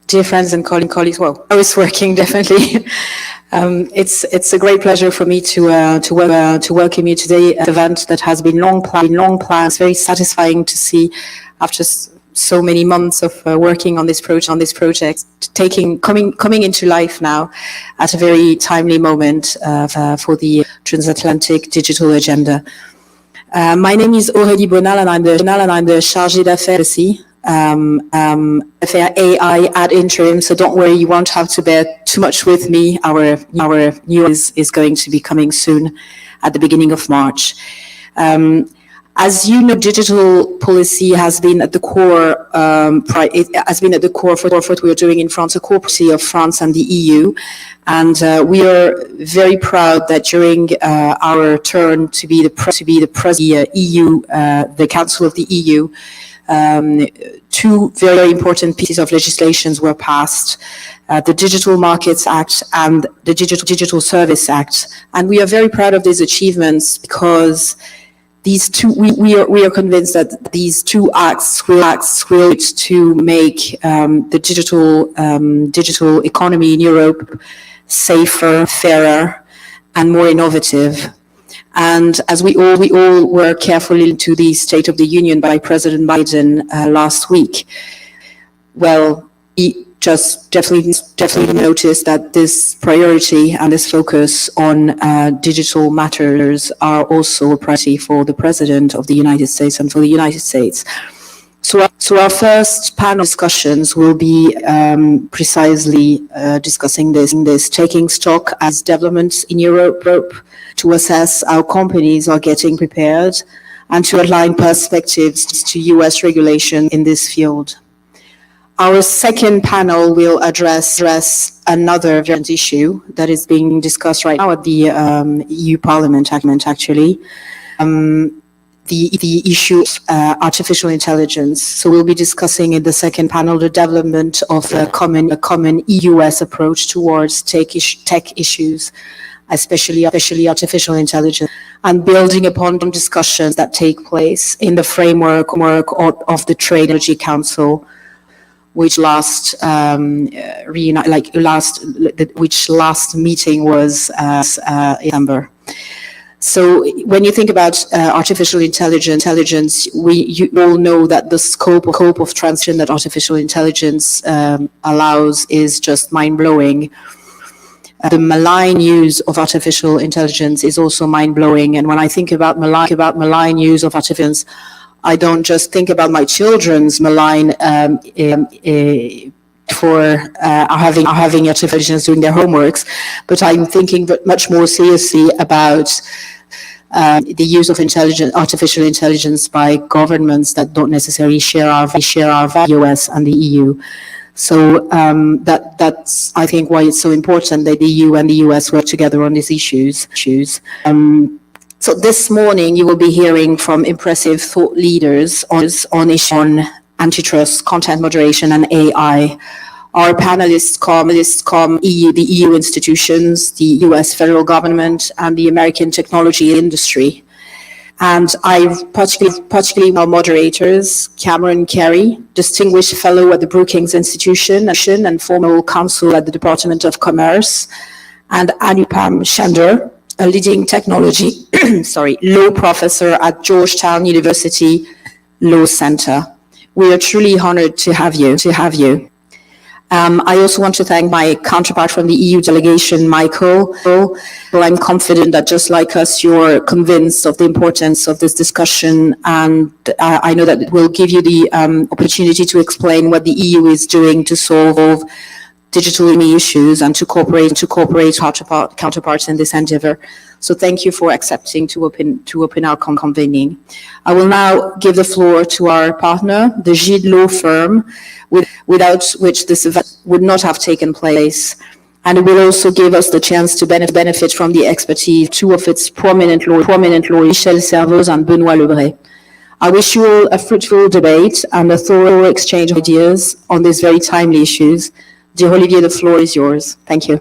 Dear friends and colleagues, well, I was working definitely. It's a great pleasure for me to welcome you today at an event that has been long planned. It's very satisfying to see after so many months of working on this project, coming into life now at a very timely moment for the Transatlantic digital agenda. My name is Aurélie Bonal, and I'm the chargée d'affaires AI ad interim. So don't worry, you won't have to bear too much with me. Our new is going to be coming soon, at the beginning of March. As you know, digital policy has been at the core. It has been at the core for what we are doing in France, a core policy of France and the EU, and we are very proud that during our turn to be the president of the EU, the Council of the EU, two very important pieces of legislation were passed. The Digital Markets Act and the Digital Service Act, and we are very proud of these achievements because these two, we are convinced that these two acts will to make the digital economy in Europe safer, fairer, and more innovative. And as we all were carefully into the State of the Union by President Biden last week, well, he just definitely noticed that this priority and this focus on digital matters are also a priority for the President of the United States and for the United States. So our first panel discussions will be precisely discussing this, taking stock as developments in Europe to assess how companies are getting prepared and to align perspectives to US regulation in this field. Our second panel will address another very issue that is being discussed right now at the EU Parliament, actually. The issue of artificial intelligence. So we'll be discussing in the second panel the development of a common EU-US approach towards tech issues, especially artificial intelligence, and building upon discussions that take place in the framework of the Trade and Energy Council, which last meeting was December. So when you think about artificial intelligence, you all know that the scope of transition that artificial intelligence allows is just mind-blowing. The malign use of artificial intelligence is also mind-blowing. And when I think about malign use of artificial intelligence, I don't just think about my children's malign for having artificial intelligence doing their homeworks, but I'm thinking much more seriously about the use of artificial intelligence by governments that don't necessarily share our values, US and the EU. So that's I think why it's so important that the EU and the US work together on these issues. So this morning you will be hearing from impressive thought leaders on antitrust, content moderation, and AI. Our panelists come the EU institutions, the US federal government, and the American technology industry. And I particularly our moderators, Cameron Carey, Distinguished Fellow at the Brookings Institution and former counsel at the Department of Commerce, and Anupam Chander, a leading technology law professor at Georgetown University Law Center. We are truly honored to have you. I also want to thank my counterpart from the EU delegation, Michael. Well, I'm confident that just like us, you're convinced of the importance of this discussion, and I know that it will give you the opportunity to explain what the EU is doing to solve digital issues and to cooperate counterparts in this endeavor. So thank you for accepting to open our convening. I will now give the floor to our partner, the Gide law firm, without which this event would not have taken place. And it will also give us the chance to benefit from the expertise of two of its prominent lawyers, Michel Servoz and Benoît Lebray. I wish you all a fruitful debate and a thorough exchange of ideas on these very timely issues. Dear Olivier, the floor is yours. Thank you.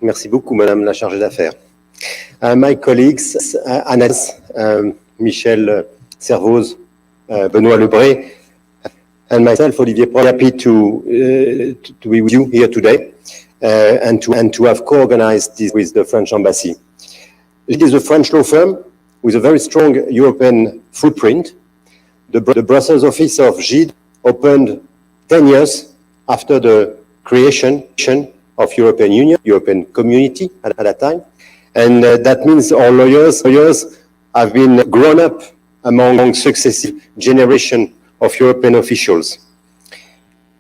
Merci beaucoup, Madame la chargée d'affaires. My colleagues, Anas, Michel Servoz, Benoît Lebré, and myself, Olivier Pro, happy to be with you here today and to have co-organized this with the French Embassy. It is a French law firm with a very strong European footprint. The Brussels office of Gide opened 10 years after the creation of European Union, European Community at that time. And that means our lawyers have been grown up among successive generations of European officials.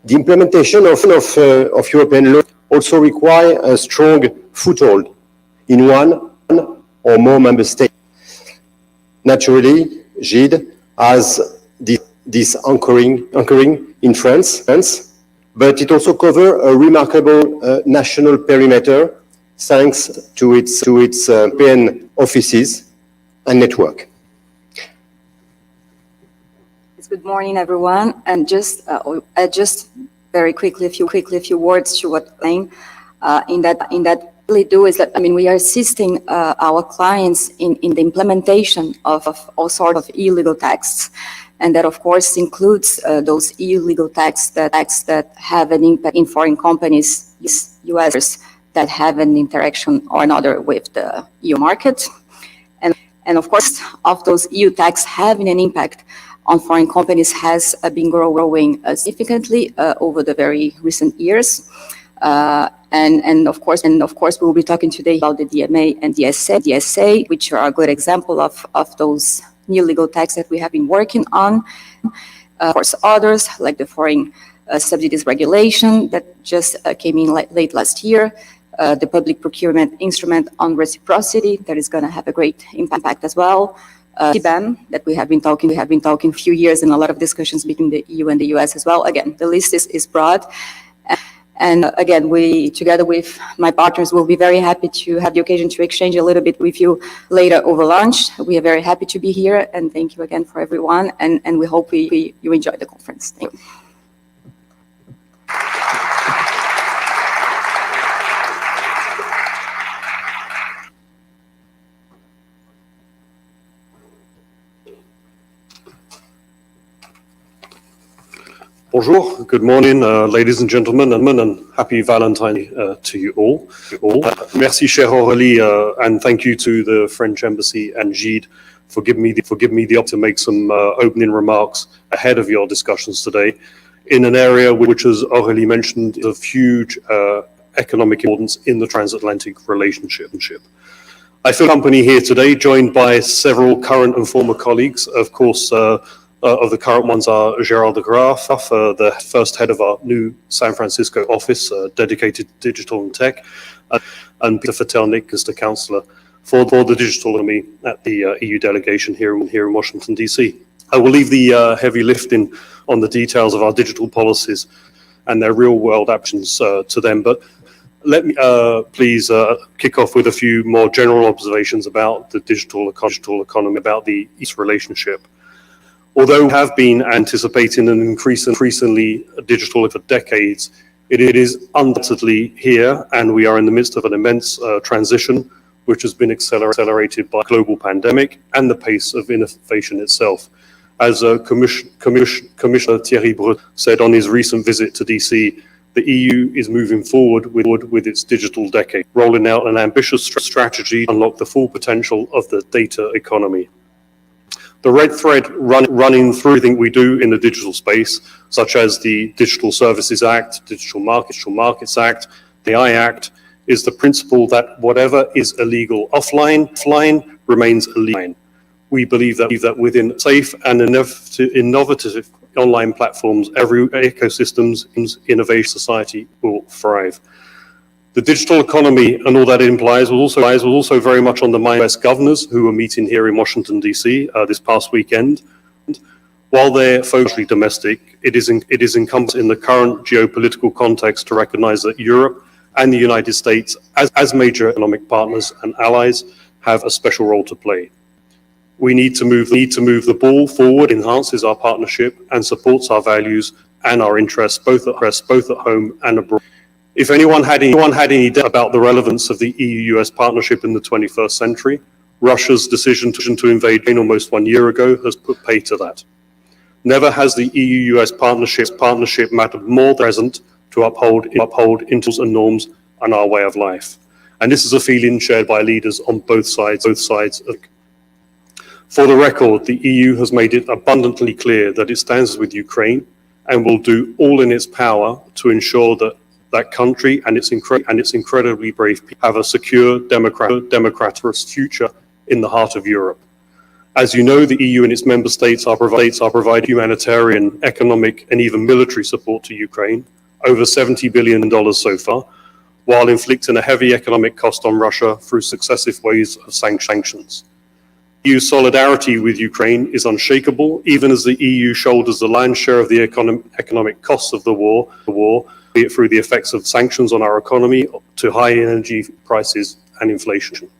The implementation of European law also requires a strong foothold in one or more member states. Naturally, Gide has this anchoring in France, but it also covers a remarkable national perimeter thanks to its European offices and network. Good morning, everyone, and just very quickly a few words to what in that really do is that we are assisting our clients in the implementation of all sorts of EU legal texts, and that of course includes those EU legal texts that have an impact in foreign companies, US that have an interaction or another with the EU market, and of course of those EU texts having an impact on foreign companies has been growing significantly over the very recent years. And of course, we will be talking today about the DMA and the SA, which are a good example of those new legal texts that we have been working on. Of course, others like the foreign subsidies regulation that just came in late last year, the public procurement instrument on reciprocity that is going to have a great impact as well. CBAM that we have been talking a few years and a lot of discussions between the EU and the US as well. Again, the list is broad. And again, we, together with my partners, will be very happy to have the occasion to exchange a little bit with you later over lunch. We are very happy to be here, and thank you again for everyone. And we hope you enjoy the conference. Thank you. Bonjour, good morning, ladies and gentlemen, and happy Valentine to you all. Merci, cher Aurélie, and thank you to the French Embassy and Gide for giving me the opportunity to make some opening remarks ahead of your discussions today in an area which, as Aurélie mentioned, is of huge economic importance in the transatlantic relationship. I feel company here today, joined by several current and former colleagues. Of course, of the current ones are Gérard de Graaf, the first head of our new San Francisco office dedicated to digital and tech, and Peter Fatelnik as the counselor for the digital economy at the EU delegation here in Washington, D.C. I will leave the heavy lifting on the details of our digital policies and their real-world actions to them, but let me please kick off with a few more general observations about the digital economy, about the East relationship. Although we have been anticipating an increasingly digital for decades, it is undoubtedly here, and we are in the midst of an immense transition, which has been accelerated by a global pandemic and the pace of innovation itself. As Commissioner Thierry Breton said on his recent visit to DC, the EU is moving forward with its digital decade, rolling out an ambitious strategy to unlock the full potential of the data economy. The red thread running through everything we do in the digital space, such as the Digital Services Act, Digital Markets Act, the AI Act, is the principle that whatever is illegal offline remains illegal. We believe that within safe and innovative online platforms, every ecosystems in innovation society will thrive. The digital economy and all that it implies was also very much on the mind of US governors who were meeting here in Washington, D.C. This past weekend. While they're focused domestic, it is incumbent in the current geopolitical context to recognize that Europe and the United States, as major economic partners and allies, have a special role to play. We need to move the ball forward, enhances our partnership and supports our values and our interests both at home and abroad. If anyone had any doubt about the relevance of the EU-US partnership in the 21st century, Russia's decision to invade Ukraine almost 1 year ago has put pay to that. Never has the EU-US partnership mattered more than present to uphold internals and norms and our way of life. And this is a feeling shared by leaders on both sides of it. For the record, the EU has made it abundantly clear that it stands with Ukraine and will do all in its power to ensure that that country and its incredibly brave people have a secure, democratic future in the heart of Europe. As you know, the EU and its member states are providing humanitarian, economic, and even military support to Ukraine, over $70 billion so far, while inflicting a heavy economic cost on Russia through successive waves of sanctions. EU solidarity with Ukraine is unshakable, even as the EU shoulders the lion's share of the economic costs of the war, be it through the effects of sanctions on our economy to high energy prices and inflation.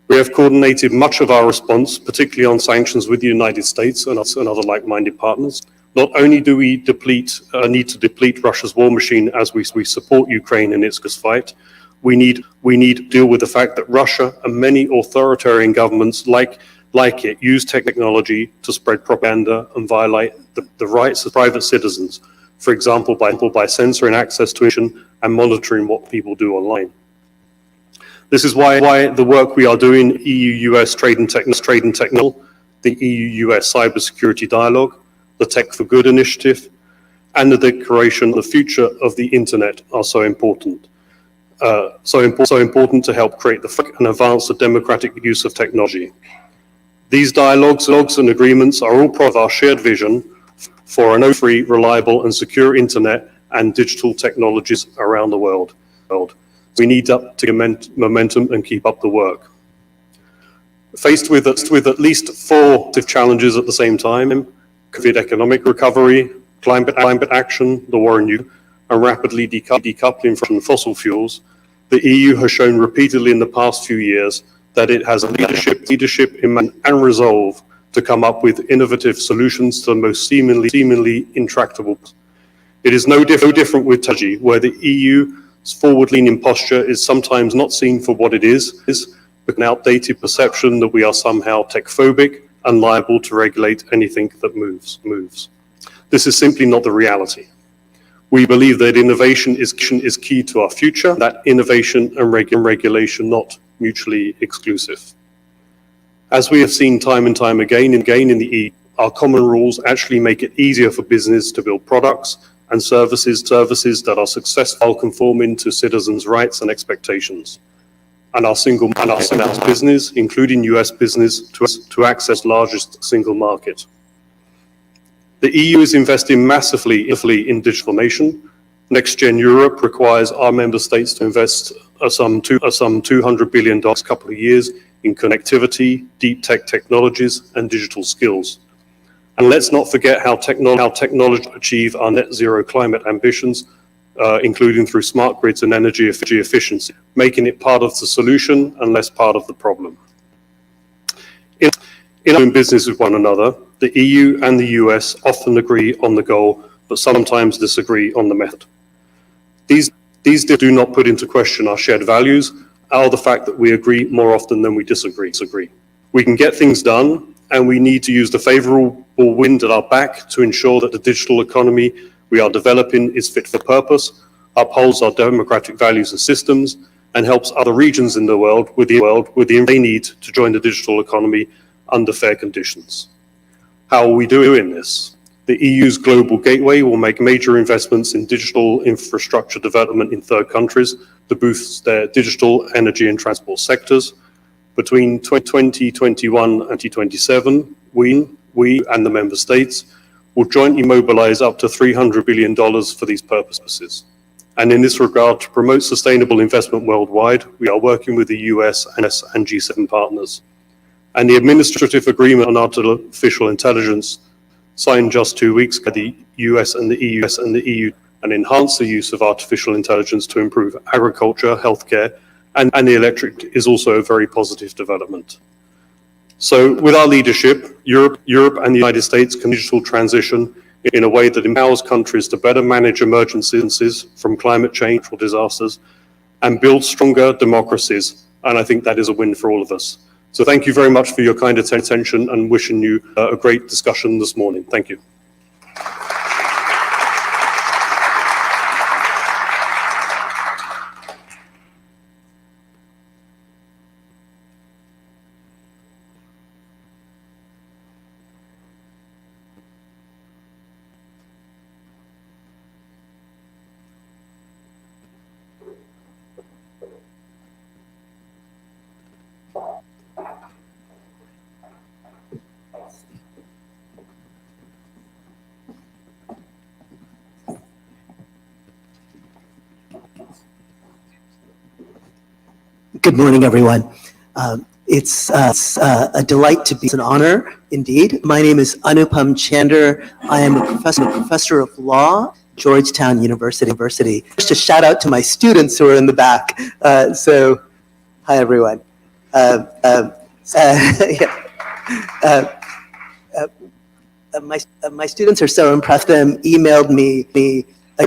We have coordinated much of our response, particularly on sanctions, with the United States and other like-minded partners. Not only do we need to deplete Russia's war machine as we support Ukraine in its fight, we need to deal with the fact that Russia and many authoritarian governments like it use technology to spread propaganda and violate the rights of private citizens, for example, by censoring access to information and monitoring what people do online. This is why the work we are doing, EU-US Trade and Technology, the EU-US Cybersecurity Dialogue, the Tech for Good initiative, and the Declaration on the Future of the Internet are so important. So important to help create and advance the democratic use of technology. These dialogues and agreements are all part of our shared vision for an free, reliable, and secure internet and digital technologies around the world. We need to get momentum and keep up the work. Faced with at least 4 challenges at the same time: COVID economic recovery, climate action, the war in Ukraine, and rapidly decoupling from fossil fuels, the EU has shown repeatedly in the past few years that it has leadership and resolve to come up with innovative solutions to the most seemingly intractable. It is no different with technology, where the EU's forward-leaning posture is sometimes not seen for what it is, but an outdated perception that we are somehow tech-phobic and liable to regulate anything that moves. This is simply not the reality. We believe that innovation is key to our future, that innovation and regulation not mutually exclusive. As we have seen time and time again in the EU, our common rules actually make it easier for business to build products and services that are successful conforming to citizens' rights and expectations. And our single business, including US business, to access largest single market. The EU is investing massively in digital transformation. Next Gen Europe requires our member states to invest some $200 billion a couple of years in connectivity, deep tech technologies, and digital skills. And let's not forget how technology achieve our net zero climate ambitions, including through smart grids and energy efficiency, making it part of the solution and less part of the problem. In doing business with one another, the EU and the US often agree on the goal, but sometimes disagree on the method. These do not put into question our shared values, or the fact that we agree more often than we disagree. We can get things done, and we need to use the favorable wind at our back to ensure that the digital economy we are developing is fit for purpose, upholds our democratic values and systems, and helps other regions in the world with the they need to join the digital economy under fair conditions. How are we doing this? The EU's Global Gateway will make major investments in digital infrastructure development in third countries to boost their digital, energy, and transport sectors. Between 2021 and 2027, we and the member states will jointly mobilize up to $300 billion for these purposes. And in this regard, to promote sustainable investment worldwide, we are working with the US and G7 partners. And the administrative agreement on artificial intelligence, signed just 2 weeks ago, the US and the EU, and enhance the use of artificial intelligence to improve agriculture, healthcare, and the electric is also a very positive development. So with our leadership, Europe and the United States can digital transition in a way that empowers countries to better manage emergencies from climate change or disasters and build stronger democracies. And I think that is a win for all of us. So thank you very much for your kind attention and wishing you a great discussion this morning. Thank you. Good morning, everyone. It's a delight to be, it's an honor indeed. My name is Anupam Chander. I am a professor of law, Georgetown University. Just a shout out to my students who are in the back. So, hi everyone. My students are so impressed. Them emailed me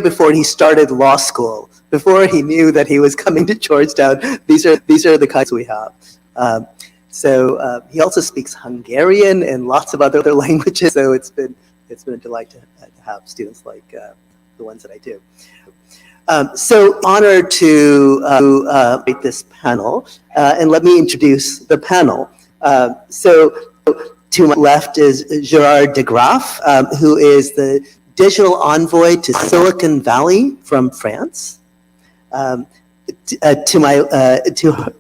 before he started law school, before he knew that he was coming to Georgetown. These are the kinds we have. So he also speaks Hungarian and lots of other languages. So it's been a delight to have students like the ones that I do. So honored to make this panel, and let me introduce the panel. So to my left is Gérard de Graaf, who is the digital envoy to Silicon Valley from France. To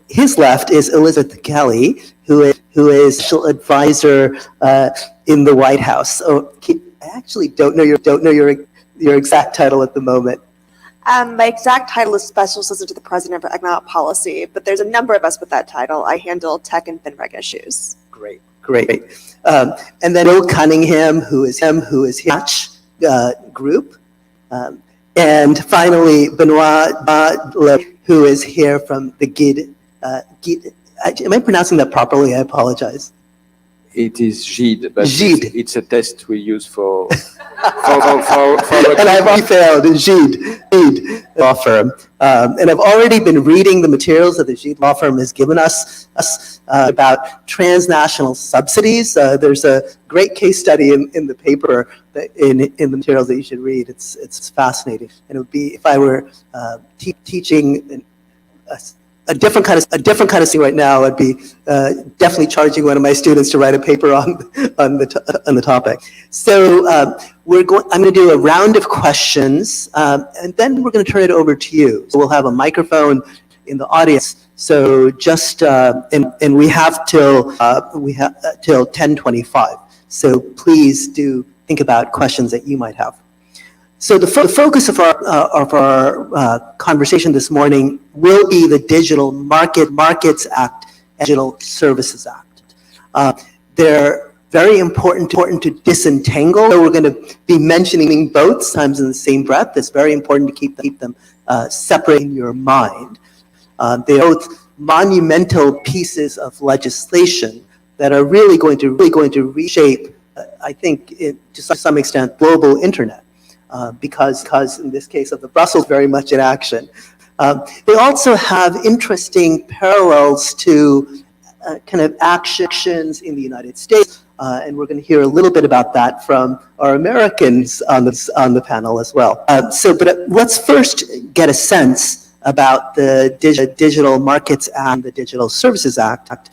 his left is Elizabeth Kelly, who is special advisor in the White House. Oh, I actually don't know your exact title at the moment. My exact title is Special Assistant to the President for Economic Policy, but there's a number of us with that title. I handle tech and FinReg issues. Great. And then Bill Cunningham, who is Hatch group. And finally, Benoit, who is here from the Gide. Am I pronouncing that properly? I apologize. It is Gide, but Gide. it's a test we use for and I've already failed. Gide law firm. And I've already been reading the materials that the Gide law firm has given us about transnational subsidies. There's a great case study in the paper that in the materials that you should read. It's fascinating. And it would be, if I were teaching a different kind of thing right now, I'd be definitely charging one of my students to write a paper on the topic. So I'm going to do a round of questions, and then we're going to turn it over to you. So we'll have a microphone in the audience. So just and we have till 10:25. So please do think about questions that you might have. So the focus of our conversation this morning will be the Digital Markets Act and Digital Services Act. They're very important to disentangle. So we're going to be mentioning both sometimes in the same breath. It's very important to keep them separate in your mind. They are both monumental pieces of legislation that are really going to reshape, I think, to some extent, global internet. Because in this case of the Brussels, very much in action. They also have interesting parallels to kind of actions in the United States, and we're going to hear a little bit about that from our Americans on the panel as well. But let's first get a sense about the Digital Markets Act and the Digital Services Act.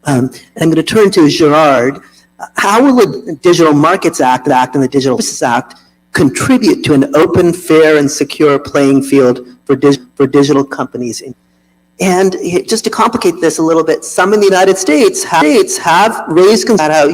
And I'm going to turn to Gérard. How will the Digital Markets Act and the Digital Services Act contribute to an open, fair, and secure playing field for digital companies? And just to complicate this a little bit, some in the United States have raised concerns about how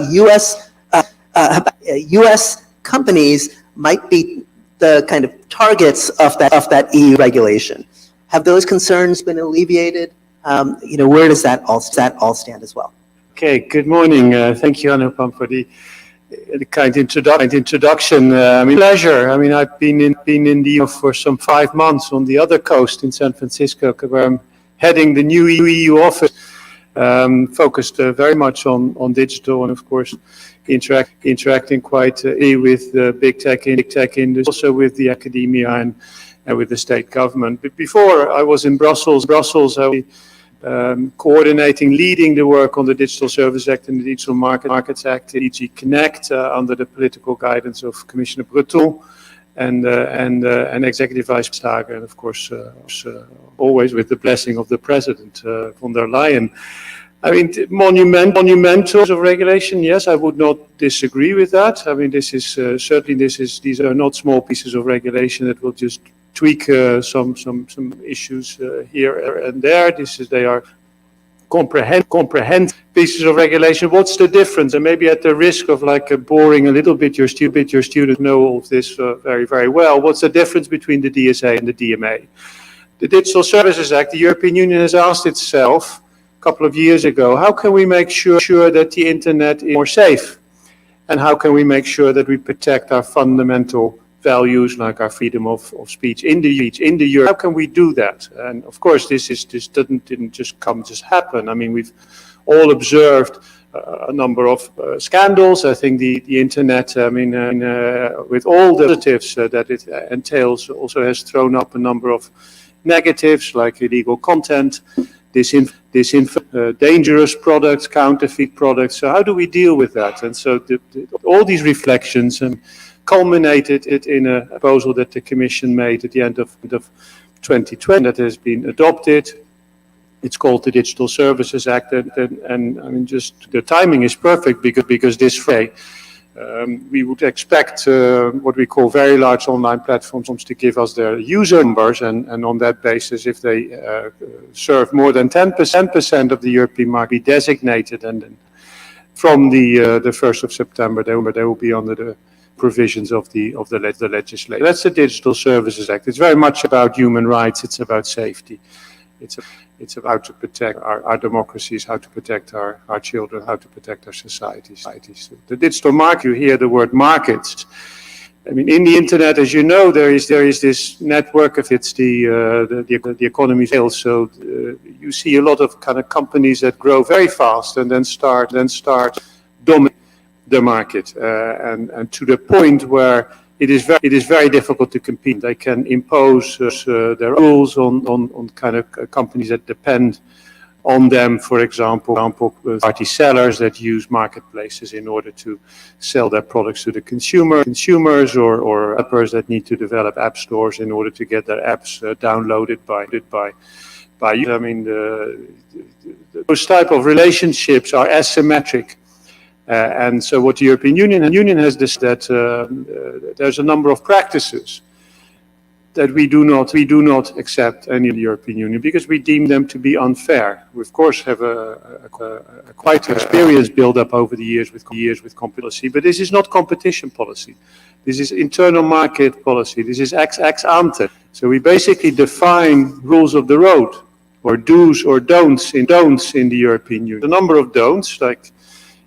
U.S. companies might be the kind of targets of that EU regulation. Have those concerns been alleviated? Where does that all stand as well? Okay. Good morning. Thank you, Anupam, for the kind introduction. Pleasure. I've been in the EU for some 5 months on the other coast in San Francisco, where I'm heading the new EU office. focused very much on digital and, of course, interacting quite with the big tech industry, also with the academia and with the state government. But before I was in Brussels, I was coordinating, leading the work on the Digital Services Act and the Digital Markets Act, DG Connect, under the political guidance of Commissioner Breton and Executive Vice President, and of course, always with the blessing of the President, von der Leyen. I mean, monumental of regulation, yes, I would not disagree with that. I mean, this is certainly, these are not small pieces of regulation that will just tweak some issues here and there. They are comprehend pieces of regulation. What's the difference? And maybe at the risk of boring a little bit your students know all of this very, very well. What's the difference between the DSA and the DMA? The Digital Services Act, the European Union has asked itself a couple of years ago, how can we make sure that the internet is more safe? And how can we make sure that we protect our fundamental values like our freedom of speech in the Europe? How can we do that? And of course, this didn't just happen. I mean, we've all observed a number of scandals. I think the internet, I mean, with all the positives that it entails, also has thrown up a number of negatives like illegal content, dangerous products, counterfeit products. So how do we deal with that? And so all these reflections culminated it in a proposal that the Commission made at the end of 2020 that has been adopted. It's called the Digital Services Act, and I mean, just the timing is perfect because this Friday we would expect what we call very large online platforms to give us their user numbers, and on that basis, if they serve more than 10% of the European market, be designated, and then from the 1st of September, they will be under the provisions of the legislation. That's the Digital Services Act. It's very much about human rights. It's about safety. It's about to protect our democracies, how to protect our children, how to protect our societies. The digital market, you hear the word markets. I mean, in the internet, as you know, there is this network of the economy scale. So you see a lot of kind of companies that grow very fast and then start dominating the market, and to the point where it is very difficult to compete. They can impose their rules on kind of companies that depend on them. For example, party sellers that use marketplaces in order to sell their products to the consumers, or appers that need to develop app stores in order to get their apps downloaded by you. I mean, those type of relationships are asymmetric. And so what the European Union has this that there's a number of practices that we do not accept any in the European Union because we deem them to be unfair. We of course have a quite experience built up over the years with competition policy, but this is not competition policy. This is internal market policy. This is ex ante. So we basically define rules of the road, or do's or don'ts in the European Union. A number of don'ts, like,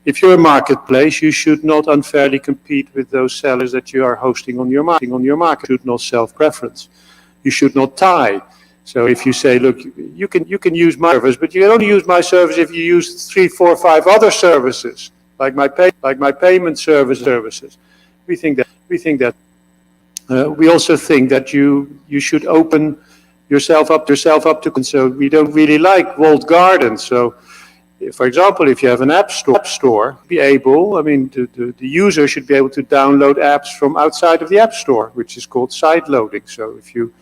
if you're a marketplace, you should not unfairly compete with those sellers that you are hosting on your market. You should not self-preference. You should not tie. So if you say, look, you can use my service, but you can only use my service if you use 3, 4, 5 other services, like my payment services. We think that. We also think that you should open yourself up to. And so we don't really like walled gardens. So, for example, if you have an app store, be able, I mean, the user should be able to download apps from outside of the app store, which is called side loading. So if you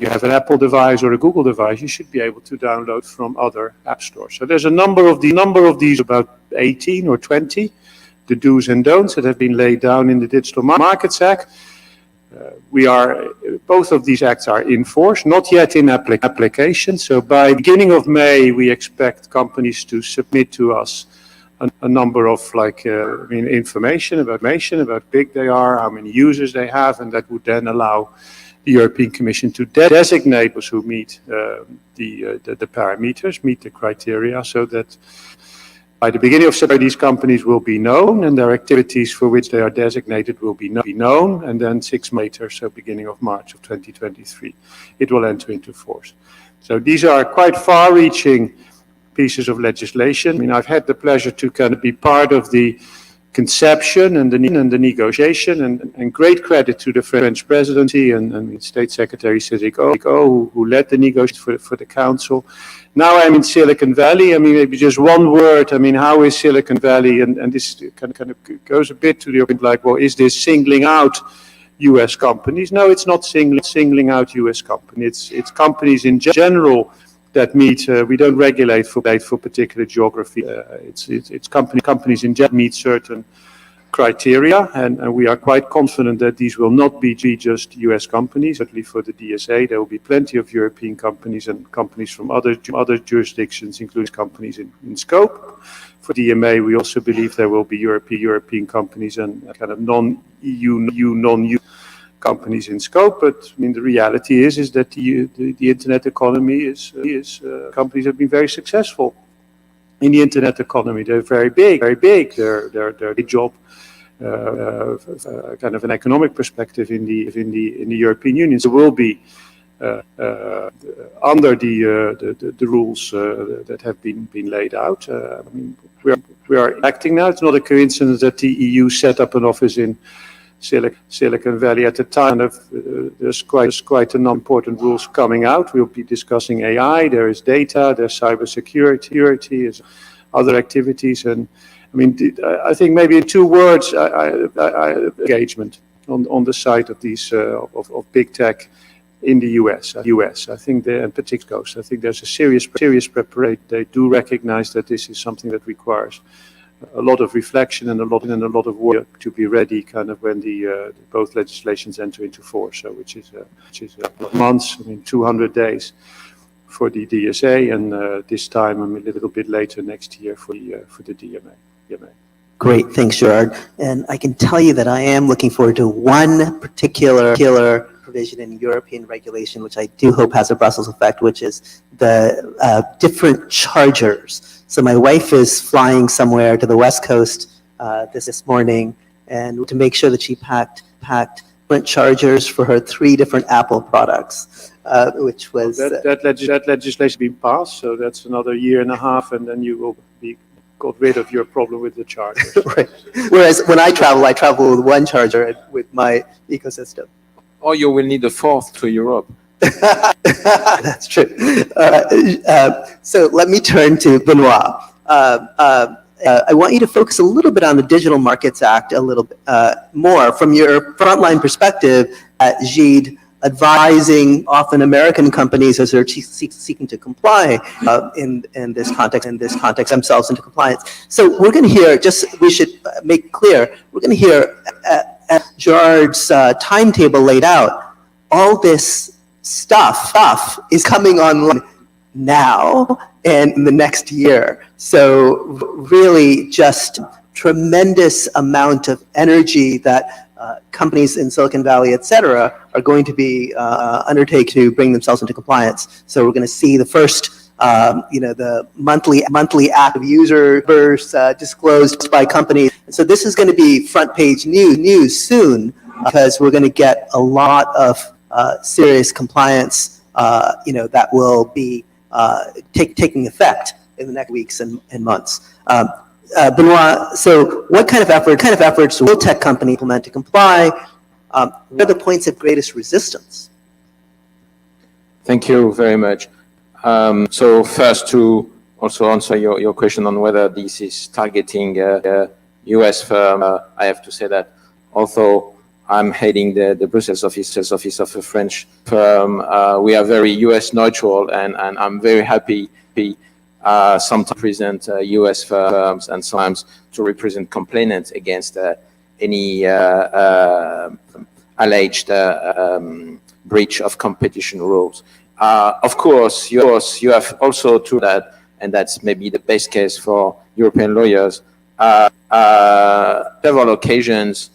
have an Apple device or a Google device, you should be able to download from other app stores. So there's a number of these, about 18 or 20, the do's and don'ts that have been laid down in the Digital Markets Act. Both of these acts are in force, not yet in application. So by beginning of May, we expect companies to submit to us a number of information about how big they are, how many users they have, and that would then allow the European Commission to designate those who meet the parameters, meet the criteria, so that by the beginning of September, these companies will be known, and their activities for which they are designated will be known, and then 6 months later, so beginning of March of 2023, it will enter into force. So these are quite far-reaching pieces of legislation. I mean, I've had the pleasure to kind of be part of the conception and the negotiation, and great credit to the French presidency and State Secretary Cédric O, who led the negotiations for the council. Now I'm in Silicon Valley. I mean, maybe just one word. I mean, how is Silicon Valley? And this kind of goes a bit to the point, like, well, is this singling out U.S. companies? No, it's not singling out U.S. companies. It's companies in general that meet. We don't regulate for particular geography. It's companies in general meet certain criteria, and we are quite confident that these will not be just U.S. companies. Certainly for the DSA, there will be plenty of European companies and companies from other jurisdictions, including companies in scope. For DMA, we also believe there will be European companies and kind of non-EU, non-EU companies in scope. But I mean, the reality is that the internet economy is companies have been very successful in the internet economy. They're very big. They're a big job. Kind of an economic perspective in the European Union. So will be under the rules that have been laid out. I mean, we are acting now. It's not a coincidence that the EU set up an office in Silicon Valley at the time. There's quite a number of important rules coming out. We'll be discussing AI. There is data. There's cybersecurity. There's other activities. And I mean, I think maybe in 2 words, engagement on the side of these of big tech in the US. I think in particular, I think there's a serious preparation. They do recognize that this is something that requires a lot of reflection and a lot of work to be ready, kind of when the both legislations enter into force. So which is months. I mean, 200 days for the DSA, and this time a little bit later next year for the DMA. Great, thanks, Gerard. And I can tell you that I am looking forward to one particular provision in European regulation, which I do hope has a Brussels effect, which is the different chargers. So my wife is flying somewhere to the West Coast this morning, and to make sure that she packed different chargers for her 3 different Apple products, which was... That legislation being passed, so that's another year and a half, and then you will be got rid of your problem with the charger. Right. Whereas when I travel with 1 charger with my ecosystem. Or you will need a 4th to Europe. That's true. So let me turn to Benoit. I want you to focus a little bit on the Digital Markets Act a little bit more from your frontline perspective at Gide, advising often American companies as they're seeking to comply in this context themselves into compliance. So we're going to hear, we should make clear, we're going to hear Gerard's timetable laid out. All this stuff is coming online now and in the next year. So really just tremendous amount of energy that companies in Silicon Valley, et cetera, are going to be undertake to bring themselves into compliance. So we're going to see the first, the monthly active users disclosed by companies. So this is going to be front page news soon, because we're going to get a lot of serious compliance, that will be taking effect in the next weeks and months. Benoit, so what kind of efforts will tech company implement to comply? What are the points of greatest resistance? Thank you very much. So first, to also answer your question on whether this is targeting a US firm, I have to say that although I'm heading the Brussels office of a French firm, we are very US neutral, and I'm very happy sometimes to present US firms and sometimes to represent complainants against any alleged breach of competition rules. Of course, you have also to that, and that's maybe the best case for European lawyers. Several occasions,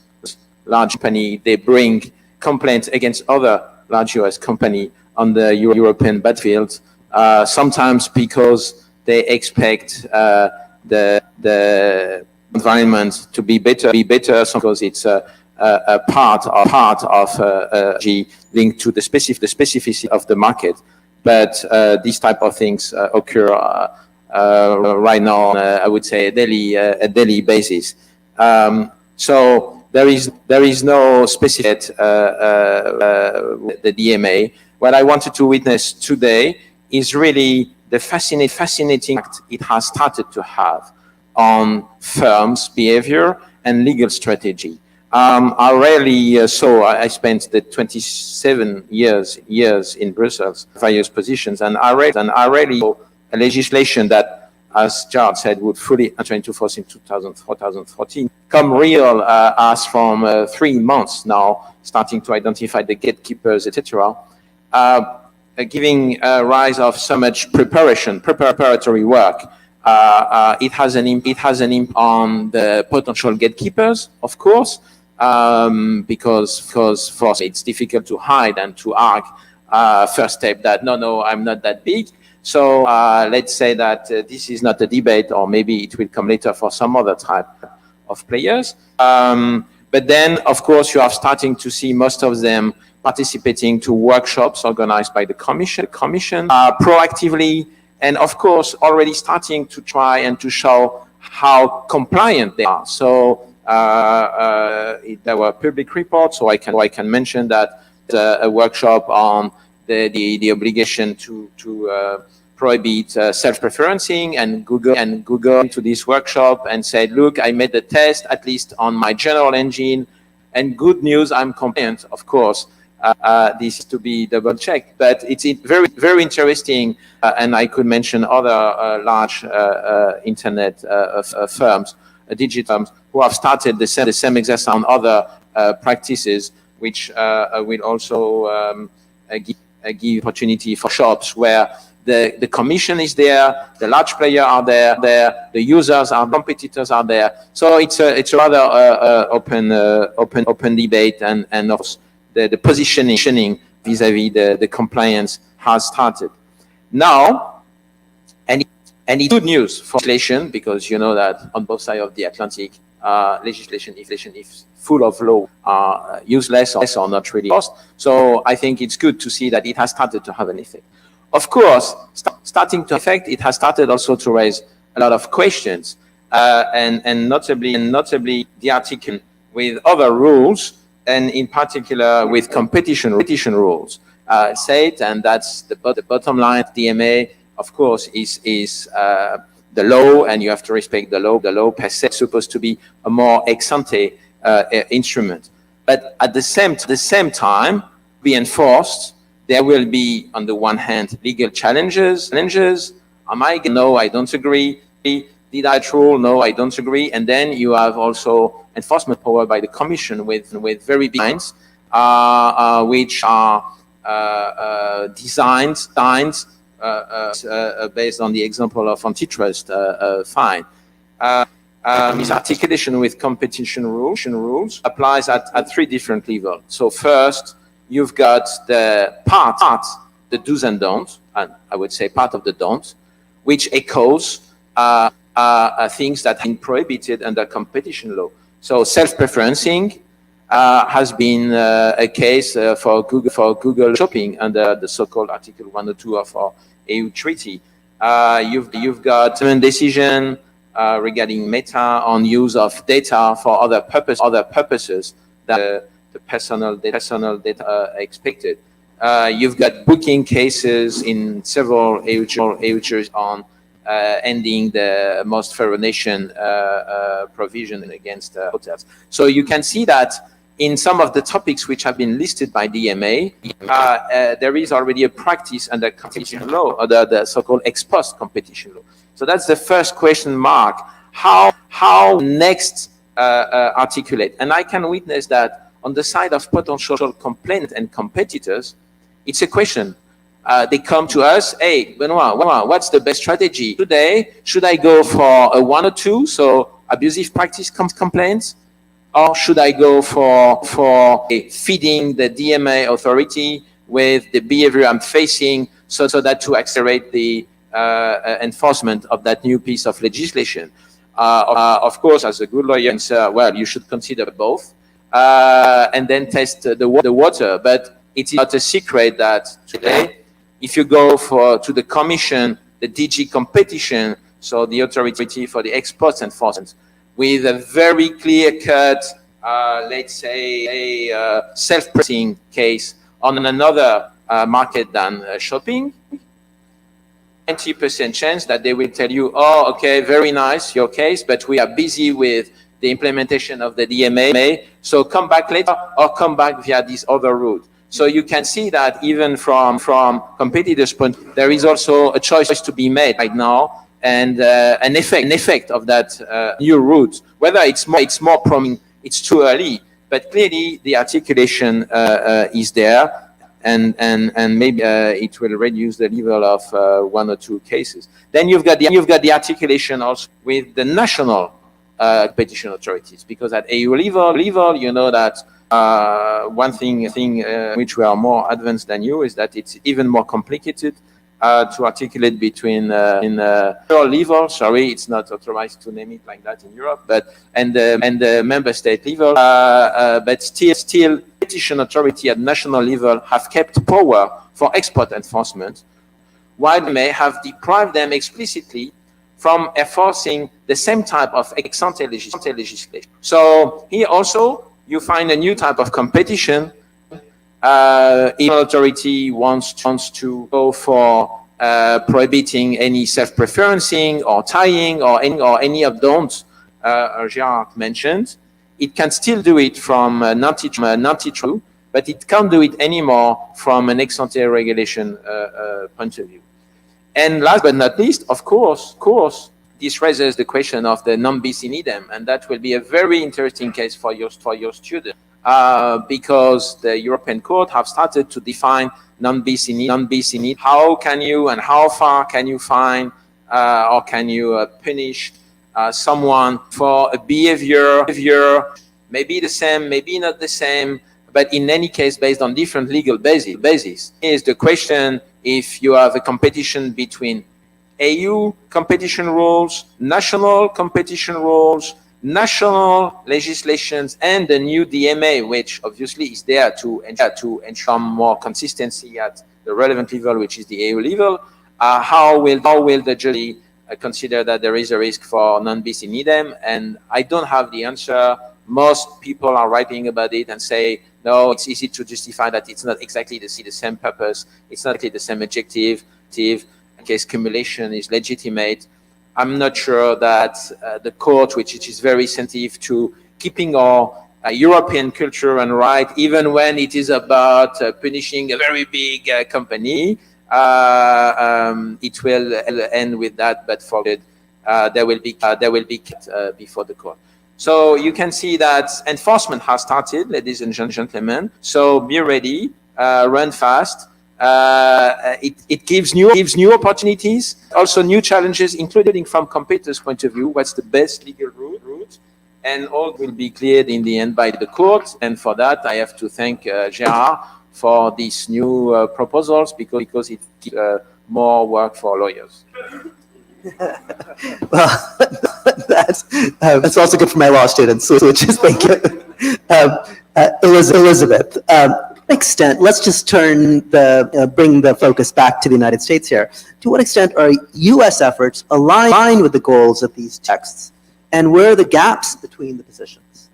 large company, they bring complaints against other large US company on the European battlefield, sometimes because they expect the environment to be better, because it's a part of G linked to the specificity of the market. But these type of things occur right now on, I would say, a daily basis. So there is no specific the DMA. What I wanted to witness today is really the fascinating impact it has started to have on firms' behavior and legal strategy. I rarely saw, I spent the 27 years in Brussels, various positions, and I rarely saw a legislation that, as Gide said, would fully enter into force in 2014, come real as from 3 months now, starting to identify the gatekeepers, etc., giving rise of so much preparatory work. It has an impact on the potential gatekeepers, of course, because for us it's difficult to hide and to argue first step that no, I'm not that big. So let's say that this is not a debate, or maybe it will come later for some other type of players. But then, of course, you are starting to see most of them participating to workshops organized by the Commission proactively, and of course, already starting to try and to show how compliant they are. So there were public reports, so I can mention that a workshop on the obligation to prohibit self-preferencing, and Google into this workshop and said, look, I made the test, at least on my general engine, and good news, I'm compliant. Of course, this is to be double checked, but it's very, very interesting. And I could mention other large internet firms, digital firms, who have started the same exercise on other practices, which will also give opportunity for shops where the commission is there, the large players are there, the users are, competitors are there. So it's a rather open debate, and of course the positioning vis-a-vis the compliance has started. Now, and it's good news for legislation, because you know that on both sides of the Atlantic, legislation if full of law are useless or not really cost. So I think it's good to see that it has started to have an effect. Of course, starting to affect, it has started also to raise a lot of questions, and notably the article with other rules, and in particular with competition rules. Said, and that's the bottom line. DMA, of course, is the law, and you have to respect the law. The law per se is supposed to be a more ex-ante instrument, but at the same time, be enforced. There will be, on the one hand, legal challenges. Am I? No, I don't agree. Did I rule? No, I don't agree. And then you have also enforcement power by the Commission with very big lines, which are designed based on the example of antitrust fine. This articulation with competition rules applies at 3 different levels. So first, you've got the the do's and don'ts, and I would say part of the don'ts, which echoes things that have been prohibited under competition law. So self-preferencing has been a case for Google shopping under the so-called Article 102 of our EU treaty. You've got a decision regarding Meta on use of data for other purposes that the personal data expected. You've got booking cases in several EU jurisdictions on ending the most favored nation provision against hotels. So you can see that in some of the topics which have been listed by DMA, there is already a practice under competition law, or the so-called ex post competition law. So that's the first question mark. How next articulate? And I can witness that on the side of potential complainant and competitors, it's a question. They come to us, hey, Benoit, what's the best strategy today? Should I go for a 1 or 2, so abusive practice complaints? Or should I go for feeding the DMA authority with the behavior I'm facing, so that to accelerate the enforcement of that new piece of legislation? Of course, as a good lawyer, answer, well, you should consider both, and then test the water. But it's not a secret that today, if you go to the Commission the DG competition, so the authority for the exports enforcement, with a very clear-cut, let's say, a self-pressing case on another market than shopping. 90% chance that they will tell you, oh, okay, very nice, your case, but we are busy with the implementation of the DMA, so come back later or come back via this other route. So you can see that even from competitors' point, there is also a choice to be made right now, and an effect of that new route. Whether it's more promising, it's too early, but clearly the articulation is there. And maybe it will reduce the level of 1 or 2 cases. Then you've got the articulation also with the national competition authorities, because at EU level, you know that one thing which we are more advanced than you is that it's even more complicated to articulate between level. Sorry, it's not authorized to name it like that in Europe, but and the member state level. But still, competition authority at national level have kept power for export enforcement, while they may have deprived them explicitly from enforcing the same type of ex-ante legislation. So here also you find a new type of competition. If an authority wants to go for prohibiting any self-preferencing or tying or any of those Gerard mentioned, it can still do it from an antitrust, but it can't do it anymore from an ex-ante regulation point of view. And last but not least, of course, this raises the question of the non-bis in idem, and that will be a very interesting case for your student, because the European Court have started to define non-bis in idem. How can you and how far can you fine or can you punish someone for a behavior, maybe the same, maybe not the same, but in any case based on different legal basis. Is the question if you have a competition between EU competition rules, national competition rules, national legislations, and the new DMA, which obviously is there to ensure more consistency at the relevant level, which is the EU level. How will the jury consider that there is a risk for non-bis in idem? And I don't have the answer. Most people are writing about it and say, no, it's easy to justify that it's not exactly the same purpose, it's not exactly the same objective, in case cumulation is legitimate. I'm not sure that the court, which is very sensitive to keeping our European culture and right, even when it is about punishing a very big company, it will end with that, but for good, there will be before the court. So you can see that enforcement has started, ladies and gentlemen. So be ready, run fast. It gives new opportunities, also new challenges, including from competitors' point of view. What's the best legal route? And all will be cleared in the end by the court. And for that, I have to thank Gerard for these new proposals, because it gives more work for lawyers. Well, that's also good for my law students, which is thank you. Elizabeth, to what extent, let's just bring the focus back to the United States here. To what extent are U.S. efforts aligned with the goals of these texts, and where are the gaps between the positions?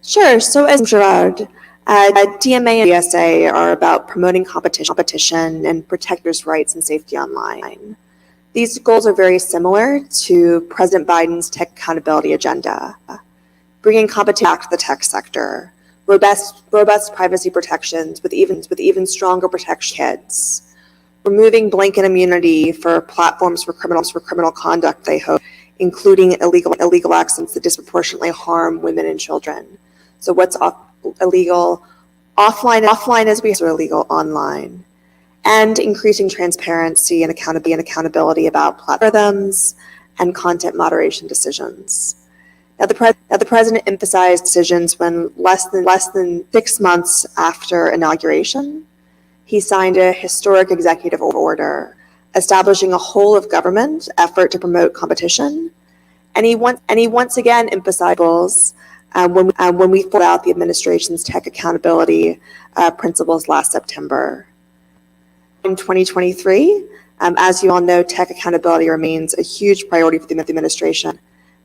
Sure. So as Gerard, DMA and DSA are about promoting competition and protectors' rights and safety online. These goals are very similar to President Biden's tech accountability agenda, bringing competition back to the tech sector, robust privacy protections with even stronger protection kids, removing blanket immunity for platforms for criminal conduct they host, including illegal actions that disproportionately harm women and children. So what's illegal offline as we are illegal online, and increasing transparency and accountability about platforms and content moderation decisions. Now, the president emphasized decisions when less than 6 months after inauguration, he signed a historic executive order establishing a whole of government effort to promote competition, and he once again emphasized when we filled out the administration's tech accountability principles last September. In 2023, as you all know, tech accountability remains a huge priority for the administration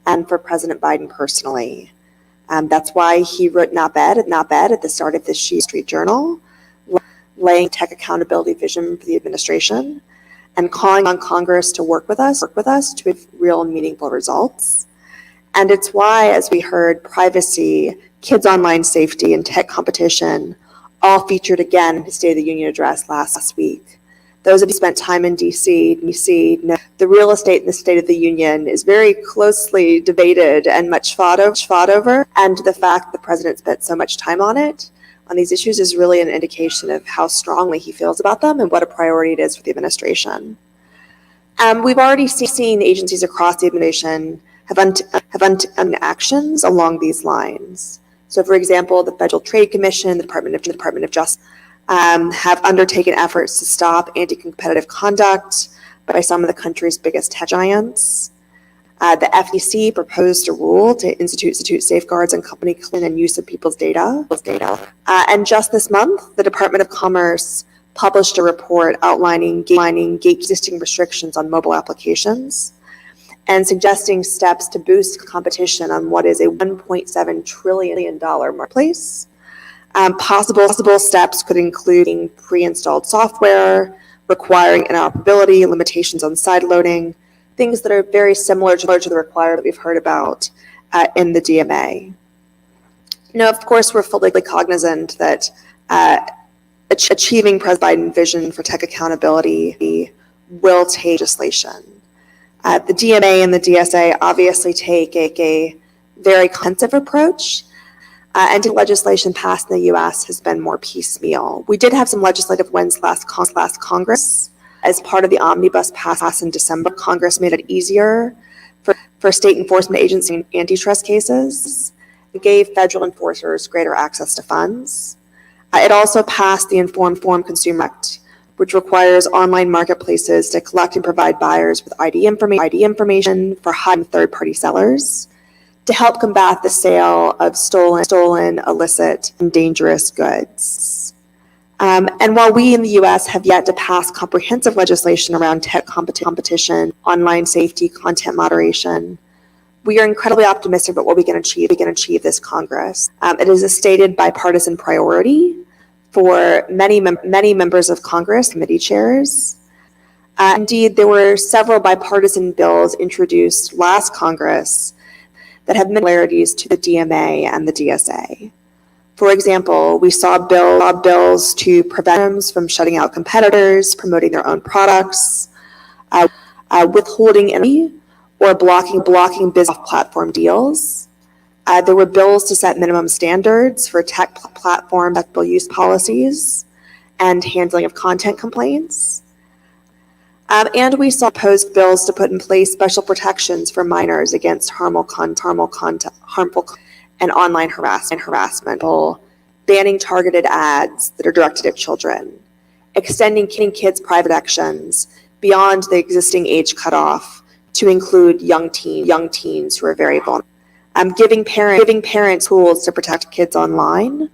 and for President Biden personally. That's why he wrote an op-ed at the start of this Wall Street Journal, laying tech accountability vision for the administration and calling on Congress to work with us to achieve real and meaningful results. And it's why, as we heard, privacy, kids' online safety, and tech competition all featured again in his State of the Union address last week. Those of you who spent time in DC know the real estate in the State of the Union is very closely debated and much fought over, and the fact the president spent so much time on these issues is really an indication of how strongly he feels about them and what a priority it is for the administration. We've already seen agencies across the administration have undertaken actions along these lines. So, for example, the Federal Trade Commission, the Department of Justice, have undertaken efforts to stop anti-competitive conduct by some of the country's biggest tech giants. The FTC proposed a rule to institute safeguards on company and use of people's data. And just this month, the Department of Commerce published a report outlining existing restrictions on mobile applications and suggesting steps to boost competition on what is a $1.7 trillion marketplace. Possible steps could include pre-installed software, requiring interoperability, limitations on sideloading, things that are very similar to the requirement we've heard about in the DMA. Now, of course, we're fully cognizant that achieving President Biden's vision for tech accountability will take legislation. The DMA and the DSA obviously take a very comprehensive approach, and legislation passed in the U.S. has been more piecemeal. We did have some legislative wins last Congress. As part of the omnibus pass in December, Congress made it easier for state enforcement agencies in antitrust cases. It gave federal enforcers greater access to funds. It also passed the Informed Consumer Act, which requires online marketplaces to collect and provide buyers with ID information for hiding third-party sellers to help combat the sale of stolen, illicit, and dangerous goods. And while we in the U.S. have yet to pass comprehensive legislation around tech competition, online safety, content moderation, we are incredibly optimistic about what we can achieve this Congress. It is a stated bipartisan priority for many members of Congress, committee chairs. Indeed, there were several bipartisan bills introduced last Congress that have similarities to the DMA and the DSA. For example, we saw bills to prevent from shutting out competitors, promoting their own products, withholding or blocking business platform deals. There were bills to set minimum standards for tech platform ethical use policies and handling of content complaints. And we saw proposed bills to put in place special protections for minors against harmful and online harassment, banning targeted ads that are directed at children, extending kids' private actions beyond the existing age cutoff to include young teens who are very vulnerable, giving parents tools to protect kids online,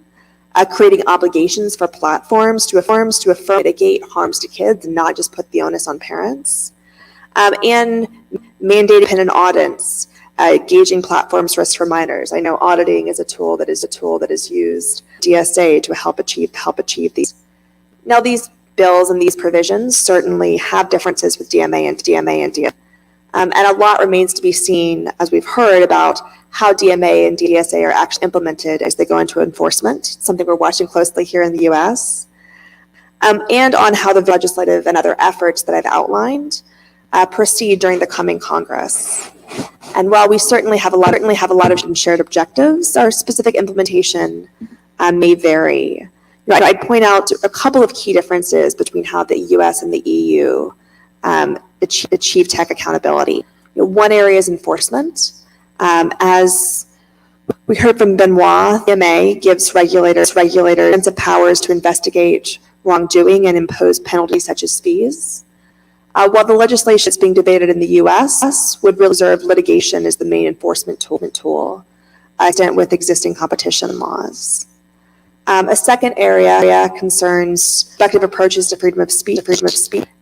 creating obligations for platforms to affirm mitigate harms to kids and not just put the onus on parents, and mandating independent audits, gauging platforms' risk for minors. I know auditing is a tool that is used DSA to help achieve these. Now, these bills and these provisions certainly have differences with DMA and DSA. And a lot remains to be seen, as we've heard, about how DMA and DSA are actually implemented as they go into enforcement, something we're watching closely here in the U.S., and on how the legislative and other efforts that I've outlined proceed during the coming Congress. And while we certainly have a lot of shared objectives, our specific implementation may vary. I'd point out a couple of key differences between how the U.S. and the EU achieve tech accountability. One area is enforcement. As we heard from Benoit, DMA gives regulators extensive powers to investigate wrongdoing and impose penalties such as fees. While the legislation that's being debated in the U.S. would reserve litigation as the main enforcement tool, with existing competition laws. A second area concerns effective approaches to freedom of speech,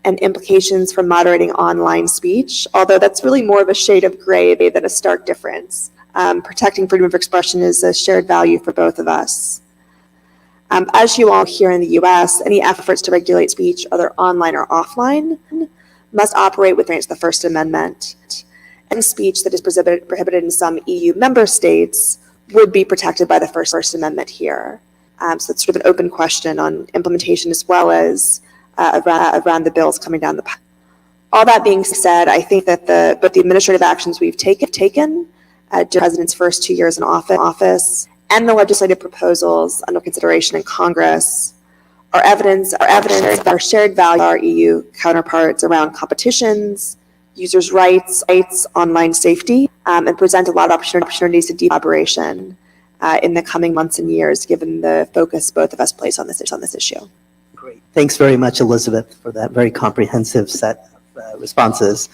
and implications for moderating online speech, although that's really more of a shade of gray than a stark difference. Protecting freedom of expression is a shared value for both of us. As you all here in the US, any efforts to regulate speech, whether online or offline, must operate within the First Amendment. And speech that is prohibited in some EU member states would be protected by the First Amendment here. So it's sort of an open question on implementation as well as around the bills coming down the pipe. All that being said, I think that both the administrative actions we've taken during the president's first 2 years in office and the legislative proposals under consideration in Congress are evidence of our shared value of our EU counterparts around competitions, users' rights, online safety, and present a lot of opportunities to deep collaboration in the coming months and years, given the focus both of us place on this issue. Great. Thanks very much, Elizabeth, for that very comprehensive set of responses.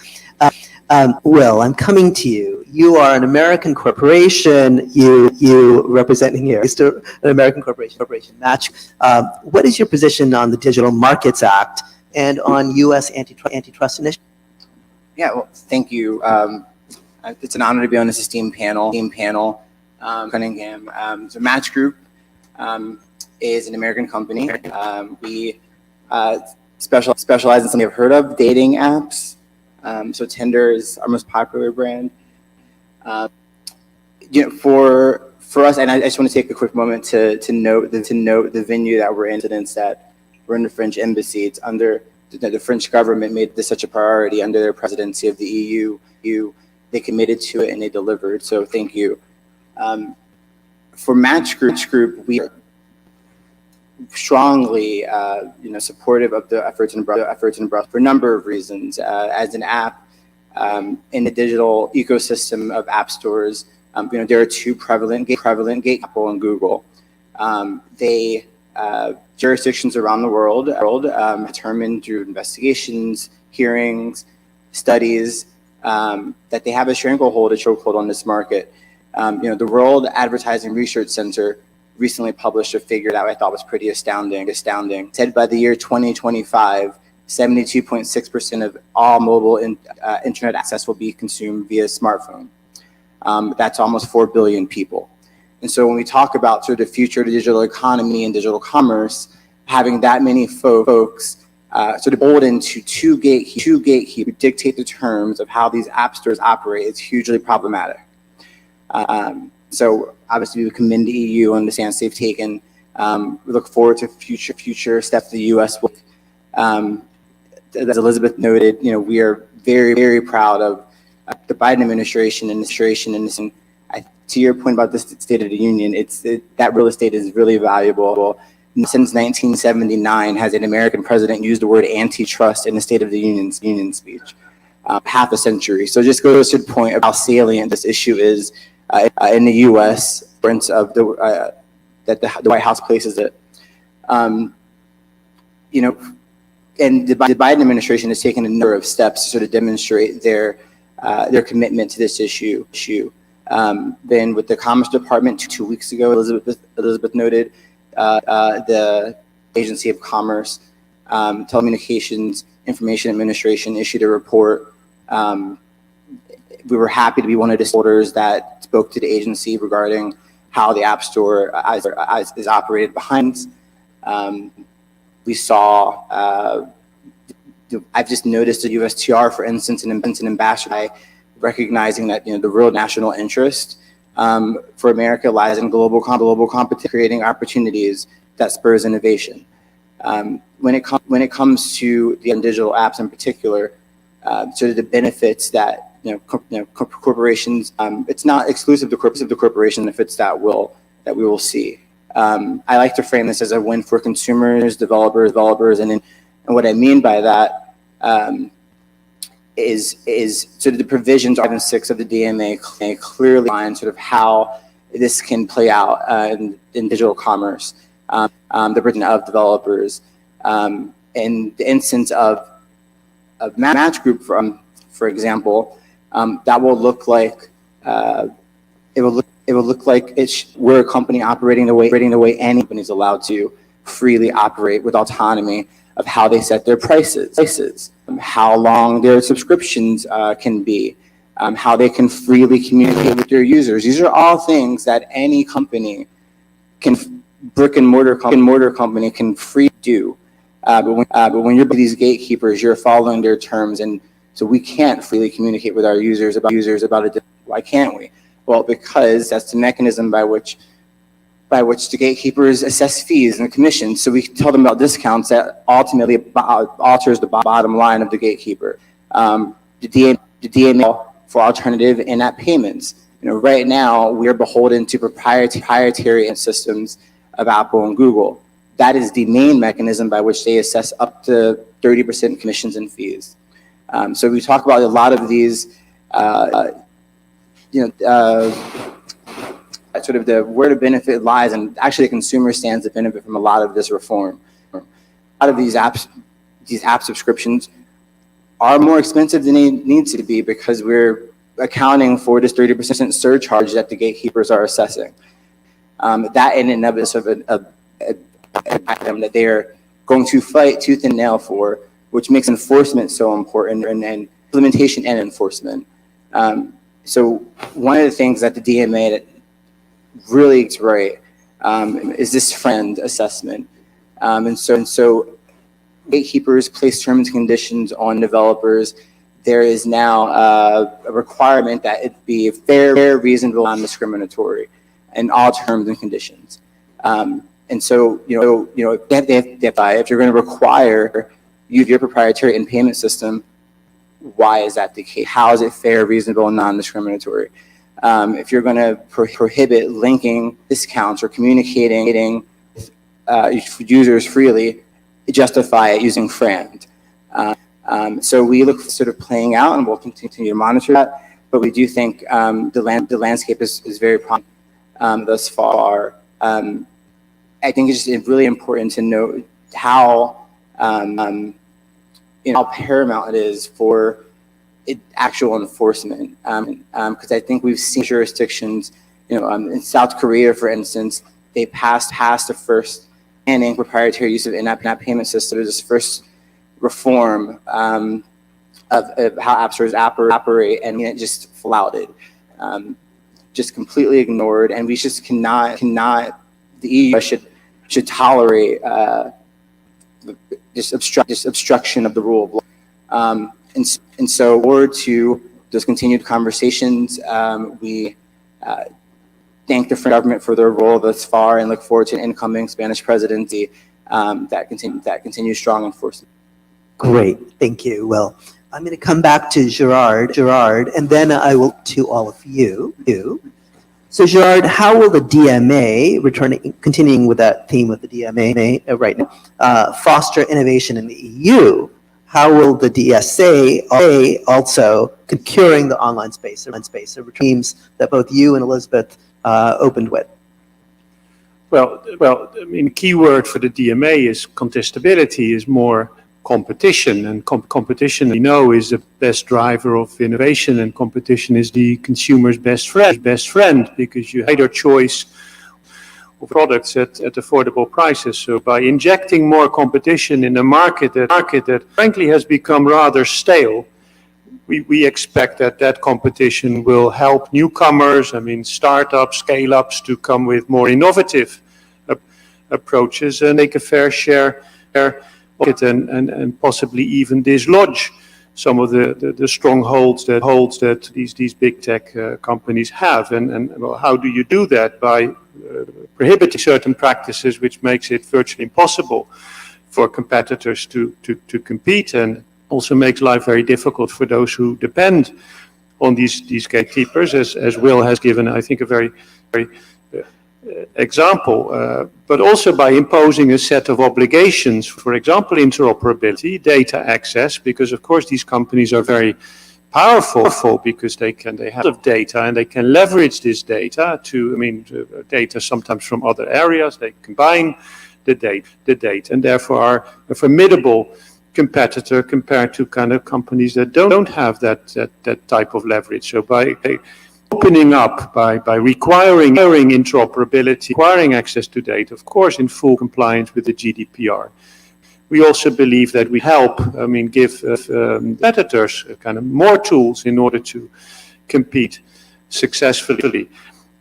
Will, I'm coming to you. You are an American corporation. You representing here is an American corporation Match. What is your position on the Digital Markets Act and on U.S. antitrust initiatives? Yeah, well, thank you. It's an honor to be on this esteemed panel. Cunningham. So Match Group is an American company. We specialize in something you've heard of, dating apps. So Tinder is our most popular brand. For us, and I just want to take a quick moment to note the venue that we're in. That we're in the French embassy. It's under the French government made this such a priority under their presidency of the EU. They committed to it and they delivered. So thank you. For Match Group, we are strongly, supportive of the efforts in Brussels for a number of reasons. As an app in the digital ecosystem of app stores, there are two prevalent gatekeepers, Apple and Google. They jurisdictions around the world determined through investigations, hearings, studies that they have a chokehold on this market. The World Advertising Research Center recently published a figure that I thought was pretty astounding. Said by the year 2025, 72.6% of all mobile internet access will be consumed via smartphone. That's almost 4 billion people. And so when we talk about sort of the future of the digital economy and digital commerce, having that many folks sort of bolden to two gatekeepers who dictate the terms of how these app stores operate is hugely problematic. So obviously we commend the EU on the stance they've taken. We look forward to future steps the US will. As Elizabeth noted, we are very, very proud of the Biden administration and this. And to your point about the State of the Union, that real estate is really valuable. Since 1979, has an American president used the word antitrust in the State of the Union speech? Half a century. So just goes to the point of how salient this issue is in the U.S. of that the White House places it. And the Biden administration has taken a number of steps to sort of demonstrate their commitment to this issue. Then with the Commerce Department 2 weeks ago, Elizabeth noted, the Agency of Commerce, Telecommunications Information Administration issued a report. We were happy to be one of the stakeholders that spoke to the agency regarding how the App Store is operated behind. We saw, I've just noticed the USTR, for instance, an ambassador recognizing that the real national interest for America lies in global competition, creating opportunities that spurs innovation. When it comes to the digital apps in particular, sort of the benefits that corporations, it's not exclusive to corporation benefits that we will see. I like to frame this as a win for consumers, developers, and what I mean by that is sort of the provisions 5 and 6 of the DMA clearly line sort of how this can play out in digital commerce, the burden of developers, and the instance of Match Group, for example, that will look like it it would look like we're a company operating the way any company is allowed to freely operate with autonomy of how they set their prices, how long their subscriptions can be, how they can freely communicate with their users. These are all things that any company brick and mortar company can freely do. But when you're these gatekeepers, you're following their terms, and so we can't freely communicate with our users about it. Why can't we? Well, because that's the mechanism by which the gatekeepers assess fees and commissions. So we tell them about discounts that ultimately alters the bottom line of the gatekeeper. The DMA for alternative in-app payments. Right now we're beholden to proprietary systems of Apple and Google. That is the main mechanism by which they assess up to 30% commissions and fees. So we talk about a lot of these, sort of where the benefit lies, and actually the consumer stands to benefit from a lot of this reform. A lot of these app subscriptions are more expensive than they need to be because we're accounting for this 30% surcharge that the gatekeepers are assessing. That in and of itself an item that they're going to fight tooth and nail for, which makes enforcement so important, and implementation and enforcement. So one of the things that the DMA that really gets right is this friend assessment. And so gatekeepers place terms and conditions on developers. There is now a requirement that it be fair, reasonable, non-discriminatory in all terms and conditions. And so, if you're going to require your proprietary in-payment system, why is that the case? How is it fair, reasonable, and non-discriminatory? If you're going to prohibit linking discounts or communicating with users freely, justify it using friend. So we look sort of playing out, and we'll continue to monitor that. But we do think the landscape is very promising thus far. I think it's just really important to note how how paramount it is for actual enforcement. Because I think we've seen jurisdictions, in South Korea, for instance, they passed the first banning proprietary use of in-app payment systems. This first reform of how app stores operate, and it just flouted, just completely ignored. And we just cannot. The EU should tolerate this obstruction of the rule of law. And so, forward to those continued conversations, we thank the French government for their role thus far, and look forward to an incoming Spanish presidency that continues strong enforcement. Great, thank you. Well, I'm going to come back to Gerard, and then I will to all of you. So Gerard, how will the DMA, continuing with that theme of the DMA right now, foster innovation in the EU? How will the DSA also securing the online space, themes that both you and Elizabeth opened with? Well, I mean, key word for the DMA is contestability, is more competition, and competition, is the best driver of innovation, and competition is the consumer's best friend, because you have either choice of products at affordable prices. So by injecting more competition in a market that frankly has become rather stale, we expect that competition will help newcomers, startups, scale-ups, to come with more innovative approaches and make a fair share and possibly even dislodge some of the strongholds that these big tech companies have. And well, how do you do that? By prohibiting certain practices, which makes it virtually impossible for competitors to compete, and also makes life very difficult for those who depend on these gatekeepers, as Will has given, I think, a very example, but also by imposing a set of obligations, for example, interoperability, data access, because of course these companies are very powerful because they have data, and they can leverage this data data sometimes from other areas. They combine the data, and therefore are a formidable competitor compared to kind of companies that don't have that type of leverage. So by opening up by requiring interoperability, requiring access to data, of course, in full compliance with the GDPR. We also believe that we help, give competitors kind of more tools in order to compete successfully.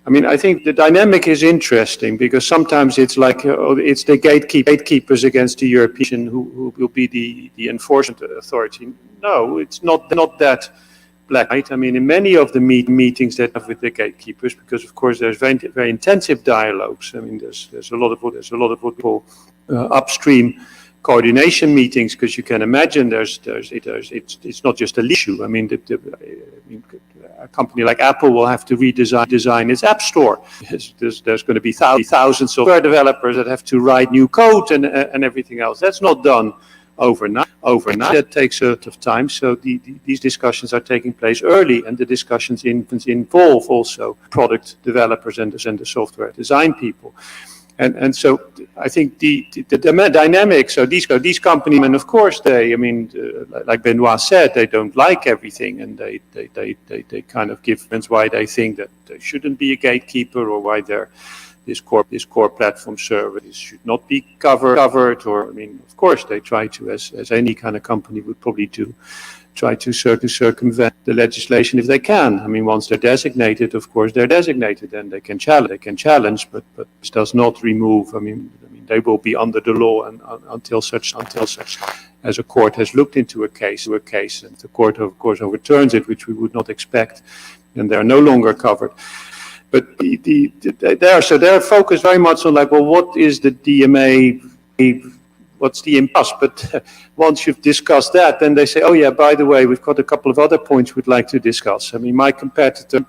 I think the dynamic is interesting because sometimes it's like it's the gatekeepers against the European who will be the enforcement authority. No, it's not that black and white. In many of the meetings that I have with the gatekeepers, because of course there's very intensive dialogues. There's a lot of what we call upstream coordination meetings, because you can imagine it's not just a issue. A company like Apple will have to redesign its app store. There's going to be thousands of software developers that have to write new code and everything else. That's not done overnight. That takes a lot of time. So these discussions are taking place early, and the discussions involve also product developers and the software design people. And so I think the dynamics. So these companies, and of course they, like Benoit said, they don't like everything, and they kind of give reasons why they think that there shouldn't be a gatekeeper, or why this core platform service should not be covered. Or of course they try to, as any kind of company would probably do, try to circumvent the legislation if they can. Once they're designated, of course they're designated, and they can challenge, but this does not remove. They will be under the law and until such as a court has looked into a case, and the court of course overturns it, which we would not expect, and they are no longer covered. But they're focused very much on what is the DMA? What's the impasse? But once you've discussed that, then they say, oh yeah, by the way, we've got a couple of other points we'd like to discuss. My competitor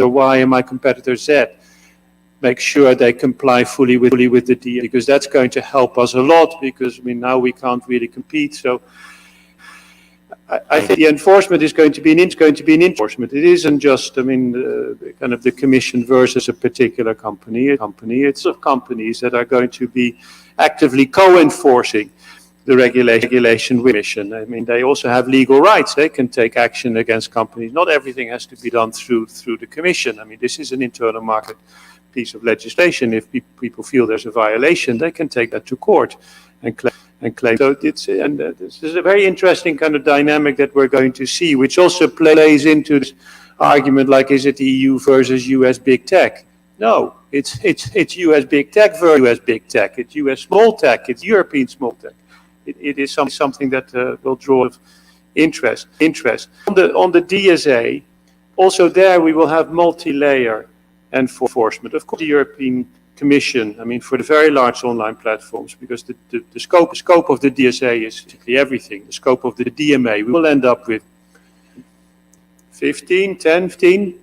Y and my competitor Z, make sure they comply fully with the DMA, because that's going to help us a lot, because now we can't really compete. So I think the enforcement is going to be an enforcement. It isn't just, kind of the Commission versus a particular company. It's of companies that are going to be actively co-enforcing the regulation with Commission. They also have legal rights. They can take action against companies. Not everything has to be done through the Commission. this is an internal market piece of legislation. If people feel there's a violation, they can take that to court and claim. So this is a very interesting kind of dynamic that we're going to see, which also plays into this argument, like, is it EU versus US big tech? No, it's US big tech versus US big tech. It's US small tech. It's European small tech. It is something that will draw interest. On the DSA, also there we will have multi-layer enforcement. Of course, the European Commission, for the very large online platforms, because the scope of the DSA is basically everything. The scope of the DMA, we will end up with 10, 15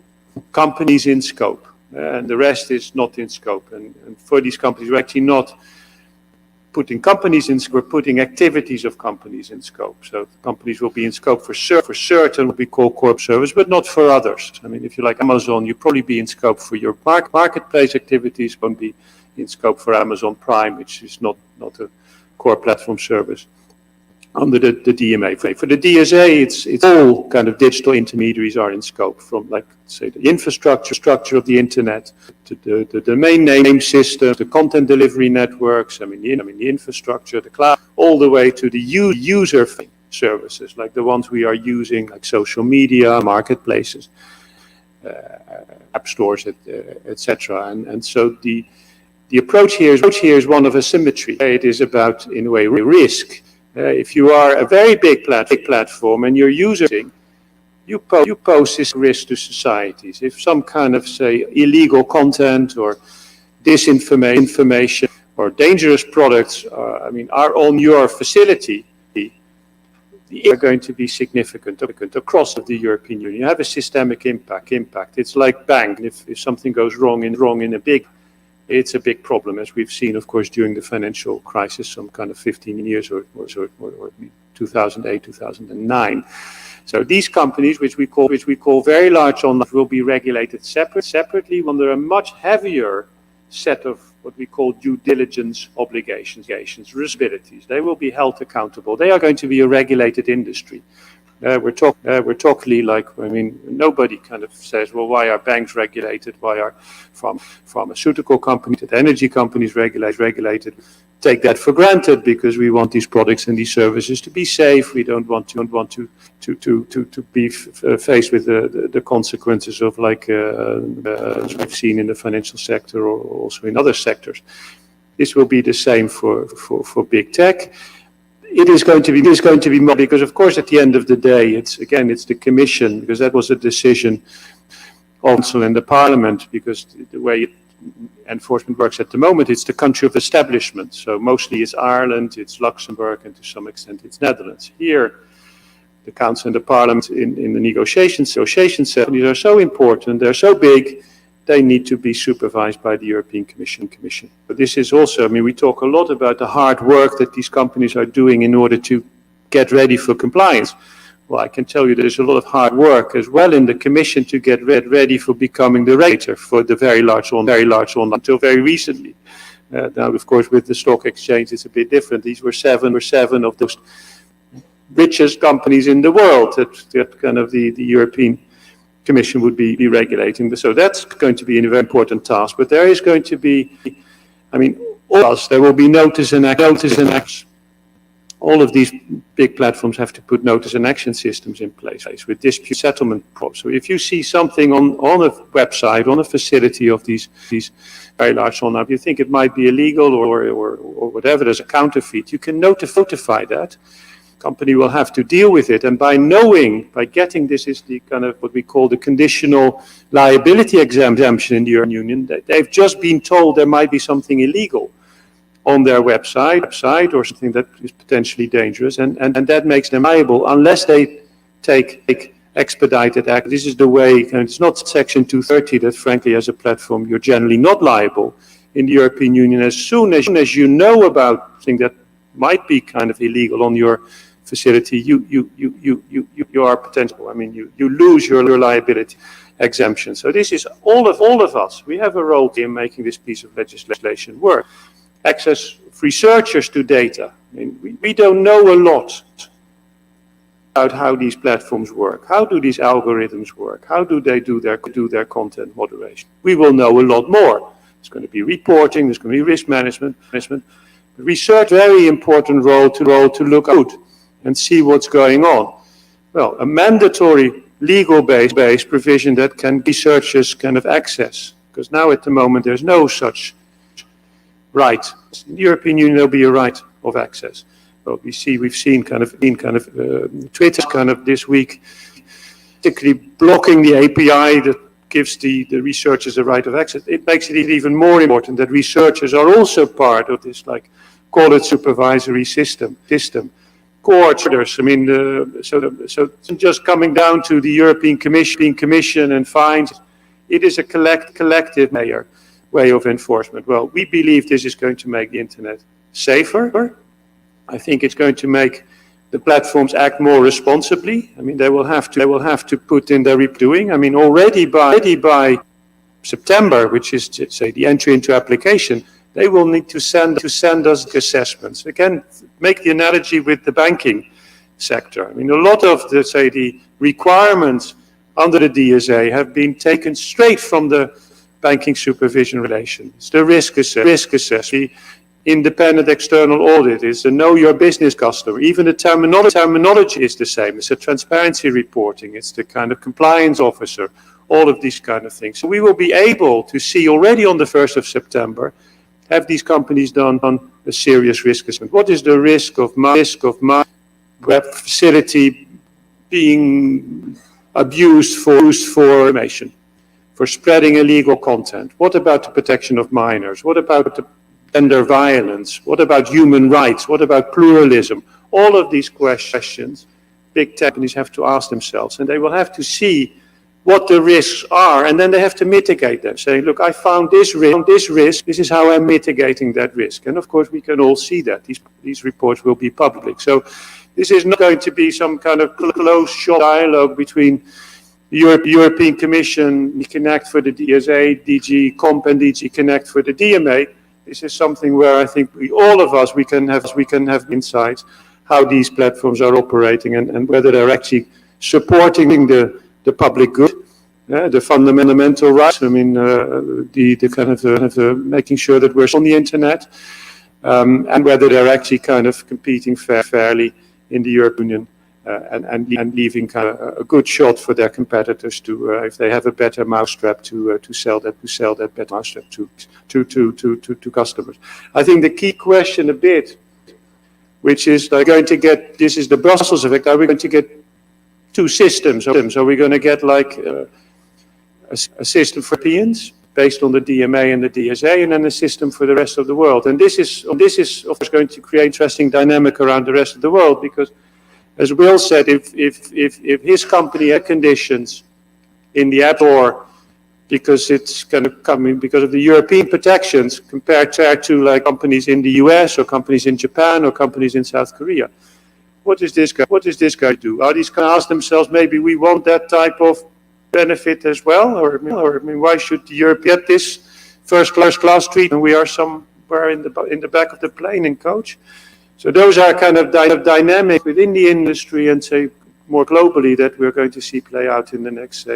companies in scope, and the rest is not in scope. And for these companies, we're actually not putting companies in scope, we're putting activities of companies in scope. So companies will be in scope for certain what we call core service, but not for others. If you like Amazon, you'll probably be in scope for your marketplace activities, won't be in scope for Amazon Prime, which is not a core platform service under the DMA. For the DSA, it's all kind of digital intermediaries are in scope, from, like, say, the infrastructure of the internet, to the domain name system, the content delivery networks, the infrastructure, the cloud, all the way to the user services, like the ones we are using, like social media, marketplaces, app stores, etc. And so the approach here is one of asymmetry. It is about, in a way, risk. If you are a very big platform and you're using, you pose this risk to societies. If some kind of, say, illegal content or disinformation or dangerous products are on your facility, the are going to be significant across the European Union. You have a systemic impact. It's like bank. If something goes wrong in a big, it's a big problem, as we've seen, of course, during the financial crisis, some kind of 15 years or 2008, 2009. So these companies, which we call very large online, will be regulated separately under a much heavier set of what we call due diligence obligations, responsibilities. They will be held accountable. They are going to be a regulated industry. we're talking like, I mean, nobody kind of says, well, why are banks regulated? Why are pharmaceutical companies, energy companies regulated? Take that for granted because we want these products and these services to be safe. We don't want to be faced with the consequences of like as we've seen in the financial sector or also in other sectors. This will be the same for big tech. It is going to be more because, of course, at the end of the day, it's the Commission, because that was a decision of Council and the Parliament, because the way enforcement works at the moment, it's the country of establishment. So mostly it's Ireland, it's Luxembourg, and to some extent it's Netherlands. Here, the Council and the Parliament in the negotiations are so important, they're so big, they need to be supervised by the European Commission. But this is also, I mean, we talk a lot about the hard work that these companies are doing in order to get ready for compliance. Well, I can tell you there's a lot of hard work as well in the Commission to get ready for becoming the regulator for the very large online until very recently. Now, of course, with the stock exchange, it's a bit different. These were seven of those richest companies in the world that kind of the European Commission would be regulating. So that's going to be a very important task. But there is going to be, I mean, there will be notice and action. All of these big platforms have to put notice and action systems in place with dispute settlement problems. So if you see something on a website, on a facility of these very large online, you think it might be illegal or whatever, there's a counterfeit, you can notify that. Company will have to deal with it, and by getting this is the kind of what we call the conditional liability exemption in the European Union. They've just been told there might be something illegal on their website or something that is potentially dangerous, and that makes them liable unless they take expedited act. This is the way, and it's not Section 230 that, frankly, as a platform, you're generally not liable. In the European Union, as soon as you know about something that might be kind of illegal on your facility, you are potential. I mean, you lose your liability exemption. So this is all of us. We have a role in making this piece of legislation work. Access researchers to data. I mean, we don't know a lot about how these platforms work. How do these algorithms work? How do they do their content moderation? We will know a lot more. There's going to be reporting. There's going to be risk management. Research, very important role to look out and see what's going on. Well, a mandatory legal-based provision that can researchers kind of access, because now at the moment there's no such right. In the European Union there'll be a right of access. Well, we've seen kind of Twitter kind of this week, particularly blocking the API that gives the researchers a right of access. It makes it even more important that researchers are also part of this, like, call it supervisory system. Court orders, I mean, so just coming down to the European Commission and fines, it is a collective way of enforcement. Well, we believe this is going to make the internet safer. I think it's going to make the platforms act more responsibly. I mean, they will have to put in their doing. I mean, already by September, which is, say, the entry into application, they will need to send us assessments. Again, make the analogy with the banking sector. I mean, a lot of the requirements under the DSA have been taken straight from the banking supervision regulation. It's the risk assessment. Independent external audit is the know your business customer. Even the terminology is the same. It's a transparency reporting. It's the kind of compliance officer, all of these kind of things. So we will be able to see already on the 1st of September, have these companies done on a serious risk assessment. What is the risk of my web facility being abused for information, for spreading illegal content? What about the protection of minors? What about the gender violence? What about human rights? What about pluralism? All of these questions big tech companies have to ask themselves, and they will have to see what the risks are, and then they have to mitigate them, saying, look, I found this risk, this is how I'm mitigating that risk. And of course, we can all see that. These reports will be public. So this is not going to be some kind of closed-shop dialogue between the European Commission, Connect for the DSA, DG Comp and DG Connect for the DMA. This is something where I think all of us can have insights. how these platforms are operating and whether they're actually supporting the public good, the fundamental rights. I mean, the kind of making sure that we're on the internet, and whether they're actually kind of competing fairly in the European Union. And leaving kind of a good shot for their competitors to, if they have a better mousetrap, to sell that better mousetrap to customers. I think the key question a bit, which is, are going to get, this is the Brussels effect, are we going to get two systems? Are we going to get like a system for Europeans based on the DMA and the DSA, and then a system for the rest of the world? And this is of course going to create interesting dynamic around the rest of the world, because as Will said, if his company had conditions in the App Store, because it's kind of coming because of the European protections compared to like companies in the US or companies in Japan or companies in South Korea, what is this guy do? Are these going to ask themselves, maybe we want that type of benefit as well? Or I mean, why should Europe get this first class treatment? We are somewhere in the back of the plane in coach. So those are kind of dynamic within the industry, and say more globally, that we're going to see play out in the next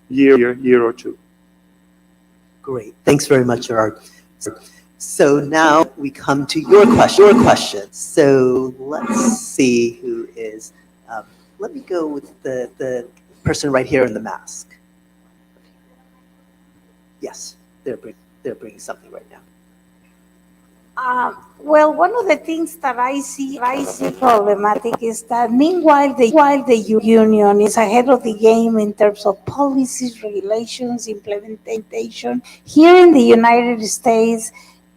year or two. Great. Thanks very much, Gerard. So now we come to your question. So let's see who is, let me go with the person right here in the mask. Yes, they're bringing something right now. Well, one of the things that I see problematic is that meanwhile the union is ahead of the game in terms of policies, regulations, implementation. Here in the United States,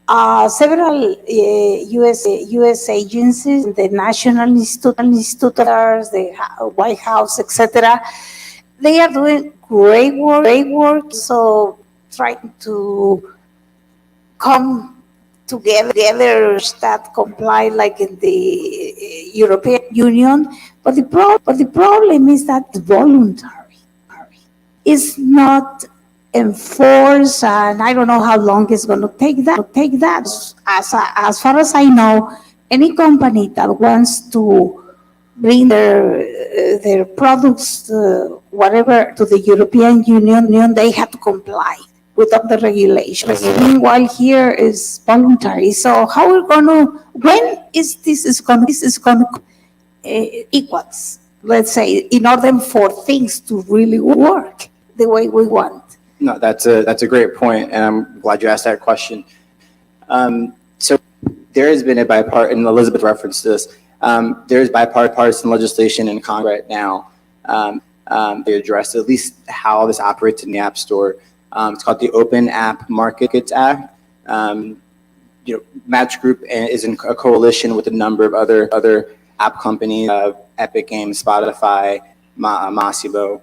several U.S. agencies, the National Institute, the White House, etc., they are doing great work. So trying to come together that comply like in the European Union, but the problem is that it's voluntary. It's not enforced, and I don't know how long it's going to take that. As far as I know, any company that wants to bring their products, whatever, to the European Union, they have to comply with the regulations. Meanwhile, here is voluntary. So how we're when is this going to equals, let's say, in order for things to really work the way we want? No, that's a great point, and I'm glad you asked that question. So there has been a bipartisan, and Elizabeth referenced this, there's bipartisan legislation in Congress right now. They address at least how this operates in the App Store. It's called the Open App Markets Act. Match Group is in a coalition with a number of other app companies, Epic Games, Spotify, Masibo,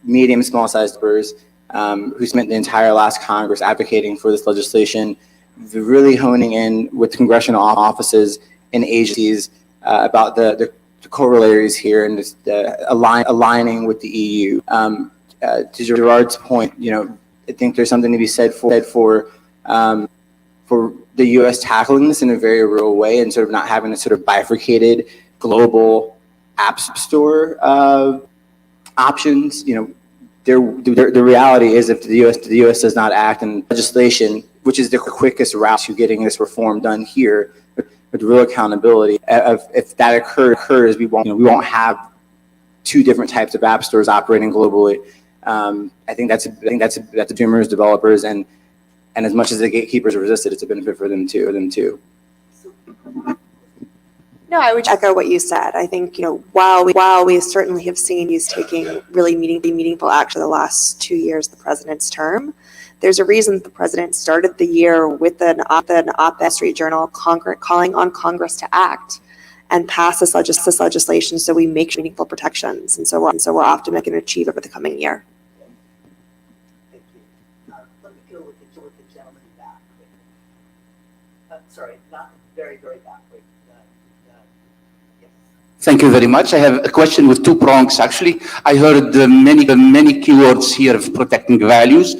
medium, small-sized developers, who spent the entire last Congress advocating for this legislation, really honing in with congressional offices and agencies about the corollaries here and just aligning with the EU. To Gerard's point, I think there's something to be said for the U.S. tackling this in a very real way and sort of not having a sort of bifurcated global app store options. The reality is, if the U.S. does not act in legislation, which is the quickest route to getting this reform done here, with real accountability, if that occurs, we won't have two different types of app stores operating globally. I think that's consumers, developers, and as much as the gatekeepers resisted, it's a benefit for them too. No, I would echo what you said. I think, while we certainly have seen he's taking really meaningful action the last 2 years of the president's term, there's a reason the president started the year with an op-ed in the Wall Street Journal calling on Congress to act and pass this legislation so we make meaningful protections. And so we're optimistic and achieve over the coming year. Thank you. Let me go with the gentleman back. Sorry, not very, very back. Thank you very much. I have a question with two prongs, actually. I heard the many keywords here of protecting values,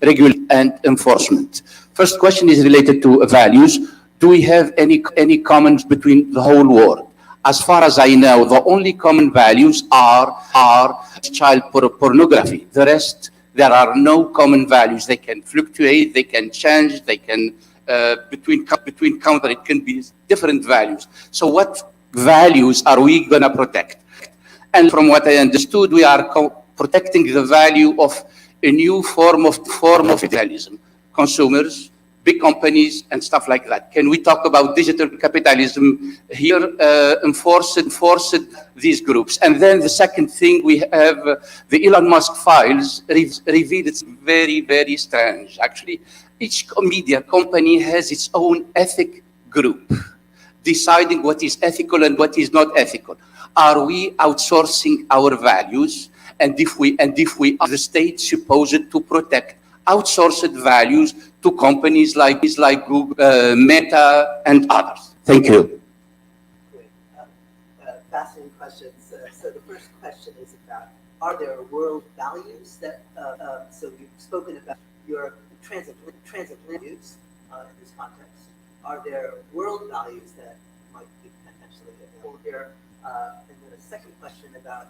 regulation, and enforcement. First question is related to values. do we have any commons between the whole world? As far as I know, the only common values are child pornography. The rest, there are no common values. They can fluctuate, they can change, they can, between countries, it can be different values. So what values are we gonna protect? And from what I understood, we are protecting the value of a new form of capitalism. Consumers, big companies, and stuff like that. Can we talk about digital capitalism here, enforced these groups? And then the second thing, we have the Elon Musk files revealed it's very, very strange. Actually, each media company has its own ethic group, deciding what is ethical and what is not ethical. Are we outsourcing our values? And if we are the state supposed to protect outsourced values to companies like Google, Meta, and others? Thank you. Great. Fascinating questions. So the first question is about, are there world values that, so you've spoken about your transatlantic views in this context. Are there world values that might be potentially available here? And then a second question about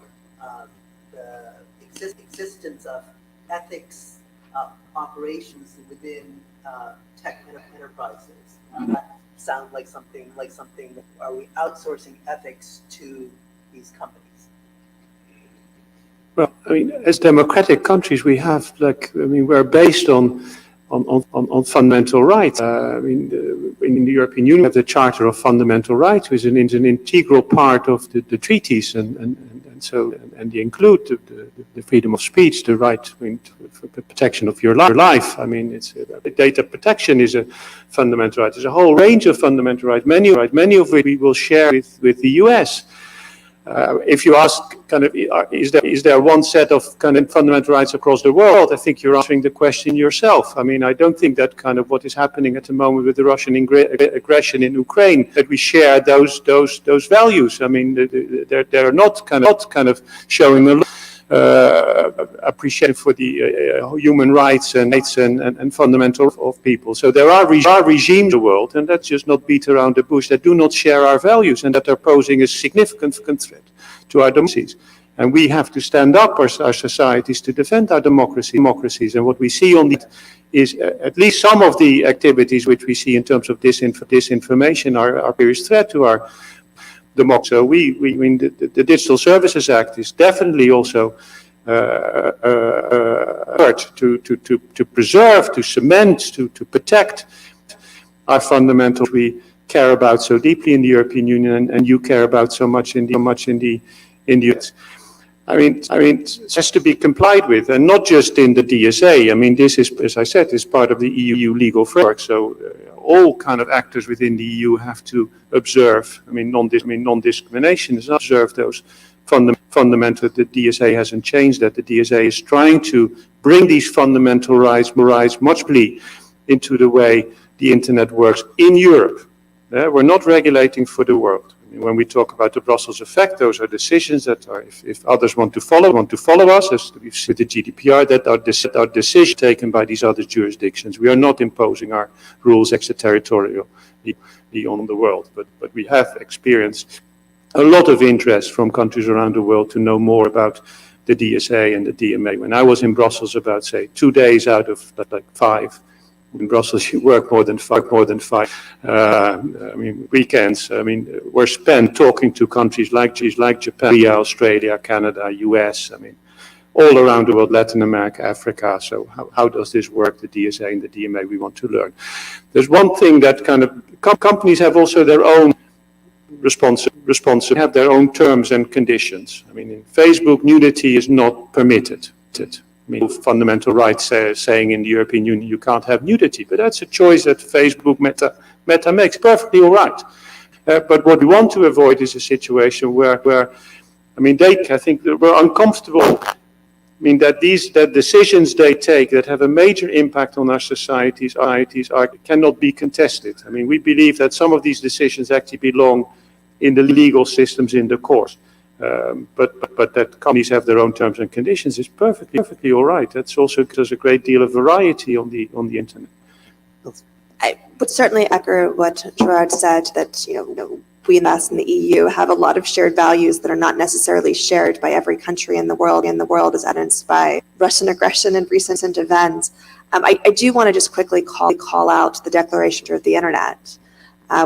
the existence of ethics operations within tech enterprises. That sounds like something that, are we outsourcing ethics to these companies? Well, I mean, as democratic countries, we have, we're based on fundamental rights. I mean, in the European Union, we have the Charter of Fundamental Rights, which is an integral part of the treaties, and they include the freedom of speech, the right for the protection of your life. I mean, data protection is a fundamental right. There's a whole range of fundamental rights, many of which we will share with the US. If you ask, is there one set of fundamental rights across the world? I think you're answering the question yourself. I mean, I don't think that what is happening at the moment with the Russian aggression in Ukraine, that we share those values. I mean, they're not showing a appreciation for the human rights and fundamental of people. So there are regimes in the world, and let's just not beat around the bush, that do not share our values and that are posing a significant threat to our democracies. And we have to stand up our societies to defend our democracies. And what we see on is at least some of the activities which we see in terms of disinformation are a serious threat to our democracy. So the Digital Services Act is definitely also to preserve, to cement, to protect our fundamentals we care about so deeply in the European Union, and you care about so much in the US. I mean, it has to be complied with, and not just in the DSA. I mean, this is, as I said, is part of the EU legal framework. So all actors within the EU have to observe. I mean, non-discrimination is not observe those fundamental. The DSA hasn't changed that. The DSA is trying to bring these fundamental rights much more into the way the internet works in Europe. We're not regulating for the world. When we talk about the Brussels effect, those are decisions that are, if others want to follow us, as we've seen with the GDPR, that are decisions taken by these other jurisdictions. We are not imposing our rules extraterritorially on the world, but we have experienced a lot of interest from countries around the world to know more about the DSA and the DMA. When I was in Brussels about, say, 2 days out of 5, in Brussels, you work more than 5. Weekends, were spent talking to countries like Japan, Australia, Canada, US, all around the world, Latin America, Africa. So how does this work, the DSA and the DMA? We want to learn. There's one thing that companies have also their own responsibility, have their own terms and conditions. In Facebook, nudity is not permitted. Fundamental rights saying in the European Union you can't have nudity, but that's a choice that Facebook Meta makes. Perfectly all right. But what we want to avoid is a situation where I think we're uncomfortable. That decisions they take that have a major impact on our societies cannot be contested. We believe that some of these decisions actually belong in the legal systems in the courts. But that companies have their own terms and conditions is perfectly all right. That's also because there's a great deal of variety on the internet. would certainly echo what Gerard said, that we in the EU have a lot of shared values that are not necessarily shared by every country in the world, as evidenced by Russian aggression and recent events. I do want to just quickly call out the Declaration of the Internet,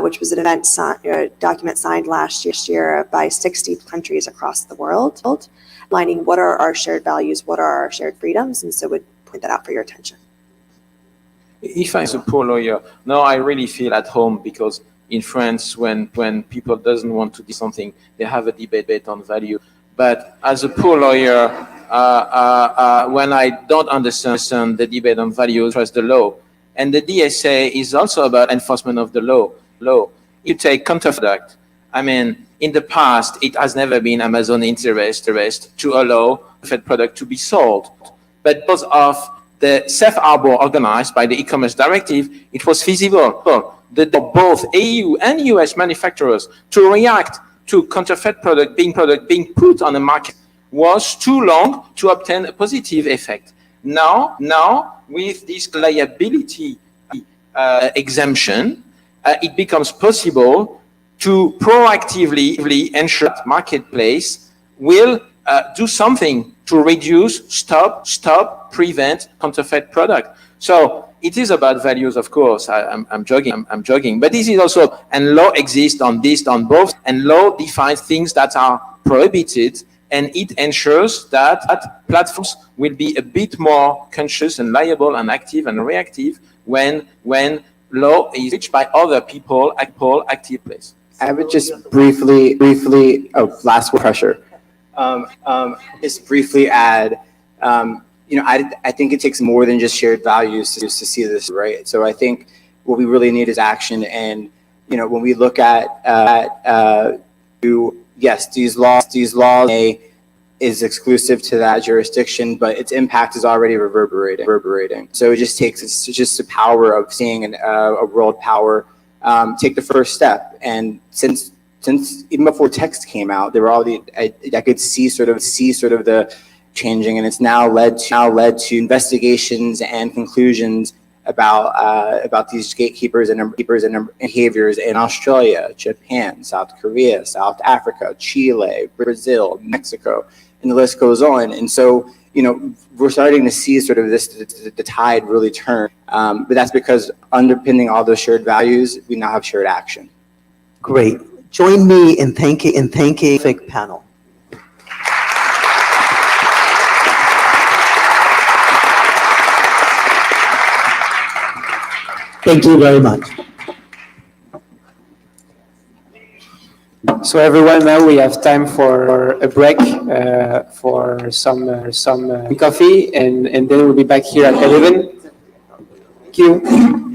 which was an document signed last year by 60 countries across the world, outlining what are our shared values, what are our shared freedoms, and so would point that out for your attention. If I'm a poor lawyer, no, I really feel at home, because in France, when people doesn't want to do something, they have a debate on value. But as a poor lawyer, when I don't understand the debate on values, trust the law. And the DSA is also about enforcement of the law. You take counterfeit. I mean, in the past, it has never been Amazon's interest to allow counterfeit product to be sold. But because of the safe harbor organized by the e-commerce directive, it was feasible for both EU and US manufacturers to react to counterfeit product being put on the market. Was too long to obtain a positive effect. Now with this liability exemption, it becomes possible to proactively ensure that marketplace will do something to reduce, stop, prevent counterfeit product. So it is about values, of course. I'm joking, but this is also, and law exists on both, and law defines things that are prohibited, and it ensures that platforms will be a bit more conscious and liable and active and reactive when law is reached by other people, active place. I would just briefly, last word, pressure. Just briefly add, I think it takes more than just shared values to see this, right? So I think what we really need is action. And, when we look at yes, these laws is exclusive to that jurisdiction, but its impact is already reverberating. So it just takes, it's just the power of seeing a world power take the first step. And since even before text came out, there were all I could see sort of the changing, and it's now led to investigations and conclusions about these gatekeepers and behaviors in Australia, Japan, South Korea, South Africa, Chile, Brazil, Mexico, and the list goes on. And so, we're starting to see sort of the tide really turn. But that's because underpinning all those shared values, we now have shared action. Great. Join me in thanking the panel. Thank you very much. So everyone, now we have time for a break, for some coffee, and then we'll be back here at 11. Thank you.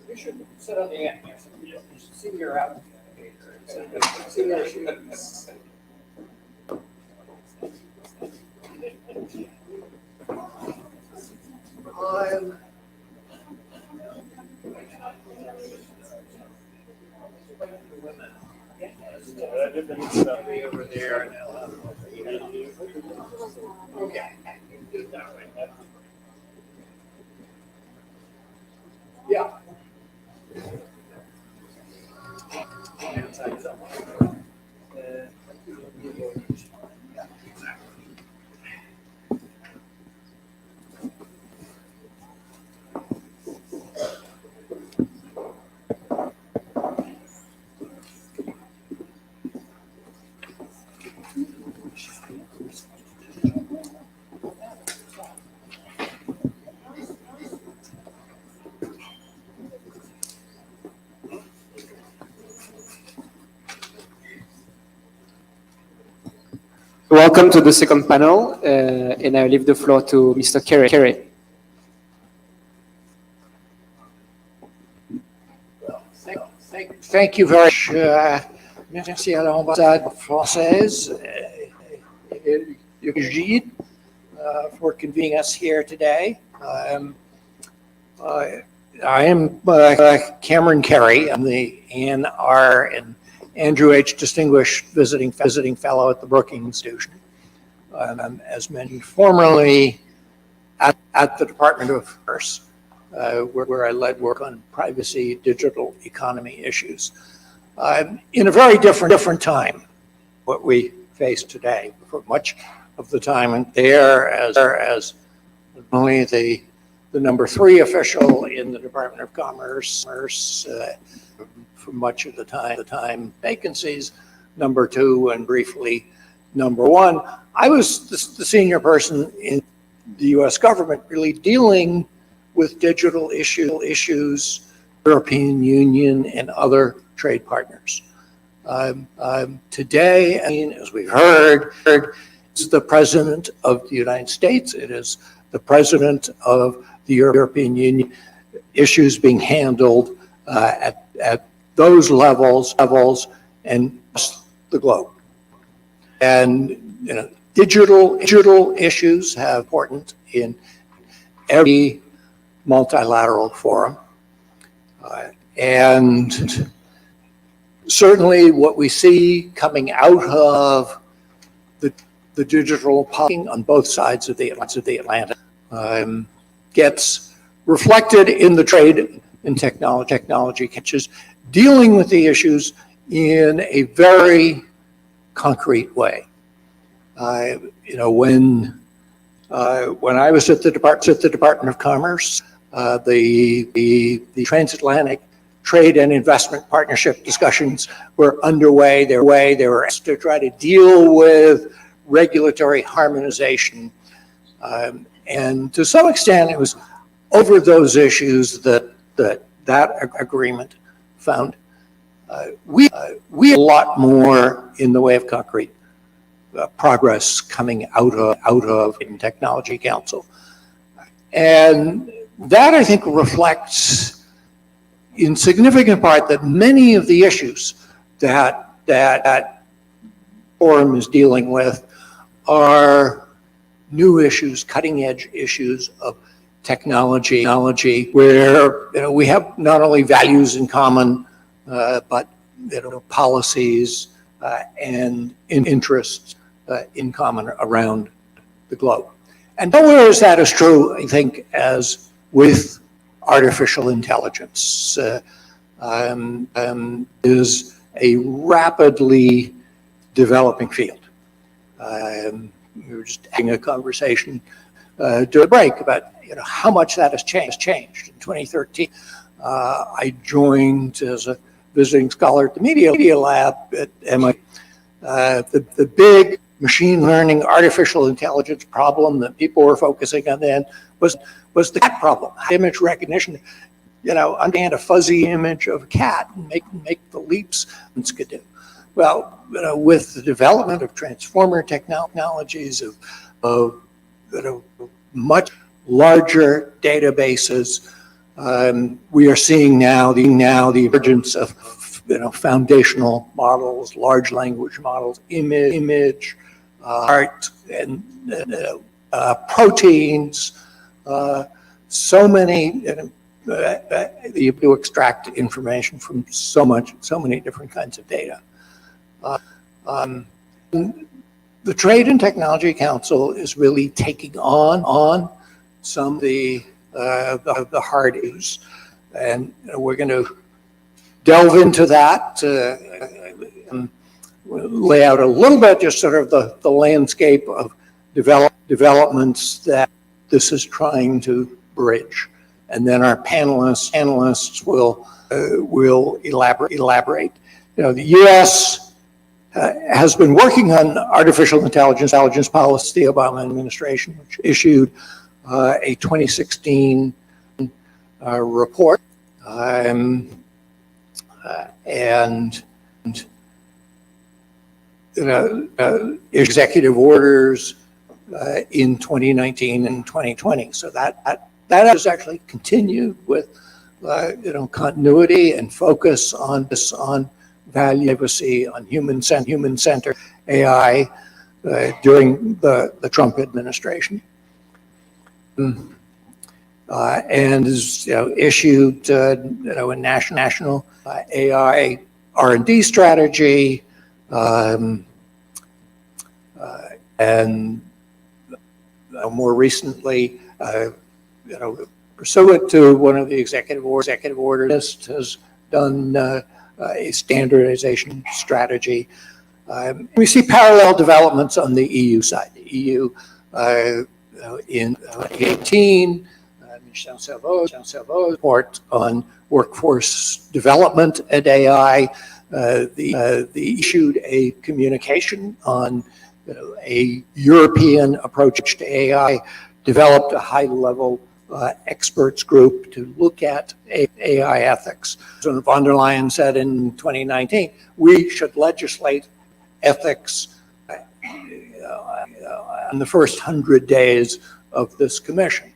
You should sit on the end. You should see your out. See your shoes. Over there. Okay. Yeah. Welcome to the second panel, and I leave the floor to Mr. Kerry. Thank you very much. Merci à l'ambassade française, Gide, for convening us here today. I am Cameron Kerry. I'm the ANR and Andrew H. Distinguished Visiting Fellow at the Brookings Institution. As mentioned, formerly at the Department of Commerce, where I led work on privacy, digital economy issues. In a very different time, what we face today. For much of the time, and there as only the number 3 official in the Department of Commerce, for much of the time vacancies, number 2, and briefly number 1. I was the senior person in the U.S. government really dealing with digital issues, European Union and other trade partners. Today, as we've heard, it's the President of the United States. It is the President of the European Union. Issues being handled at those levels and the globe. And digital issues have important in every multilateral forum. And certainly what we see coming out of the digital policy on both sides of the Atlantic gets reflected in the trade and technology catches, dealing with the issues in a very concrete way. When I was at the Department of Commerce, the Transatlantic Trade and Investment Partnership discussions were underway. They were asked to try to deal with regulatory harmonization. And to some extent, it was over those issues that agreement found. We have a lot more in the way of concrete progress coming out of Technology Council. And that, I think, reflects in significant part that many of the issues that forum is dealing with are new issues, cutting edge issues of technology where we have not only values in common, but policies and interests in common around the globe. And nowhere is that as true, I think, as with artificial intelligence. Is a rapidly developing field. We were just having a conversation during the break about how much that has changed. In 2013, I joined as a visiting scholar at the Media Lab at MIT. The big machine learning, artificial intelligence problem that people were focusing on then was the cat problem. Image recognition, understand a fuzzy image of a cat and make the leaps it could do. Well, with the development of transformer technologies, of much larger databases, we are seeing now the emergence of foundational models, large language models, image, art, and proteins. So many. You to extract information from so many different kinds of data. The Trade and Technology Council is really taking on some of the hard issues, and we're going to delve into that, lay out a little bit just sort of the landscape of developments that this is trying to bridge. And then our panelists will elaborate. The U.S. Has been working on artificial intelligence policy. The Obama administration, which issued a 2016 report, and executive orders in 2019 and 2020. So that has actually continued with continuity and focus on value, privacy, on human-centered AI during the Trump administration, and has issued a national AI R&D strategy, and more recently, pursuant to one of the executive orders, has done a standardization strategy. We see parallel developments on the EU side. The EU in 2018, Michel Servo's report on workforce development at AI, the issued a communication on a European approach to AI, developed a high-level experts group to look at AI ethics. So von der Leyen said in 2019, we should legislate ethics in the first 100 days of this commission.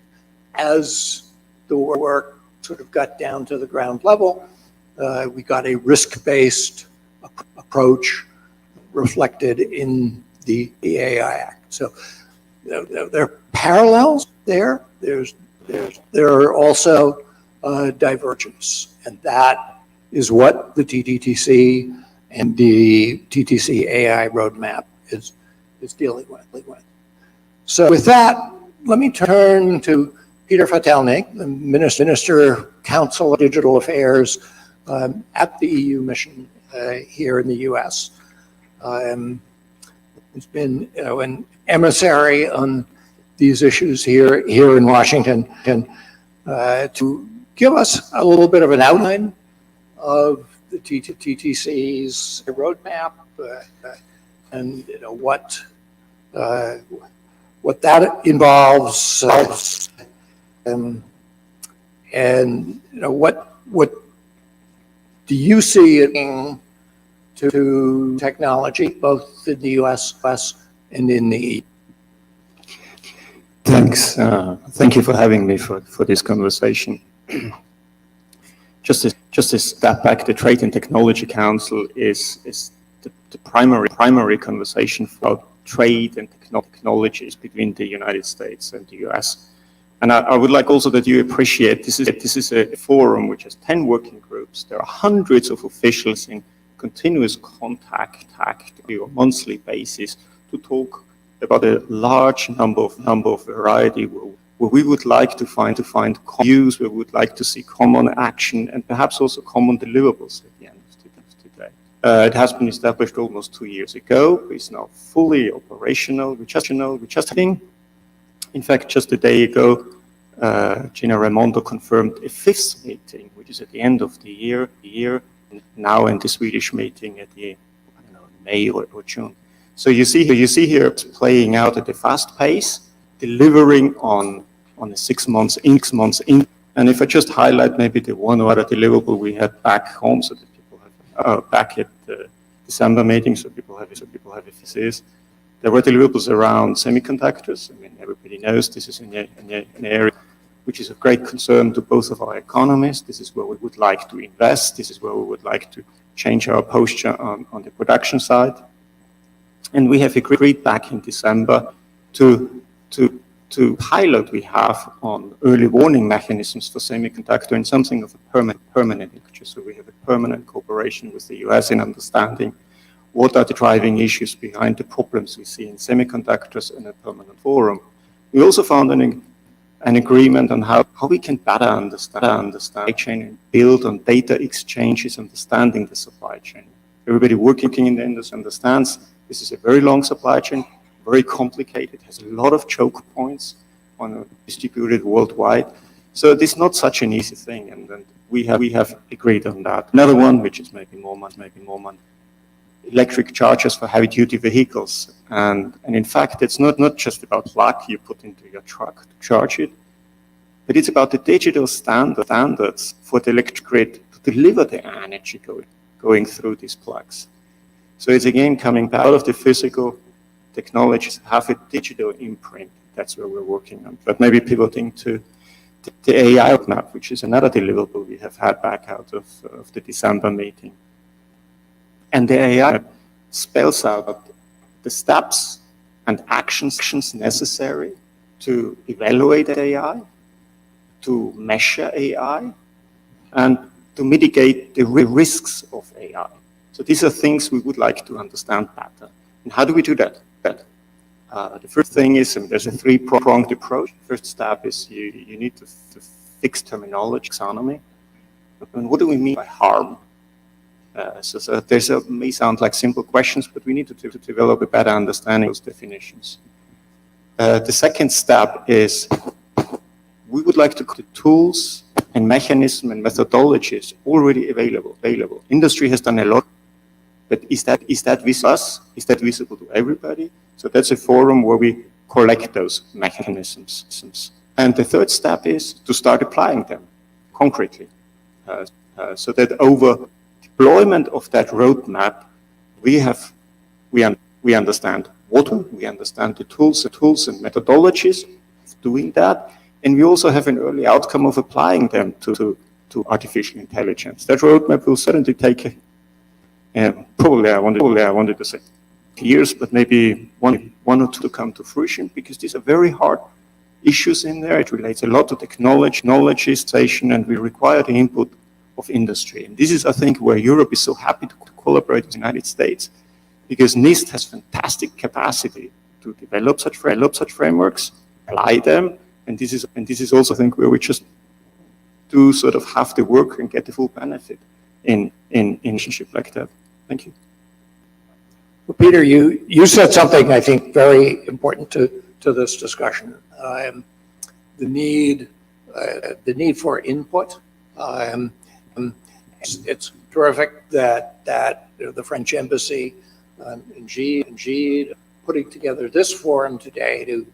As the work sort of got down to the ground level, we got a risk-based approach reflected in the AI Act. So there are parallels there. There are also divergence, and that is what the TTTC and the TTC AI roadmap is dealing with. So with that, let me turn to Peter Fatelny, the Minister Council of Digital Affairs at the EU mission here in the U.S. He's been an emissary on these issues here in Washington, to give us a little bit of an outline of the TTC's roadmap and what that involves, And what do you see it being to technology, both in the US and in the EU? Thanks. Thank you for having me for this conversation. Just a step back, the Trade and Technology Council is the primary conversation about trade and technologies between the United States and the US. And I would like also that you appreciate this is a forum which has 10 working groups. There are hundreds of officials in continuous contact on a monthly basis to talk about a large number of variety where we would like to find views, where we would like to see common action and perhaps also common deliverables at the end of today. It has been established almost 2 years ago. It's now fully operational. We just having, in fact, just a day ago, Gina Raimondo confirmed a 5th meeting, which is at the end of the year, now in the Swedish meeting at the May or June. So you see here it's playing out at a fast pace, delivering on a 6 months in. And if I just highlight maybe the one or other deliverable we had back home, so that people have back at the December meeting, so people have FCs. There were deliverables around semiconductors. I mean, everybody knows this is an area which is of great concern to both of our economies. This is where we would like to invest. This is where we would like to change our posture on the production side. And we have agreed back in December to pilot we have on early warning mechanisms for semiconductor in something of a permanent nature. So we have a permanent cooperation with the US in understanding what are the driving issues behind the problems we see in semiconductors in a permanent forum. We also found an agreement on how we can better understand the supply chain and build on data exchanges, understanding the supply chain. Everybody working in the industry understands this is a very long supply chain, very complicated, has a lot of choke points distributed worldwide. So this is not such an easy thing, and we have agreed on that. Another one, which is maybe more money, electric chargers for heavy-duty vehicles. And in fact, it's not just about plug you put into your truck to charge it, but it's about the digital standards for the electric grid to deliver the energy going through these plugs. So it's again coming back out of the physical technologies, have a digital imprint. That's where we're working on. But maybe pivoting to the AI roadmap, which is another deliverable we have had back out of the December meeting. And the AI spells out the steps and actions necessary to evaluate AI, to measure AI, and to mitigate the risks of AI. So these are things we would like to understand better. And how do we do that? The first thing is, there's a 3-pronged approach. First step is you need to fix terminology, taxonomy. And what do we mean by harm? So may sound like simple questions, but we need to develop a better understanding of those definitions. The second step is we would like to the tools and mechanism and methodologies already available. Industry has done a lot, but is that visible? Is that visible to everybody? So that's a forum where we collect those mechanisms. And the third step is to start applying them concretely, so that over deployment of that roadmap, we understand we understand the tools and methodologies of doing that, and we also have an early outcome of applying them to artificial intelligence. That roadmap will certainly take, probably I wanted to say years, but maybe one or two to come to fruition, because these are very hard issues in there. It relates a lot to technology station, and we require the input of industry. And this is, I think, where Europe is so happy to collaborate with the United States, because NIST has fantastic capacity to develop such frameworks, apply them, and this is also, I think, where we just do sort of have the work and get the full benefit in relationship like that. Thank you. Well, Peter, you said something I think very important to this discussion. The need for input. It's terrific that the French embassy and Gide putting together this forum today to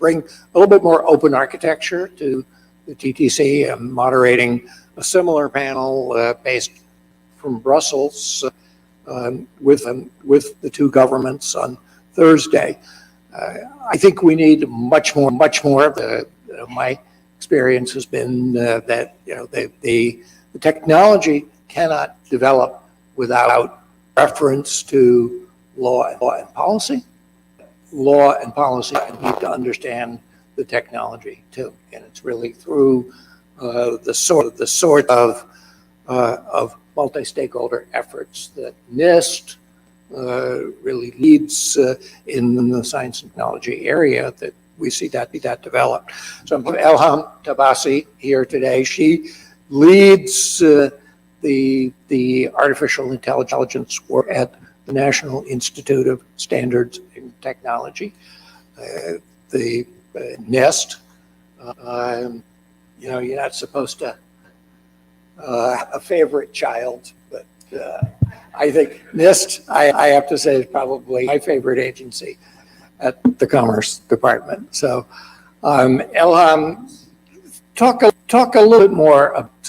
bring a little bit more open architecture to the TTC. I'm moderating a similar panel based from Brussels with the two governments on Thursday. I think we need much more. My experience has been that the technology cannot develop without reference to law and policy. Law and policy need to understand the technology too, and it's really through the sort of multi-stakeholder efforts that NIST really leads in the science and technology area that we see that developed. So Elham Tabasi here today. She leads the artificial intelligence work at the National Institute of Standards and Technology, the NIST. You're not supposed to a favorite child, but I think NIST, I have to say, is probably my favorite agency at the Commerce Department. So, Elham, talk a little bit more about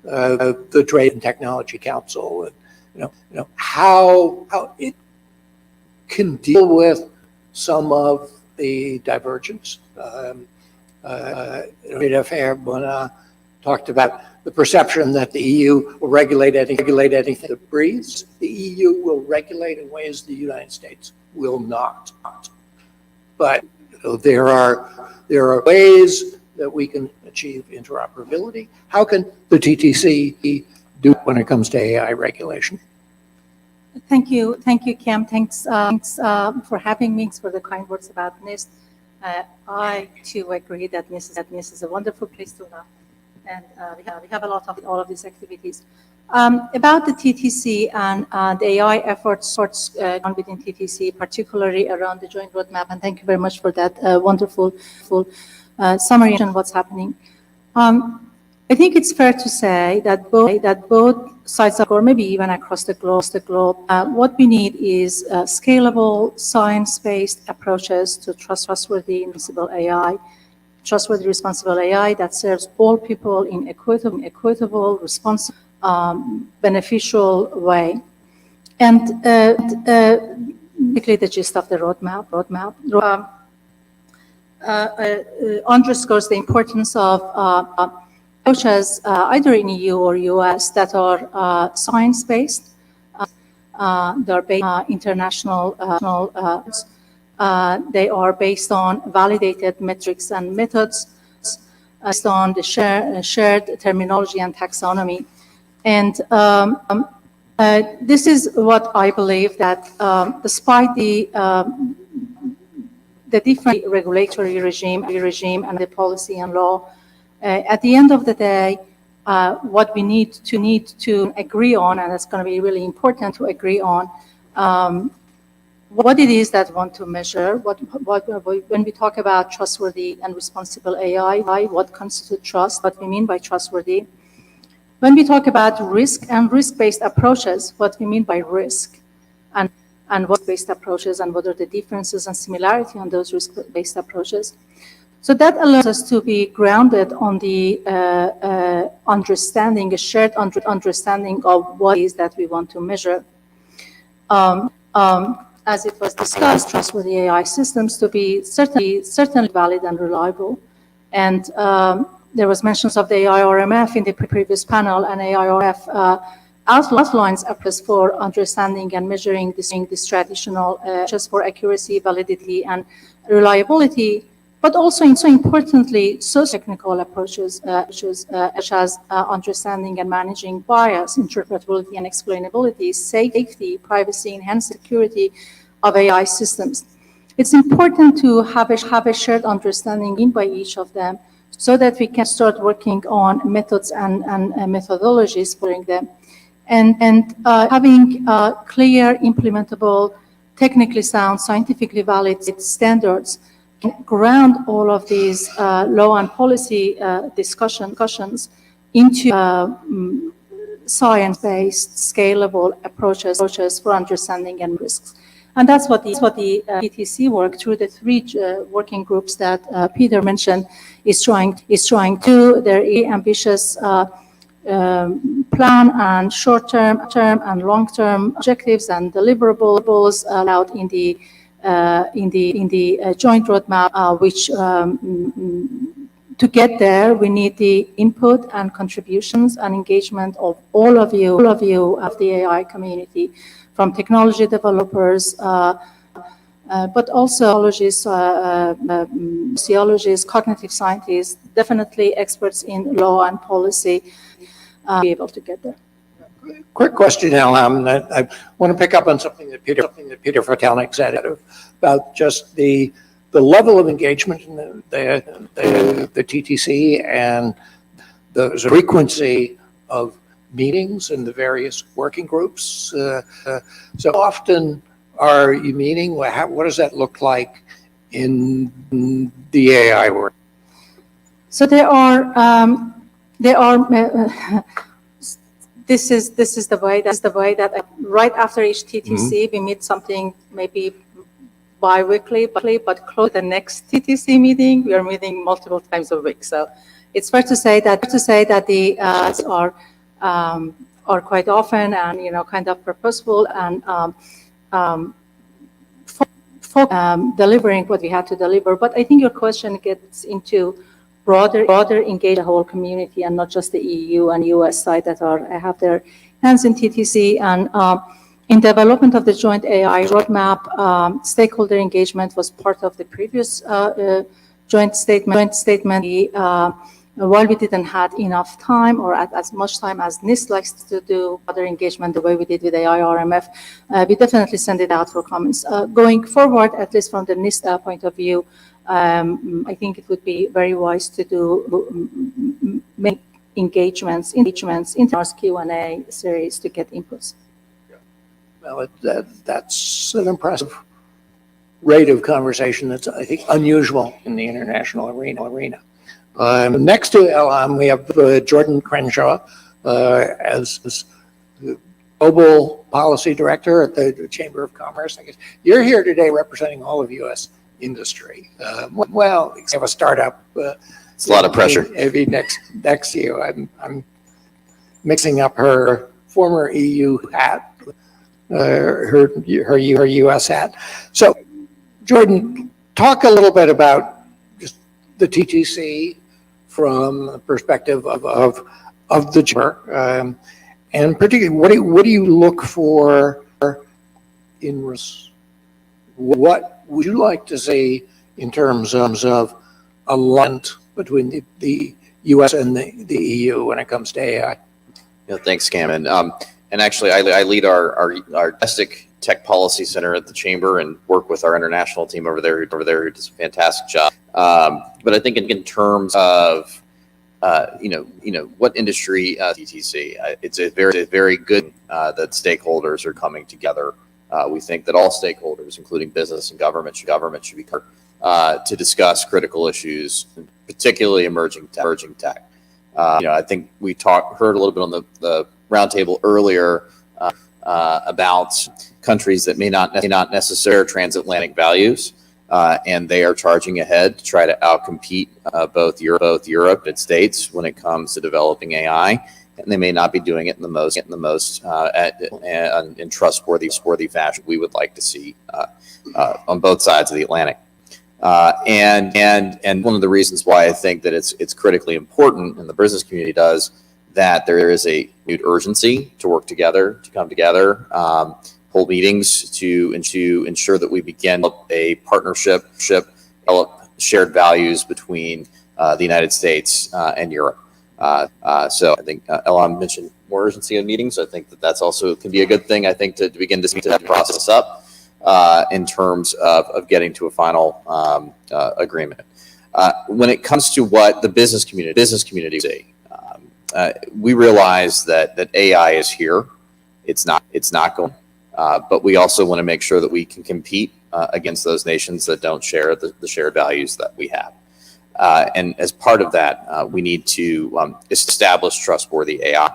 the Trade and Technology Council, and how it can deal with some of the divergence. Affair talked about the perception that the EU will regulate anything that breathes. The EU will regulate in ways the United States will not. But there are ways that we can achieve interoperability. How can the TTC do it when it comes to AI regulation? Thank you, Cam. Thanks for having me. Thanks for the kind words about NIST. I too agree that NIST is a wonderful place to live, and we have a lot of all of these activities. About the TTC and the AI efforts within TTC, particularly around the joint roadmap, and thank you very much for that wonderful summary on what's happening. I think it's fair to say that both sides, or maybe even across the globe, what we need is scalable, science-based approaches to trustworthy, responsible AI that serves all people in equitable, responsible, beneficial way. And basically the gist of the roadmap underscores the importance of approaches either in EU or US that are science-based, they're based on international, they are based on validated metrics and methods, based on the shared terminology and taxonomy. And this is what I believe, that despite the different regulatory regime and the policy and law, at the end of the day, what we need to agree on, and it's going to be really important to agree on, what it is that we want to measure. When we talk about trustworthy and responsible AI, what constitutes trust? What we mean by trustworthy? When we talk about risk and risk-based approaches, what we mean by risk, and what based approaches, and what are the differences and similarity on those risk-based approaches. So that allows us to be grounded on the understanding, a shared understanding of what it is that we want to measure. As it was discussed, trustworthy AI systems to be certainly valid and reliable. And there was mentions of the AIRMF in the previous panel, and AIRMF outlines approaches for understanding and measuring this traditional just for accuracy, validity, and reliability, but also importantly, socio-technical approaches such as understanding and managing bias, interpretability and explainability, safety, privacy, enhanced security of AI systems. It's important to have a shared understanding by each of them, so that we can start working on methods and methodologies for them. And having clear, implementable, technically sound, scientifically valid standards can ground all of these law and policy discussions into science-based, scalable approaches for understanding and risks. And that's what the TTC work through the three working groups that Peter mentioned is trying to. Their ambitious plan and short-term and long-term objectives and deliverables out in the joint roadmap, which to get there, we need the input and contributions and engagement of all of you of the AI community, from technology developers, but also sociologists, cognitive scientists, definitely experts in law and policy, be able to get there. Quick question, Elham. I want to pick up on something that Peter Fotelnik said about just the level of engagement in the TTC and the frequency of meetings in the various working groups. So often are you meeting? What does that look like in the AI work? So there are this is the way that right after each TTC we meet something maybe bi-weekly, but close to the next TTC meeting we are meeting multiple times a week. So it's fair to say that the are quite often and kind of purposeful and delivering what we had to deliver. But I think your question gets into broader engage the whole community and not just the EU and US side that have their hands in TTC. And in development of the joint AI roadmap, stakeholder engagement was part of the previous joint statement. While we didn't have enough time or as much time as NIST likes to do other engagement the way we did with AI RMF, we definitely send it out for comments. Going forward, at least from the NIST point of view, I think it would be very wise to do make engagements in our Q&A series to get inputs. Well, that's an impressive rate of conversation that's, I think, unusual in the international arena. Next to Elham, we have Jordan Crenshaw as Global Policy Director at the Chamber of Commerce. I guess you're here today representing all of U.S. industry. Well, we have a startup. It's a lot of pressure. Maybe next to you. I'm mixing up her former EU hat, her U.S. hat. So, Jordan, talk a little bit about just the TTC from the perspective of the chamber, and particularly what do you look for in what would you like to see in terms of alignment between the U.S. and the EU when it comes to AI? Yeah, thanks, Cam. And actually, I lead our domestic tech policy center at the chamber and work with our international team over there who does a fantastic job. But I think in terms of what industry TTC, it's a very good that stakeholders are coming together. We think that all stakeholders, including business and government, should be covered to discuss critical issues, particularly emerging tech. I think we heard a little bit on the roundtable earlier about countries that may not necessarily transatlantic values, and they are charging ahead to try to outcompete both Europe, United States when it comes to developing AI, and they may not be doing it in the most in trustworthy fashion we would like to see on both sides of the Atlantic. And one of the reasons why I think that it's critically important, and the business community does, that there is a renewed urgency to work together, to come together, hold meetings to ensure that we begin a partnership, develop shared values between the United States and Europe. So I think Elham mentioned more urgency in meetings. I think that's also can be a good thing, I think, to begin to speed that process up in terms of getting to a final agreement. When it comes to what the business community say, we realize that AI is here. It's not going, but we also want to make sure that we can compete against those nations that don't share the shared values that we have. And as part of that, we need to establish trustworthy AI,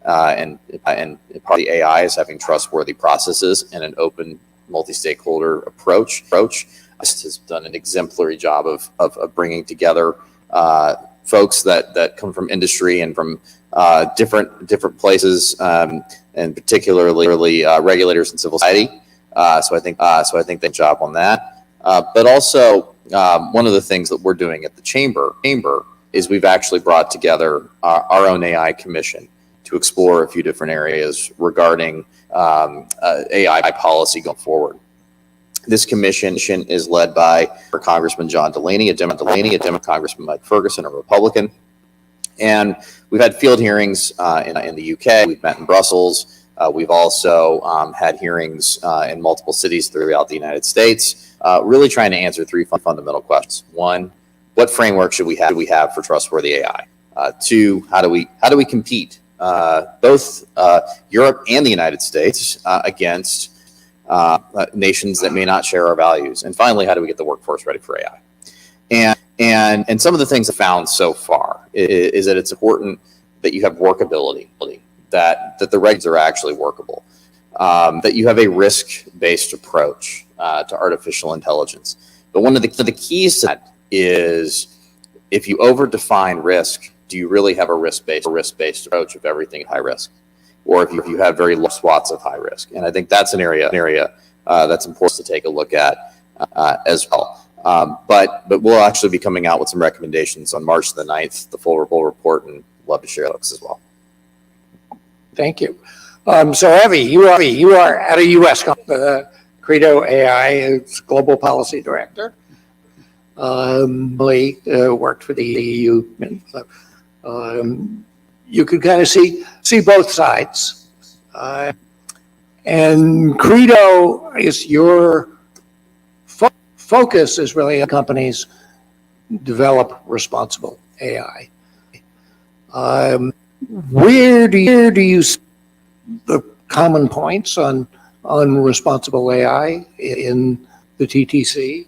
and part of the AI is having trustworthy processes and an open multi-stakeholder approach. Has done an exemplary job of bringing together folks that come from industry and from different places, and particularly regulators and civil society. So I think they job on that. But also one of the things that we're doing at the chamber is we've actually brought together our own AI commission to explore a few different areas regarding AI policy going forward. This commission is led by Congressman John Delaney, a Democrat, Congressman Mike Ferguson, a Republican. And we've had field hearings in the UK. We've met in Brussels. We've also had hearings in multiple cities throughout the United States, really trying to answer three fundamental questions. One, what framework should we have for trustworthy AI? Two, how do we compete, both Europe and the United States, against nations that may not share our values? And finally, how do we get the workforce ready for AI? And some of the things I found so far is that it's important that you have workability, that the regs are actually workable, that you have a risk-based approach to artificial intelligence. But one of the keys to that is, if you over-define risk, do you really have a risk-based approach of everything at high risk? Or if you have very low swaths of high risk? And I think that's an area that's important to take a look at as well. But we'll actually be coming out with some recommendations on March the 9th, the full report, and love to share those as well. Thank you. So Evie, you are at a U.S. company, Credo AI is Global Policy Director. Worked for the EU. You could kind of see both sides. And Credo is your focus is really companies develop responsible AI. Where do you see the common points on responsible AI in the TTC?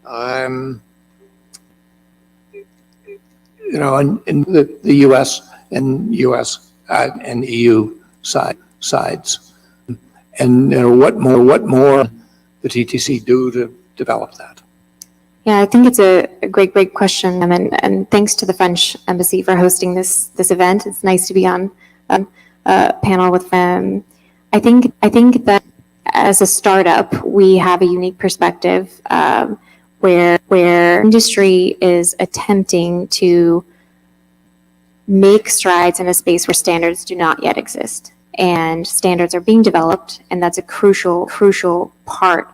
In the U.S. and EU sides, and what more the TTC do to develop that? Yeah, I think it's a great question, and thanks to the French Embassy for hosting this event. It's nice to be on a panel with them. I think that as a startup, we have a unique perspective where industry is attempting to make strides in a space where standards do not yet exist, and standards are being developed, and that's a crucial part.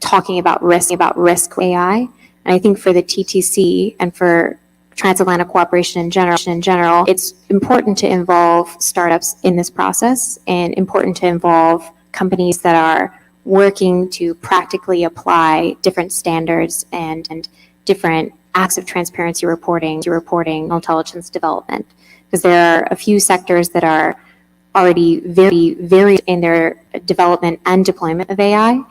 Talking about risk AI, and I think for the TTC and for transatlantic cooperation in general, it's important to involve startups in this process, and important to involve companies that are working to practically apply different standards and different acts of transparency reporting, intelligence development, because there are a few sectors that are already very in their development and deployment of AI.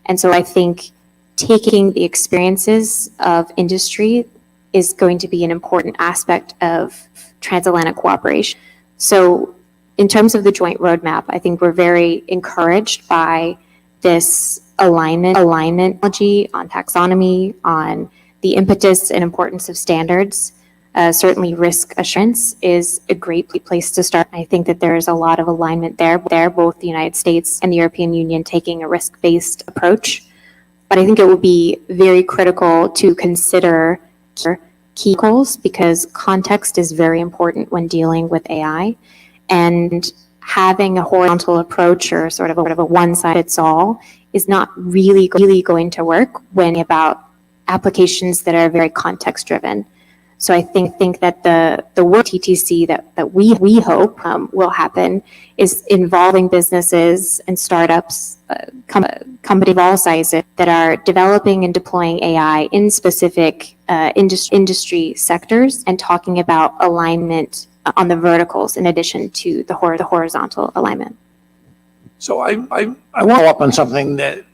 And so I think taking the experiences of industry is going to be an important aspect of transatlantic cooperation. So in terms of the joint roadmap, I think we're very encouraged by this alignment on taxonomy, on the impetus and importance of standards. Certainly risk assurance is a great place to start. I think that there is a lot of alignment there, both the United States and the European Union taking a risk-based approach. But I think it would be very critical to consider key goals, because context is very important when dealing with AI. And having a horizontal approach or sort of a one-size-fits-all is not really going to work when about applications that are very context-driven. So I think that the work TTC that we hope will happen is involving businesses and startups, companies of all sizes that are developing and deploying AI in specific industry sectors, and talking about alignment on the verticals in addition to the horizontal alignment. So I want to follow up on something that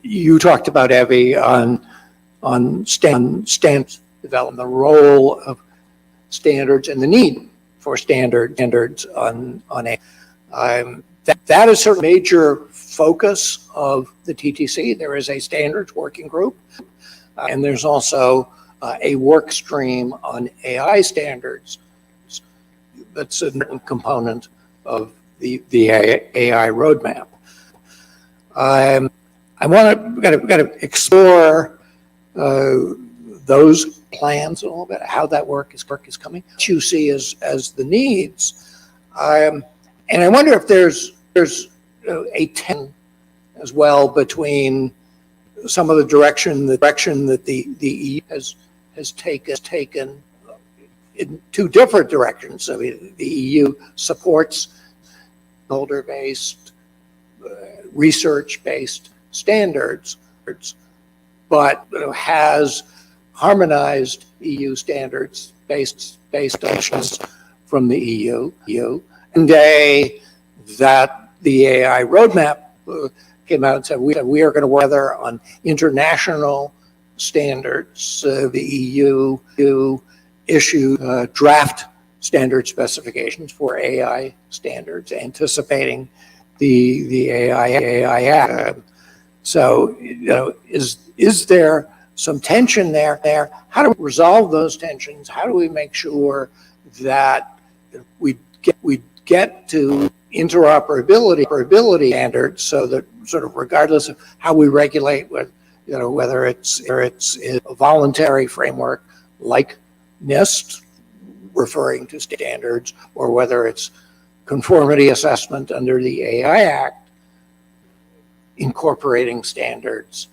you talked about, Evie, on standards development, the role of standards and the need for standards on AI. that is certainly a major focus of the TTC. There is a standards working group, and there's also a work stream on AI standards. That's a component of the AI roadmap. I want to explore those plans a little bit, how that work is coming, what you see as the needs. And I wonder if there's a tension as well between some of the direction that the EU has taken in two different directions. I mean, the EU supports holder-based, research-based standards, but has harmonized EU standards based on from the EU. And that the AI roadmap came out and said we are going to work together on international standards. The EU issued draft standard specifications for AI standards, anticipating the AI Act. So, is there some tension there? How do we resolve those tensions? How do we make sure that we get to interoperability standards, so that sort of regardless of how we regulate, whether it's a voluntary framework like NIST referring to standards, or whether it's conformity assessment under the AI Act incorporating standards,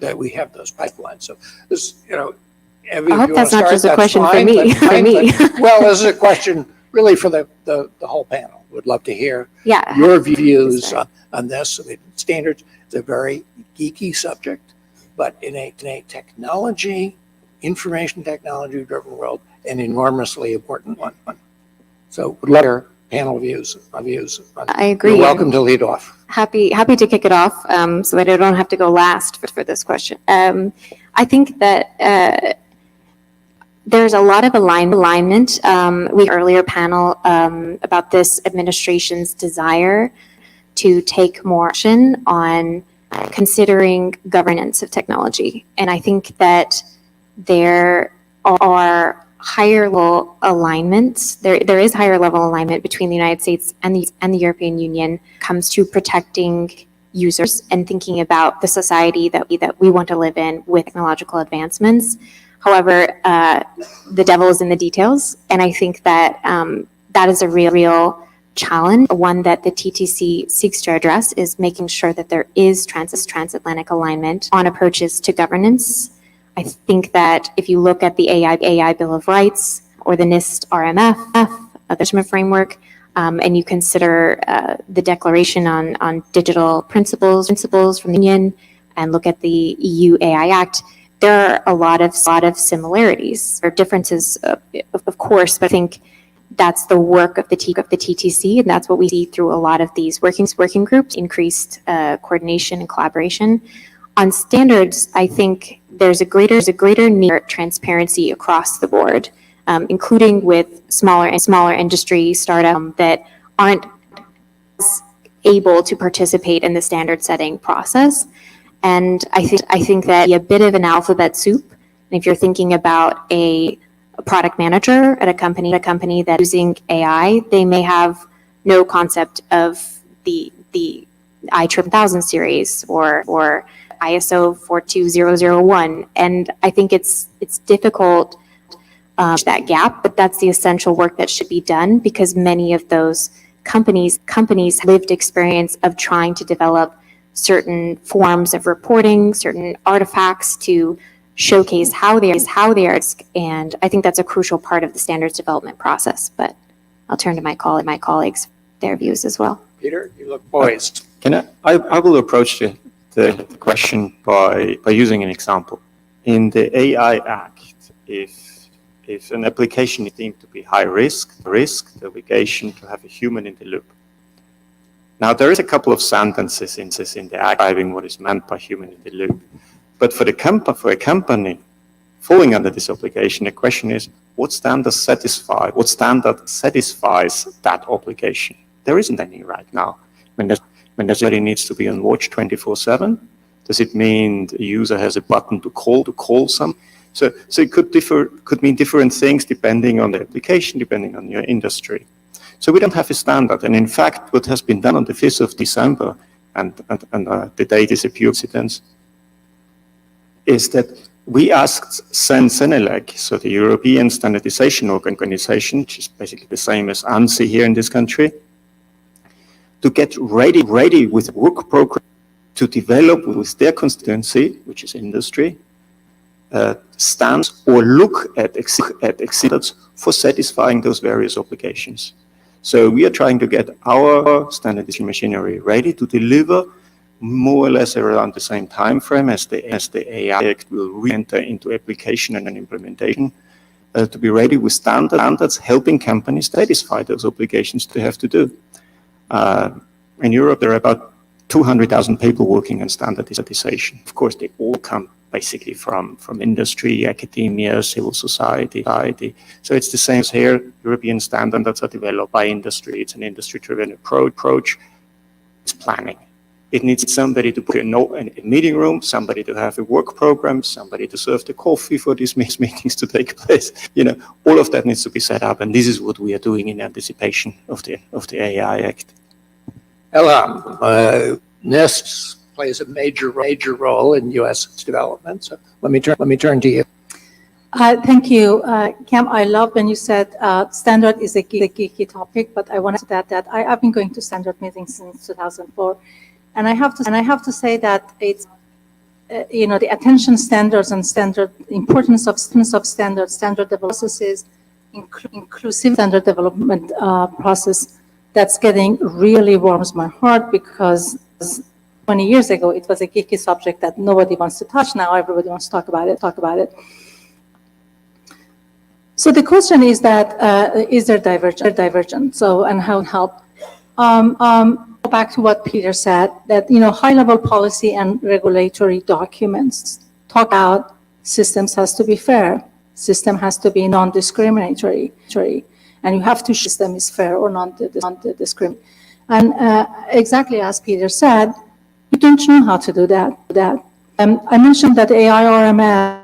that we have those pipelines. So this, Evie, I hope that's not just a question for me. Well, this is a question really for the whole panel. Would love to hear your views on this. I mean, standards is a very geeky subject, but in a information technology driven world, an enormously important one. So would love to hear panel views. I agree. You're welcome to lead off. Happy to kick it off, so that I don't have to go last for this question. I think that there's a lot of alignment. We earlier panel about this administration's desire to take more action on considering governance of technology, and I think that there are higher level alignments. There is higher level alignment between the United States and the European Union comes to protecting users and thinking about the society that we want to live in with technological advancements. However, the devil is in the details, and I think that that is a real challenge. One that the TTC seeks to address is making sure that there is transatlantic alignment on approaches to governance. I think that if you look at the AI Bill of Rights or the NIST RMF, the Management Framework, and you consider the Declaration on Digital Principles from the Union, and look at the EU AI Act, there are a lot of similarities. There are differences, of course, but I think that's the work of the TTC, and that's what we see through a lot of these working groups, increased coordination and collaboration. On standards, I think there's a greater need for transparency across the board, including with smaller industry startups that aren't able to participate in the standard setting process. And I think that a bit of an alphabet soup. And if you're thinking about a product manager at a company that's using AI, they may have no concept of the I-1000 series or ISO 42001, and I think it's difficult that gap, but that's the essential work that should be done, because many of those companies lived experience of trying to develop certain forms of reporting, certain artifacts to showcase how they are, and I think that's a crucial part of the standards development process. But I'll turn to my colleagues, their views as well. Peter, you look poised. I will approach the question by using an example. In the AI Act, if an application is deemed to be high risk, the obligation to have a human in the loop. Now, there is a couple of sentences in the Act describing what is meant by human in the loop. But for a company falling under this obligation, the question is, what standard satisfies that obligation? There isn't any right now. When everybody needs to be on watch 24/7, does it mean the user has a button to call some? So it could mean different things depending on the application, depending on your industry. So we don't have a standard. And in fact, what has been done on the 5th of December, and the date is a pure coincidence, is that we asked CENELEC, so the European Standardization Organization, which is basically the same as ANSI here in this country, to get ready with a work program to develop with their constituency, which is industry, stands or look at standards for satisfying those various obligations. So we are trying to get our standardization machinery ready to deliver more or less around the same time frame as the AI Act will re-enter into application and implementation, to be ready with standards helping companies satisfy those obligations they have to do. In Europe, there are about 200,000 people working on standardization. Of course, they all come basically from industry, academia, civil society. So it's the same as here. European standards are developed by industry. It's an industry-driven approach. It's planning. It needs somebody to put in a meeting room, somebody to have a work program, somebody to serve the coffee for these meetings to take place. You know, all of that needs to be set up, and this is what we are doing in anticipation of the AI Act. Elham, NIST plays a major role in U.S. development. So let me turn to you. Thank you, Cam. I love when you said standard is a geeky topic, but I wanted to add that I've been going to standard meetings since 2004, and I have to say that it's the attention standards and importance of standard development processes, inclusive standard development process. That's getting really warms my heart, because 20 years ago it was a geeky subject that nobody wants to touch. Now everybody wants to talk about it. So the question is that is there divergence? So, and how help? Go back to what Peter said, that high-level policy and regulatory documents talk about systems has to be fair, system has to be non-discriminatory, and you have to show system is fair or non-discriminatory. And exactly as Peter said, we don't know how to do that. I mentioned that AI-RMF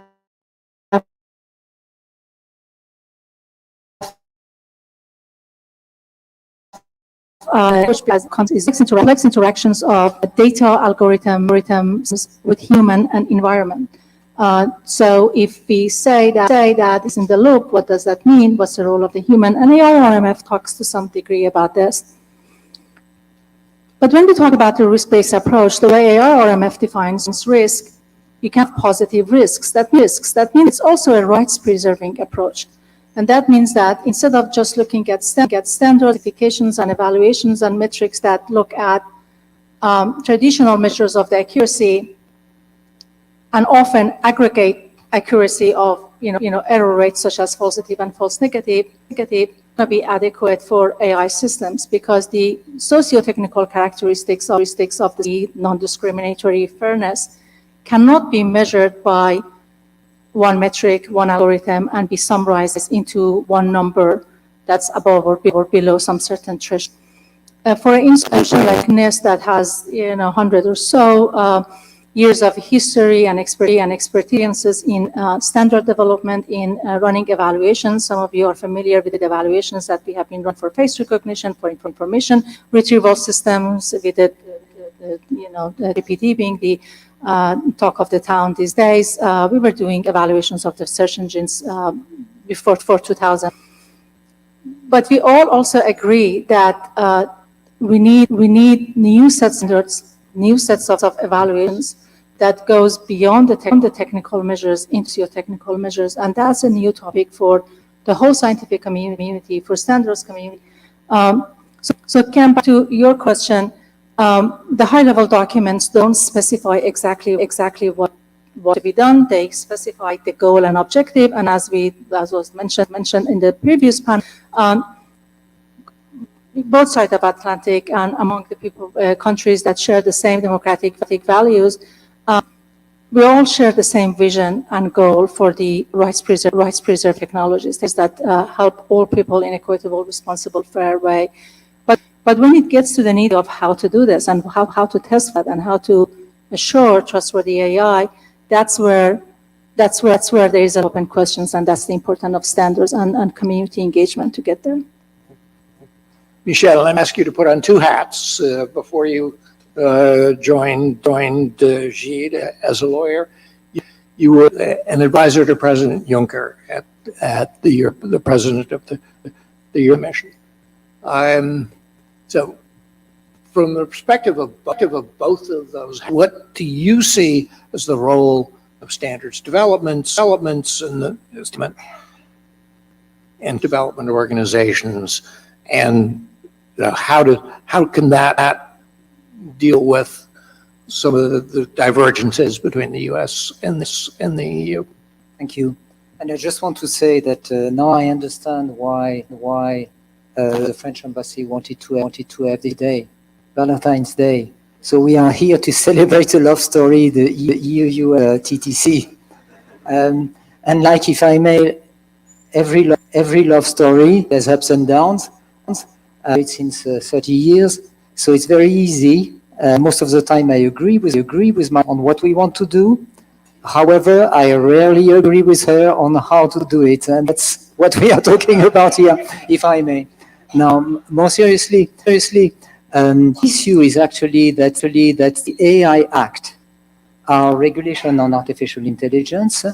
complex interactions of data algorithms with human and environment. So if we say that it's in the loop, what does that mean? What's the role of the human? And AI-RMF talks to some degree about this. But when we talk about the risk-based approach, the way AI-RMF defines risk, you can have positive risks. That means it's also a rights-preserving approach. And that means that instead of just looking at standardifications and evaluations and metrics that look at traditional measures of the accuracy and often aggregate accuracy of error rates such as false positive and false negative to be adequate for AI systems, because the socio-technical characteristics of the non-discriminatory fairness cannot be measured by one metric, one algorithm, and be summarized into one number that's above or below some certain threshold. For an institution like NIST that has 100 or so years of history and experiences in standard development, in running evaluations. Some of you are familiar with the evaluations that we have been run for face recognition, for information retrieval systems, with the GPT being the talk of the town these days. We were doing evaluations of the search engines before 2000. But we all also agree that we need new sets of evaluations that goes beyond the technical measures into your technical measures, and that's a new topic for the whole scientific community, for standards community. So Cam, back to your question, the high-level documents don't specify exactly what to be done. They specify the goal and objective, and as was mentioned in the previous panel, both sides of Atlantic and among the countries that share the same democratic values, we all share the same vision and goal for the rights-preserved technologies that help all people in equitable, responsible, fair way. But when it gets to the need of how to do this and how to test that and how to assure trustworthy AI, that's where there is open questions, and that's the importance of standards and community engagement to get there. Michel, I'm asking you to put on two hats before you joined Gide as a lawyer. You were an advisor to President Juncker at the president of the European Commission. So, from the perspective of both of those, what do you see as the role of standards developments and the development organizations, and how can that deal with some of the divergences between the U.S. and the EU? Thank you. And I just want to say that now I understand why the French embassy wanted to have this day, Valentine's Day. So we are here to celebrate a love story, the EU TTC. And like, if I may, every love story has ups and downs. It's since 30 years, so it's very easy. Most of the time I agree with on what we want to do. However, I rarely agree with her on how to do it, and that's what we are talking about here, if I may. Now, more seriously, issue is actually that the AI Act, our regulation on artificial intelligence,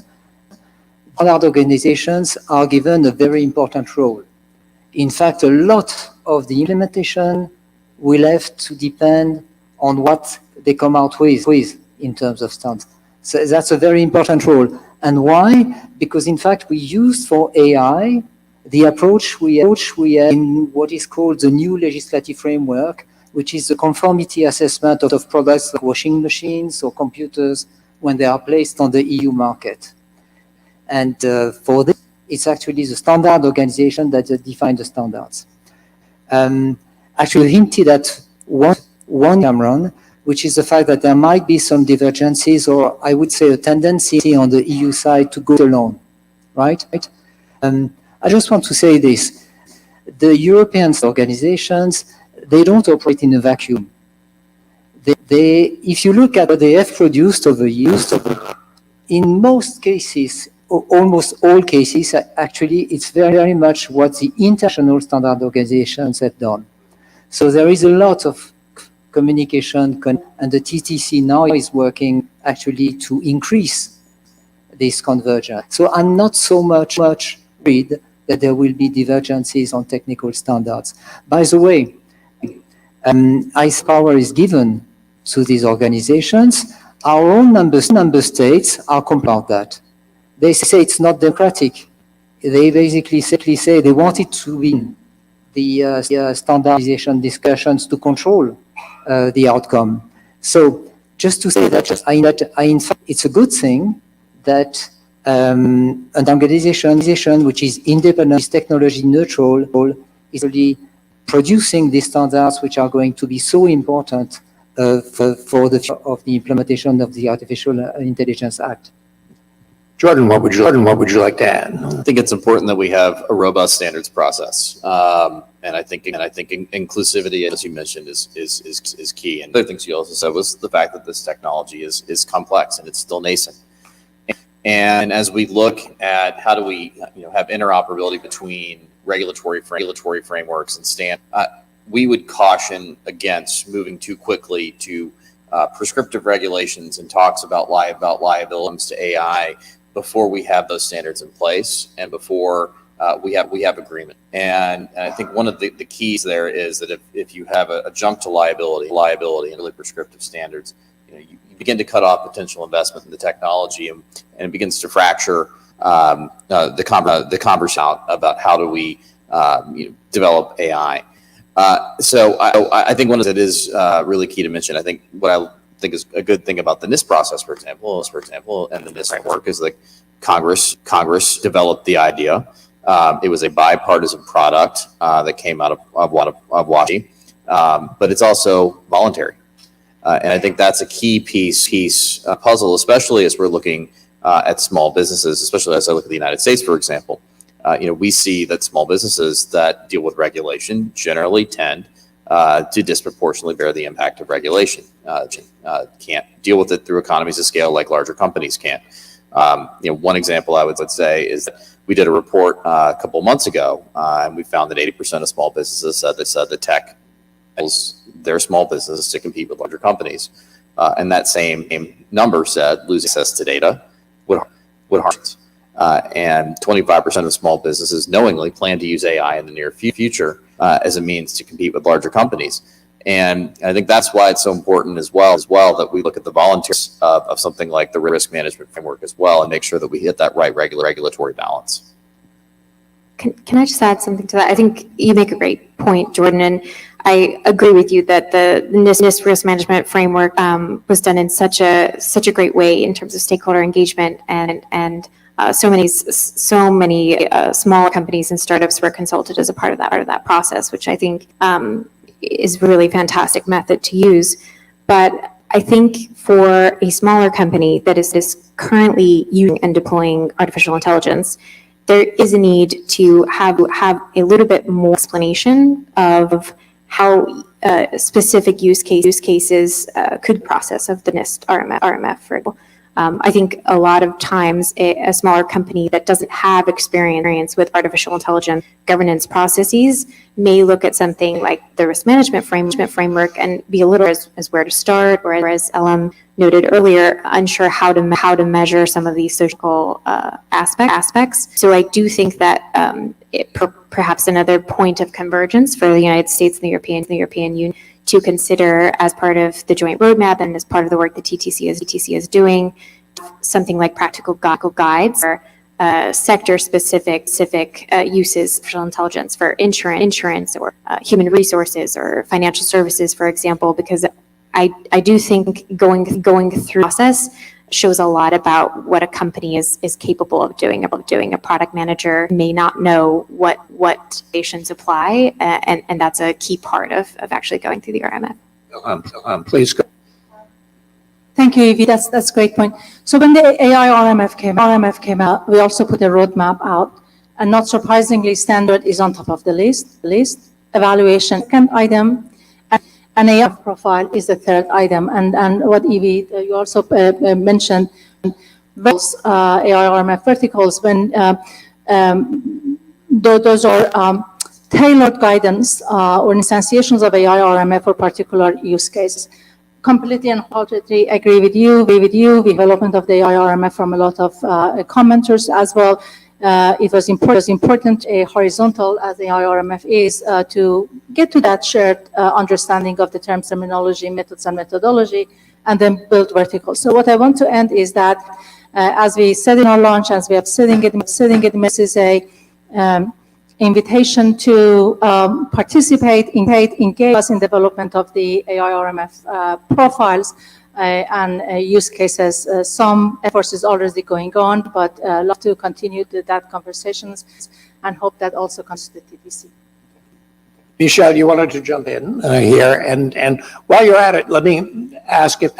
standard organizations are given a very important role. In fact, a lot of the implementation will have to depend on what they come out with in terms of standards. So that's a very important role. And why? Because in fact, we use for AI the approach we have in what is called the new legislative framework, which is the conformity assessment of products like washing machines or computers when they are placed on the EU market. And for this, it's actually the standard organization that define the standards. Actually hinted at one Cameron, which is the fact that there might be some divergences, or I would say a tendency on the EU side to go alone, right? I just want to say this. The European organizations, they don't operate in a vacuum. If you look at what they have produced over years, in most cases, almost all cases, actually, it's very much what the international standard organizations have done. So there is a lot of communication, and the TTC now is working actually to increase this convergence. So I'm not so much worried that there will be divergences on technical standards. By the way, ICE power is given to these organizations. Our own member states are complaining about that. They say it's not democratic. They basically say they want it to be the standardization discussions to control the outcome. So just to say that, in fact, it's a good thing that an organization which is independent, is technology neutral, is really producing these standards which are going to be so important for the future of the implementation of the Artificial Intelligence Act. Jordan, what would you like to add? I think it's important that we have a robust standards process, and I think inclusivity, as you mentioned, is key. And other things you also said was the fact that this technology is complex and it's still nascent. And as we look at how do we have interoperability between regulatory frameworks and standards, we would caution against moving too quickly to prescriptive regulations and talks about liabilities to AI before we have those standards in place and before we have agreement. And I think one of the keys there is that if you have a jump to liability and really prescriptive standards, you begin to cut off potential investment in the technology, and it begins to fracture the conversation about how do we develop AI. So I think one of it is really key to mention. I think what I think is a good thing about the NIST process, for example, and the NIST framework is that Congress developed the idea. It was a bipartisan product that came out of Washington, but it's also voluntary. And I think that's a key piece puzzle, especially as we're looking at small businesses, especially as I look at the United States, for example. We see that small businesses that deal with regulation generally tend to disproportionately bear the impact of regulation. Can't deal with it through economies of scale like larger companies can. One example I would say is that we did a report a couple of months ago, and we found that 80% of small businesses said that tech enables their small businesses to compete with larger companies. And that same number said losing access to data would harm. And 25% of small businesses knowingly plan to use AI in the near future as a means to compete with larger companies. And I think that's why it's so important as well that we look at the volunteers of something like the risk management framework as well and make sure that we hit that right regulatory balance. Can I just add something to that? I think you make a great point, Jordan, and I agree with you that the NIST risk management framework was done in such a great way in terms of stakeholder engagement, and so many small companies and startups were consulted as a part of that process, which I think is really fantastic method to use. But I think for a smaller company that is currently using and deploying artificial intelligence, there is a need to have a little bit more explanation of how specific use cases could process of the NIST RMF, for example. I think a lot of times a smaller company that doesn't have experience with artificial intelligence governance processes may look at something like the risk management framework and be a little as where to start, or as Ellen noted earlier, unsure how to measure some of these social aspects. So I do think that perhaps another point of convergence for the United States and the European Union to consider as part of the joint roadmap and as part of the work that TTC is doing, something like practical guides or sector-specific uses of artificial intelligence for insurance or human resources or financial services, for example, because I do think going through the process shows a lot about what a company is capable of doing. A product manager may not know what stations apply, and that's a key part of actually going through the RMF. Please go. Thank you, Evie. That's a great point. So when the AI RMF came out, we also put a roadmap out, and not surprisingly, standard is on top of the list. Evaluation, second item, and AI profile is the third item. And what Evie, you also mentioned, those AI RMF verticals, when those are tailored guidance or instantiations of AI RMF for particular use cases. Completely and wholeheartedly agree with you. Development of the AI RMF from a lot of commenters as well. It was important, a horizontal as the AI RMF is, to get to that shared understanding of the terms, terminology, methods, and methodology, and then build verticals. So what I want to end is that, as we said in our launch, as we have said in it, this is a invitation to participate, engage us in development of the AI RMF profiles and use cases. Some efforts is already going on, but love to continue that conversations and hope that also comes to the TTC. Michelle, you wanted to jump in here, and while you're at it, let me ask if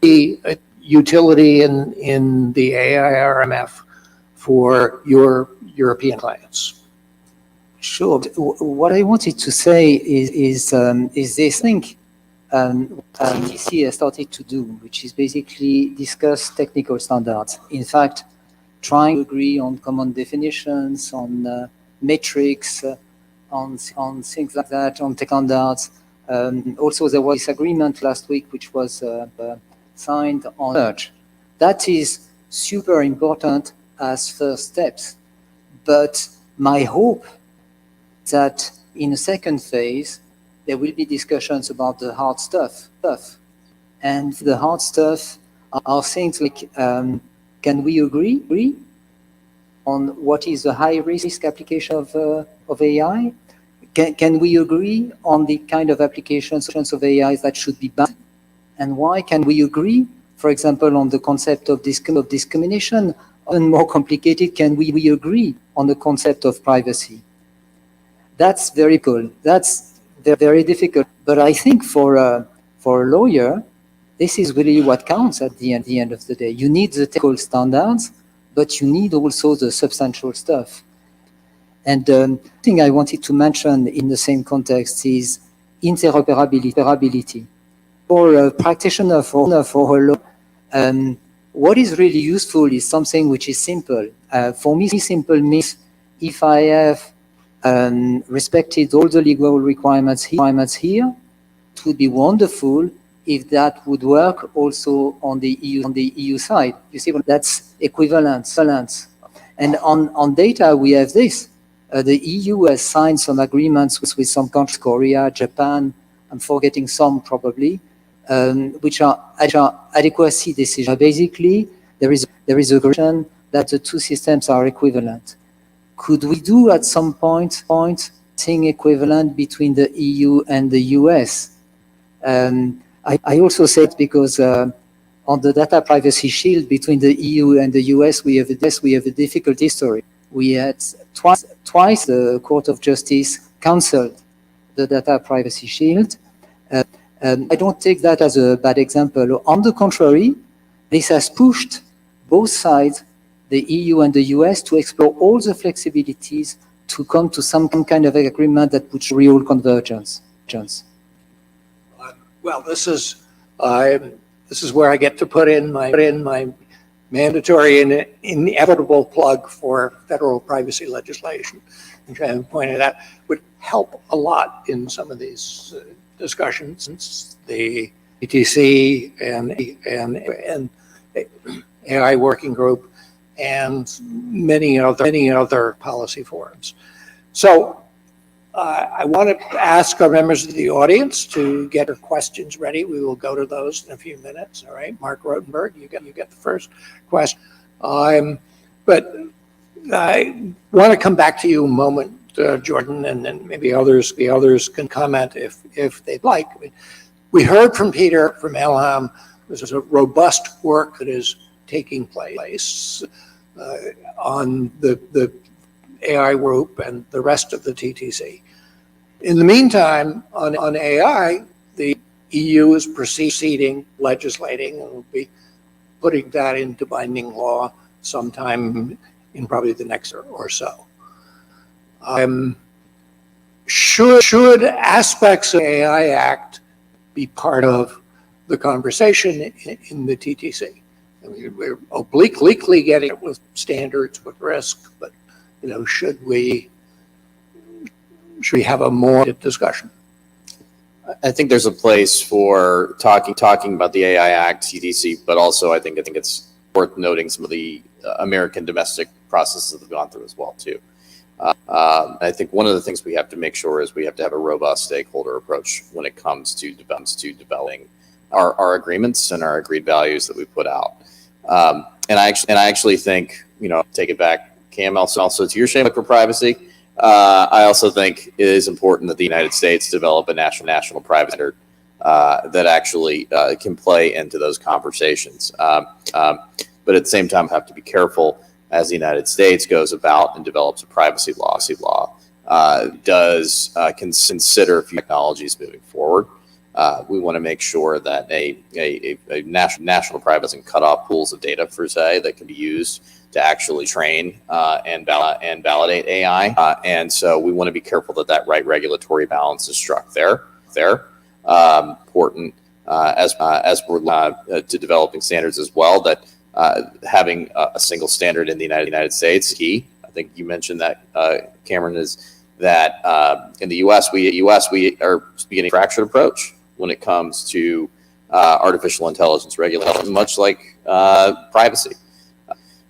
the utility in the AI RMF for your European clients. Sure. What I wanted to say is this thing TTC has started to do, which is basically discuss technical standards. In fact, trying to agree on common definitions, on metrics, on things like that, on tech standards. Also, there was disagreement last week, which was signed on search. That is super important as first steps. But my hope that in a second phase, there will be discussions about the hard stuff. And the hard stuff are things like, can we agree on what is the high-risk application of AI? Can we agree on the kind of applications of AI that should be banned? And why? Can we agree, for example, on the concept of discrimination? Even more complicated, can we agree on the concept of privacy? That's very cool. That's very difficult. But I think for a lawyer, this is really what counts at the end of the day. You need the technical standards, but you need also the substantial stuff. And the thing I wanted to mention in the same context is interoperability. For a practitioner for a law, what is really useful is something which is simple. For me, simple means if I have respected all the legal requirements here, it would be wonderful if that would work also on the EU side. You see, that's equivalence. And on data, we have this. The EU has signed some agreements with some countries, Korea, Japan, I'm forgetting some probably, which are adequacy decisions. Basically, there is a agreement that the two systems are equivalent. Could we do at some point thing equivalent between the EU and the US? I also said because on the data privacy shield between the EU and the US, we have a difficult history. We had twice the Court of Justice cancelled the data privacy shield. I don't take that as a bad example. On the contrary, this has pushed both sides, the EU and the US, to explore all the flexibilities to come to some kind of agreement that puts real convergence. Well, this is where I get to put in my mandatory and inevitable plug for federal privacy legislation, which I pointed out would help a lot in some of these discussions. The ETC and AI working group and many other policy forums. So I want to ask our members of the audience to get their questions ready. We will go to those in a few minutes. All right, Mark Rotenberg, you get the first question. But I want to come back to you a moment, Jordan, and then maybe others can comment if they'd like. We heard from Peter from Elham. There's a robust work that is taking place on the AI group and the rest of the TTC. In the meantime, on AI, the EU is legislating, and will be putting that into binding law sometime in probably the next or so. Should aspects of the AI Act be part of the conversation in the TTC? I mean, we're obliquely getting it with standards, with risk, but should we have a more discussion? I think there's a place for talking about the AI Act, TTC, but also I think it's worth noting some of the American domestic processes that have gone through as well too. I think one of the things we have to make sure is we have to have a robust stakeholder approach when it comes to developing our agreements and our agreed values that we put out. And I actually think, take it back, Cam, also to your shameless for privacy. I also think it is important that the United States develop a national privacy standard that actually can play into those conversations. But at the same time, have to be careful as the United States goes about and develops a privacy law. Does consider technologies moving forward. We want to make sure that a national privacy doesn't cut off pools of data per se that can be used to actually train and validate AI. And so we want to be careful that right regulatory balance is struck there. Important as we're to developing standards as well, that having a single standard in the United States is key. I think you mentioned that, Cameron, is that in the US we are beginning a fractured approach when it comes to artificial intelligence regulation, much like privacy.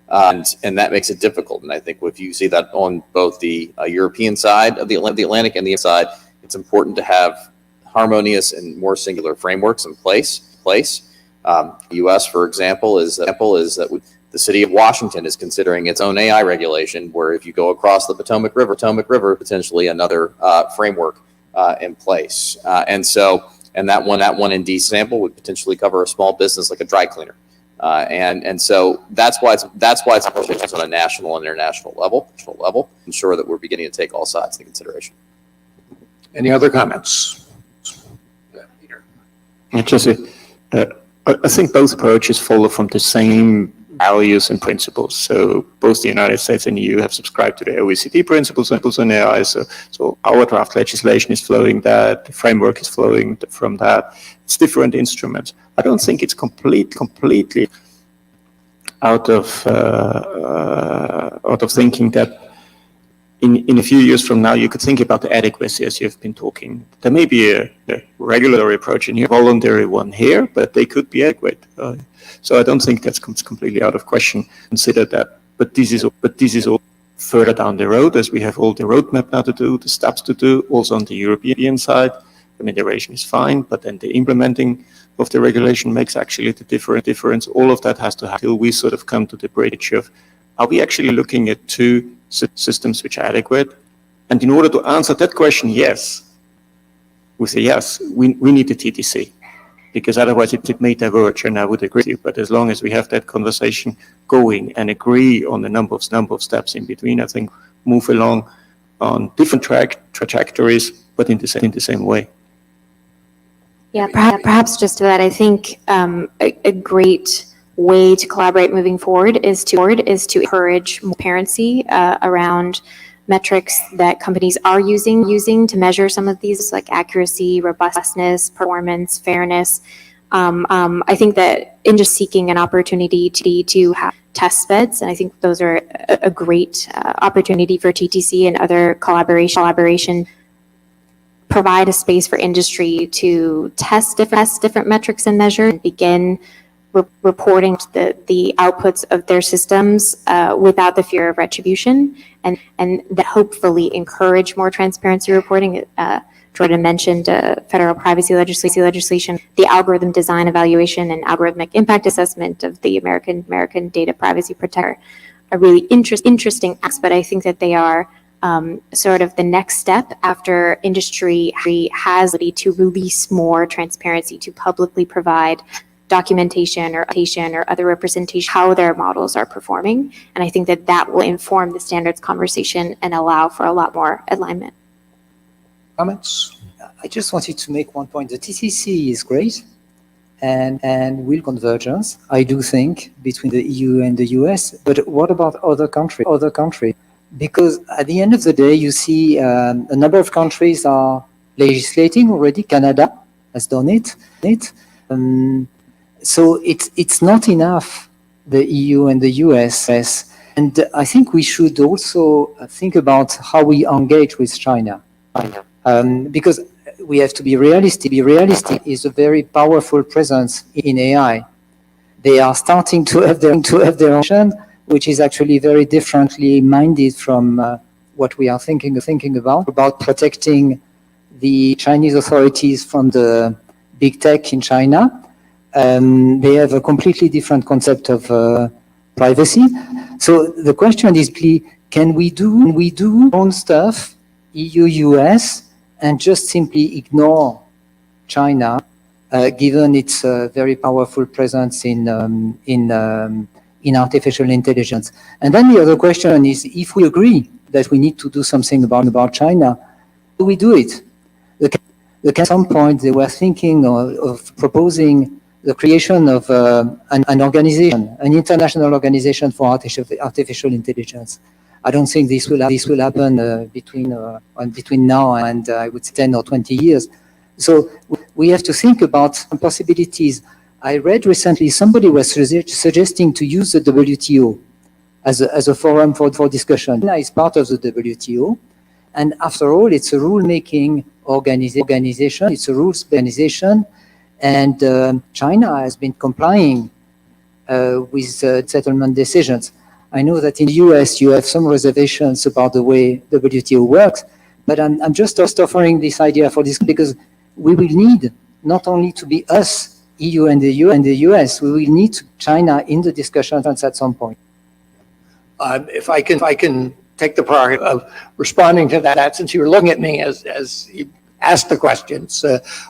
And that makes it difficult. And I think if you see that on both the European side of the Atlantic and the side, it's important to have harmonious and more singular frameworks in place. U.S., for example, is that the city of Washington is considering its own AI regulation, where if you go across the Potomac River, potentially another framework in place. And that one in D sample would potentially cover a small business like a dry cleaner. And so that's why it's conversations on a national and international level, ensure that we're beginning to take all sides into consideration. Any other comments? Peter. Jesse, I think both approaches follow from the same values and principles. So both the United States and EU have subscribed to the OECD principles on AI. So our draft legislation is flowing that, the framework is flowing from that. It's different instruments. I don't think it's completely out of thinking that in a few years from now, you could think about the adequacy as you've been talking. There may be a regulatory approach in here, voluntary one here, but they could be adequate. So I don't think that's completely out of question. Consider that. But this is all further down the road, as we have all the roadmap now to do, the steps to do, also on the European side. The moderation is fine, but then the implementing of the regulation makes actually the difference. All of that has to happen till we sort of come to the bridge of, are we actually looking at two systems which are adequate? And in order to answer that question, yes, we say yes, we need the TTC, because otherwise it may diverge, and I would agree with you. But as long as we have that conversation going and agree on the number of steps in between, I think move along on different trajectories, but in the same way. Yeah, perhaps just to that, I think a great way to collaborate moving forward is to encourage transparency around metrics that companies are using to measure some of these, like accuracy, robustness, performance, fairness. I think that in just seeking an opportunity to have test beds, and I think those are a great opportunity for TTC and other collaboration. Provide a space for industry to test different metrics and measure, and begin reporting the outputs of their systems without the fear of retribution, and that hopefully encourage more transparency reporting. Jordan mentioned federal privacy legislation, the algorithm design evaluation and algorithmic impact assessment of the American Data Privacy Protector are really interesting acts, but I think that they are sort of the next step after industry has the ability to release more transparency, to publicly provide documentation or other representation how their models are performing. And I think that will inform the standards conversation and allow for a lot more alignment. Comments? I just wanted to make one point. The TCC is great and will convergence, I do think, between the EU and the US. But what about other countries? Because at the end of the day, you see a number of countries are legislating already. Canada has done it. So it's not enough, the EU and the US. And I think we should also think about how we engage with China. Because we have to be realistic. Realistic is a very powerful presence in AI. They are starting to have their own, which is actually very differently minded from what we are thinking about protecting the Chinese authorities from the big tech in China. They have a completely different concept of privacy. So the question is, can we do our own stuff, EU, US, and just simply ignore China, given its very powerful presence in artificial intelligence? And then the other question is, if we agree that we need to do something about China, do we do it? At some point, they were thinking of proposing the creation of an organization, an international organization for artificial intelligence. I don't think this will happen between now and I would say 10 or 20 years. So we have to think about some possibilities. I read recently somebody was suggesting to use the WTO as a forum for discussion. China is part of the WTO, and after all, it's a rule-making organization. It's a rules organization, and China has been complying with settlement decisions. I know that in the US you have some reservations about the way WTO works, but I'm just offering this idea for this because we will need not only to be us, EU and the US, we will need China in the discussions at some point. If I can take the part of responding to that, since you were looking at me as you asked the questions,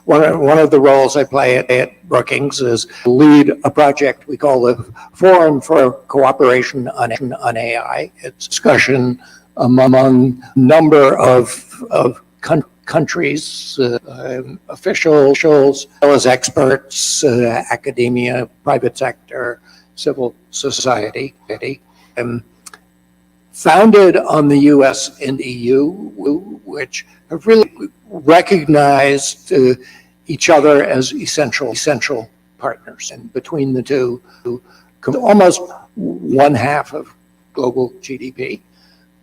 one of the roles I play at Brookings is lead a project we call the Forum for Cooperation on AI. It's discussion among a number of countries, officials, as well as experts, academia, private sector, civil society, founded on the U.S. and EU, which have really recognized each other as essential partners. And between the two, almost 1/2 of global GDP.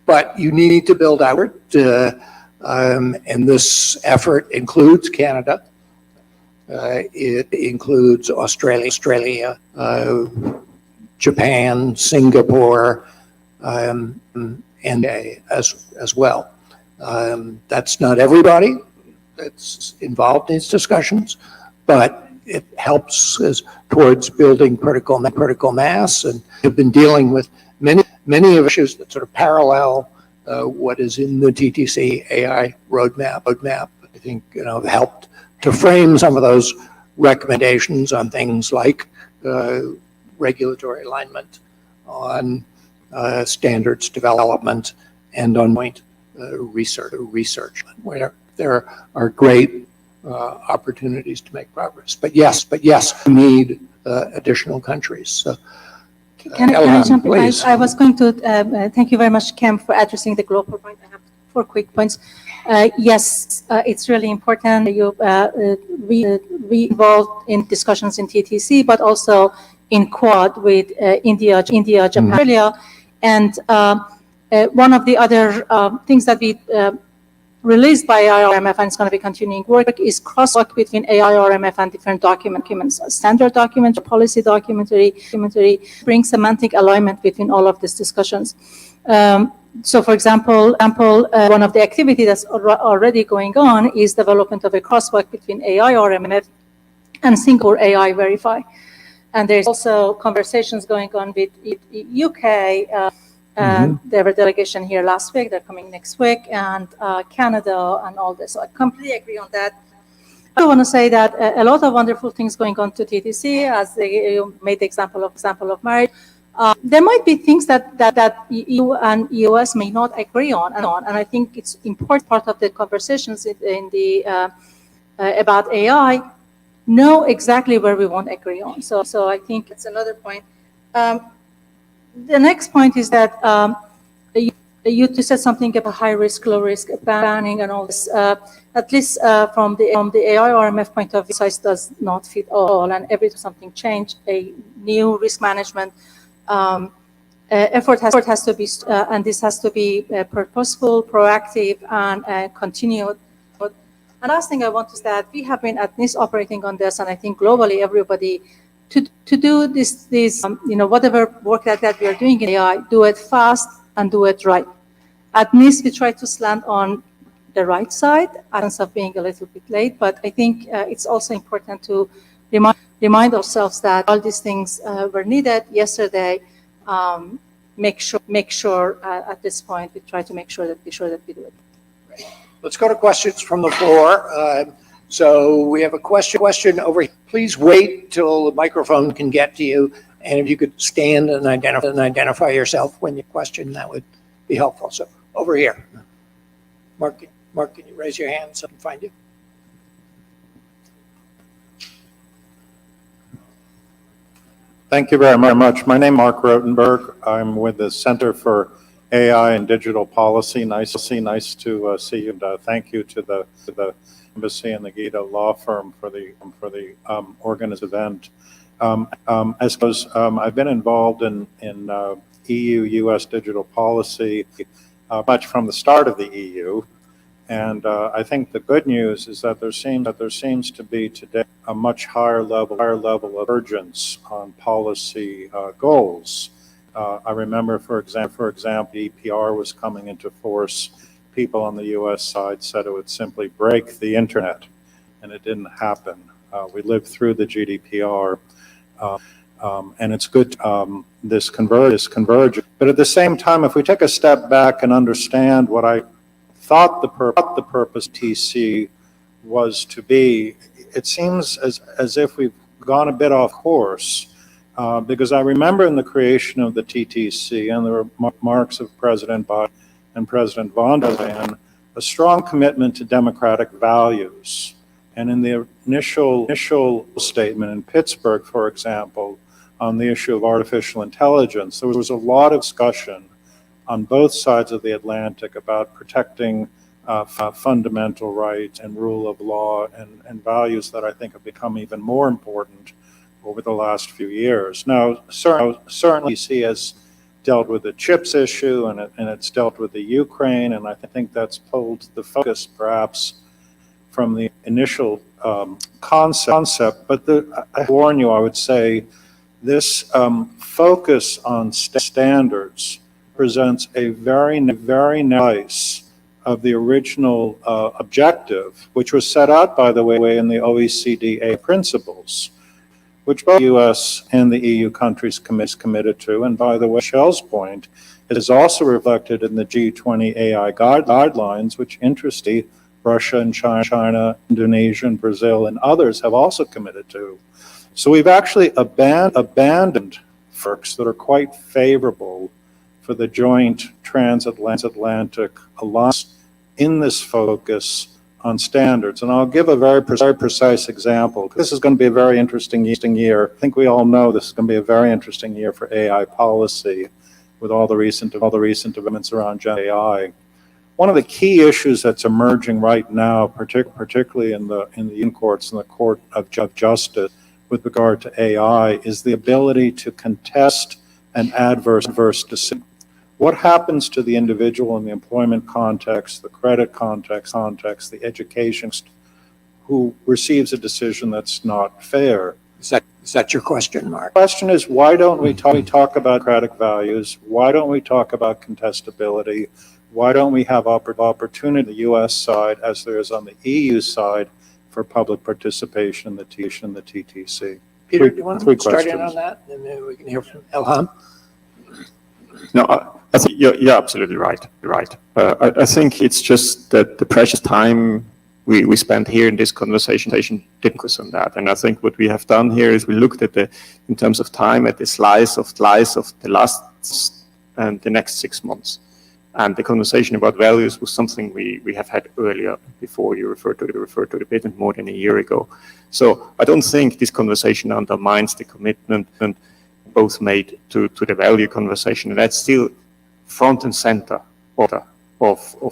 But you need to build outward, and this effort includes Canada. It includes Australia, Japan, Singapore, and as well. That's not everybody that's involved in these discussions, but it helps us towards building critical mass, and have been dealing with many of issues that sort of parallel what is in the TTC AI roadmap. I think, have helped to frame some of those recommendations on things like regulatory alignment, on standards development, and on point research, where there are great opportunities to make progress. But yes, we need additional countries. So, Can I Elhan, jump in? please. I was going to thank you very much, Cam, for addressing the global point. I have 4 quick points. Yes, it's really important that you be involved in discussions in TTC, but also in Quad with India, Japan, Australia. And one of the other things that we released by AIRMF, and it's going to be continuing work, is crosswalk between AIRMF and different documents, standard document, policy documentary, bring semantic alignment between all of these discussions. So, for example, one of the activities that's already going on is development of a crosswalk between AIRMF and Singapore AI Verify. And there's also conversations going on with UK. There were delegation here last week, they're coming next week, and Canada and all this. So I completely agree on that. I want to say that a lot of wonderful things going on to TTC, as you made the example of marriage. There might be things that EU and US may not agree on, and I think it's important part of the conversations in the about AI, know exactly where we won't agree on. So I think it's another point. The next point is that you said something about high risk, low risk, banning, and all this. At least from the AIRMF point of view, size does not fit all, and every time something change, a new risk management effort has to be, and this has to be purposeful, proactive, and continued. And last thing I want to say that we have been at NIST operating on this, and I think globally everybody. To do this, whatever work that we are doing in AI, do it fast and do it right. At NIST, we try to slant on the right side, instead of being a little bit late. But I think it's also important to remind ourselves that all these things were needed yesterday. Make sure at this point we try to make sure that we do it. Right. Let's go to questions from the floor. So we have a question over here. Please wait till the microphone can get to you, and if you could stand and identify yourself when you question, that would be helpful. So over here, Mark, can you raise your hand so I can find you? Thank you very much. My name is Mark Rotenberg. I'm with the Center for AI and Digital Policy. Nice to see you. And thank you to the Embassy and the Gide law firm for the organized event. As I've been involved in EU-US digital policy much from the start of the EU, and I think the good news is that there seems to be today a much higher level of urgence on policy goals. I remember, for example, EPR was coming into force. People on the U.S. side said it would simply break the internet, and it didn't happen. We lived through the GDPR, and it's good this converge. But at the same time, if we take a step back and understand what I thought the purpose of TC was to be, it seems as if we've gone a bit off course. Because I remember in the creation of the TTC and the remarks of President Biden and President von der Leyen, a strong commitment to democratic values. And in the initial statement in Pittsburgh, for example, on the issue of artificial intelligence, there was a lot of discussion on both sides of the Atlantic about protecting fundamental rights and rule of law and values that I think have become even more important over the last few years. Now, certainly DC has dealt with the chips issue and it's dealt with the Ukraine, and I think that's pulled the focus perhaps from the initial concept. But I warn you, I would say this focus on standards presents a very nice of the original objective, which was set out, by the way, in the OECD principles, which both the US and the EU countries committed to. And by the way, Michelle's point is also reflected in the G20 AI guidelines, which interestingly, Russia and China, Indonesia and Brazil and others have also committed to. So we've actually abandoned frameworks that are quite favorable for the joint transatlantic alliance in this focus on standards. And I'll give a very precise example. This is going to be a very interesting year. I think we all know this is going to be a very interesting year for AI policy with all the recent developments around Gen AI. One of the key issues that's emerging right now, particularly in the courts and the Court of Justice with regard to AI, is the ability to contest an adverse decision. What happens to the individual in the employment context, the credit context, the education, who receives a decision that's not fair? Is that your question, Mark? The question is, why don't we talk about democratic values? Why don't we talk about contestability? Why don't we have opportunity on the U.S. side, as there is on the EU side, for public participation in the TTC? Peter, do you want to start in on that? And then we can hear from Elham. No, I think you're absolutely right. I think it's just that the precious time we spent here in this conversation didn't focus on that. And I think what we have done here is we looked at in terms of time, at the slice of the last and the next 6 months. And the conversation about values was something we have had earlier, before you referred to the patent more than a year ago. So I don't think this conversation undermines the commitment and both made to the value conversation. And that's still front and center of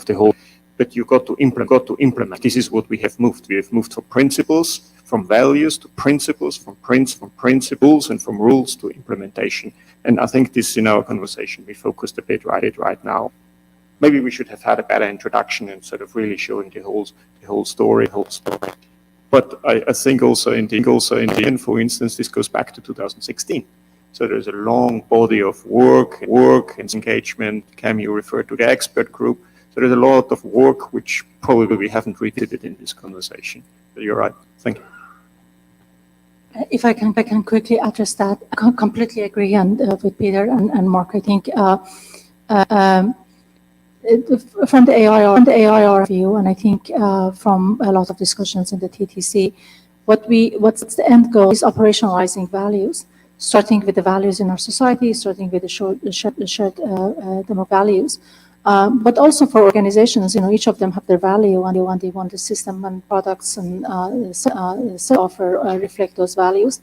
the whole. But you got to implement. This is what we have moved. We have moved from principles, from values to principles, from principles and from rules to implementation. And I think this, in our conversation, we focused a bit right now. Maybe we should have had a better introduction and sort of really showing the whole story. But I think also in the end, for instance, this goes back to 2016. So there's a long body of work and engagement. Cam, you referred to the expert group. So there's a lot of work which probably we haven't repeated in this conversation. But you're right. Thank you. If I can quickly address that, I completely agree with Peter and Mark. I think from the AIR view, and I think from a lot of discussions in the TTC, what's the end goal is operationalizing values, starting with the values in our society, starting with the shared demo values. But also for organizations, each of them have their value, and they want the system and products and offer reflect those values.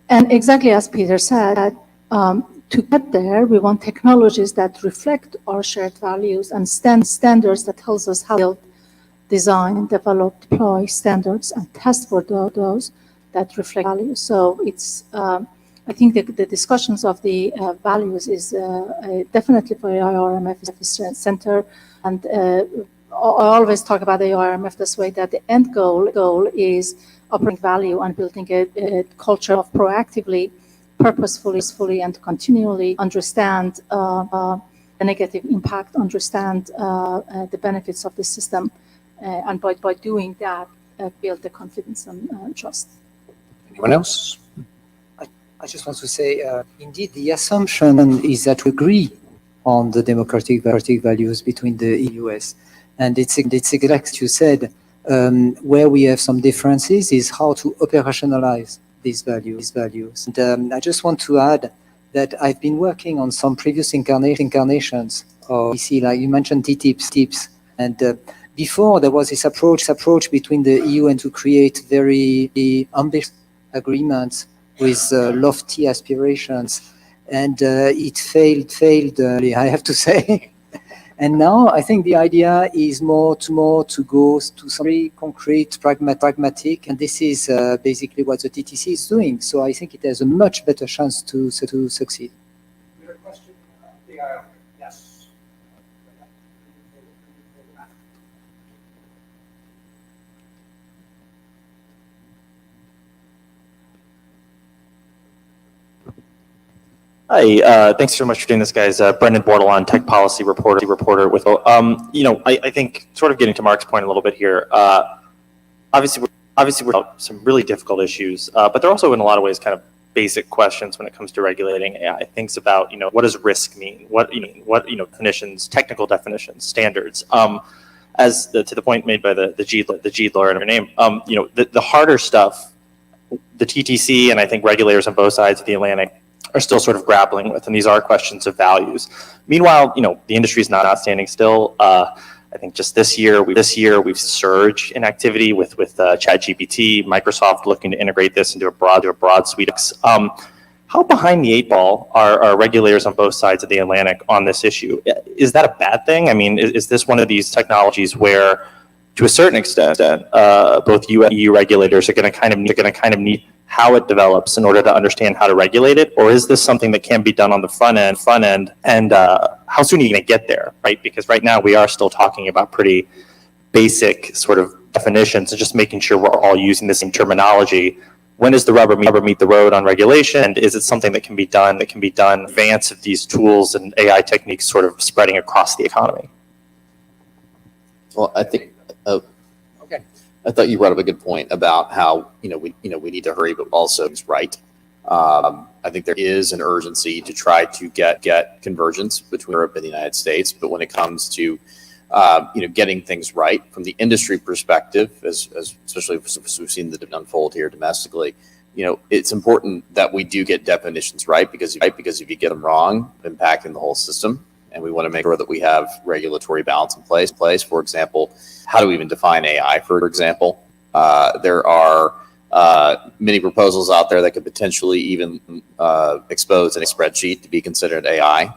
And exactly as Peter said, to get there, we want technologies that reflect our shared values and standards that tells us how to build, design, develop, deploy standards and test for those that reflect values. So it's I think the discussions of the values is definitely for IRMF is center, and I always talk about the IRMF this way, that the end goal is operating value and building a culture of proactively, purposefully, and continually understand the negative impact, understand the benefits of the system, and by doing that, build the confidence and trust. Anyone else? I just want to say, indeed, the assumption is that we agree on the democratic values between the EU-US. And it's exactly what you said. Where we have some differences is how to operationalize these values. And I just want to add that I've been working on some previous incarnations of EC, like you mentioned TTIPs. And before there was this approach between the EU and to create very ambitious agreements lofty aspirations, and it failed. I have to say. And now I think the idea is more to go to some very concrete, pragmatic, and this is basically what the TTC is doing. So I think it has a much better chance to succeed. Yes. Hi, thanks so much for doing this, guys. Brendan Bordelon, tech policy reporter with, I think sort of getting to Mark's point a little bit here. Obviously we're about some really difficult issues, but there are also in a lot of ways kind of basic questions when it comes to regulating AI. Things about, what does risk mean? What definitions, technical definitions, standards. To the point made by the Gide lawyer in her name, the harder stuff, the TTC and I think regulators on both sides of the Atlantic are still sort of grappling with, and these are questions of values. Meanwhile, the industry is not standing still. I think just this year we've surged in activity with ChatGPT, Microsoft looking to integrate this into a broad suite. How behind the eight ball are regulators on both sides of the Atlantic on this issue? Is that a bad thing? I mean, is this one of these technologies where, to a certain extent, both US and EU regulators are going to kind of need how it develops in order to understand how to regulate it, or is this something that can be done on the front end, and how soon are you going to get there, right? Because right now we are still talking about pretty basic sort of definitions and just making sure we're all using the same terminology. When does the rubber meet the road on regulation, and is it something that can be done in advance of these tools and AI techniques sort of spreading across the economy? Well, I think. I thought you brought up a good point about how we need to hurry, but also it's right. I think there is an urgency to try to get convergence between Europe and the United States. But when it comes to getting things right from the industry perspective, as especially as we've seen that unfold here domestically, it's important that we do get definitions right because if you get them wrong, impacting the whole system. And we want to make sure that we have regulatory balance in place. For example, how do we even define AI, for example? There are many proposals out there that could potentially even expose in a spreadsheet to be considered AI.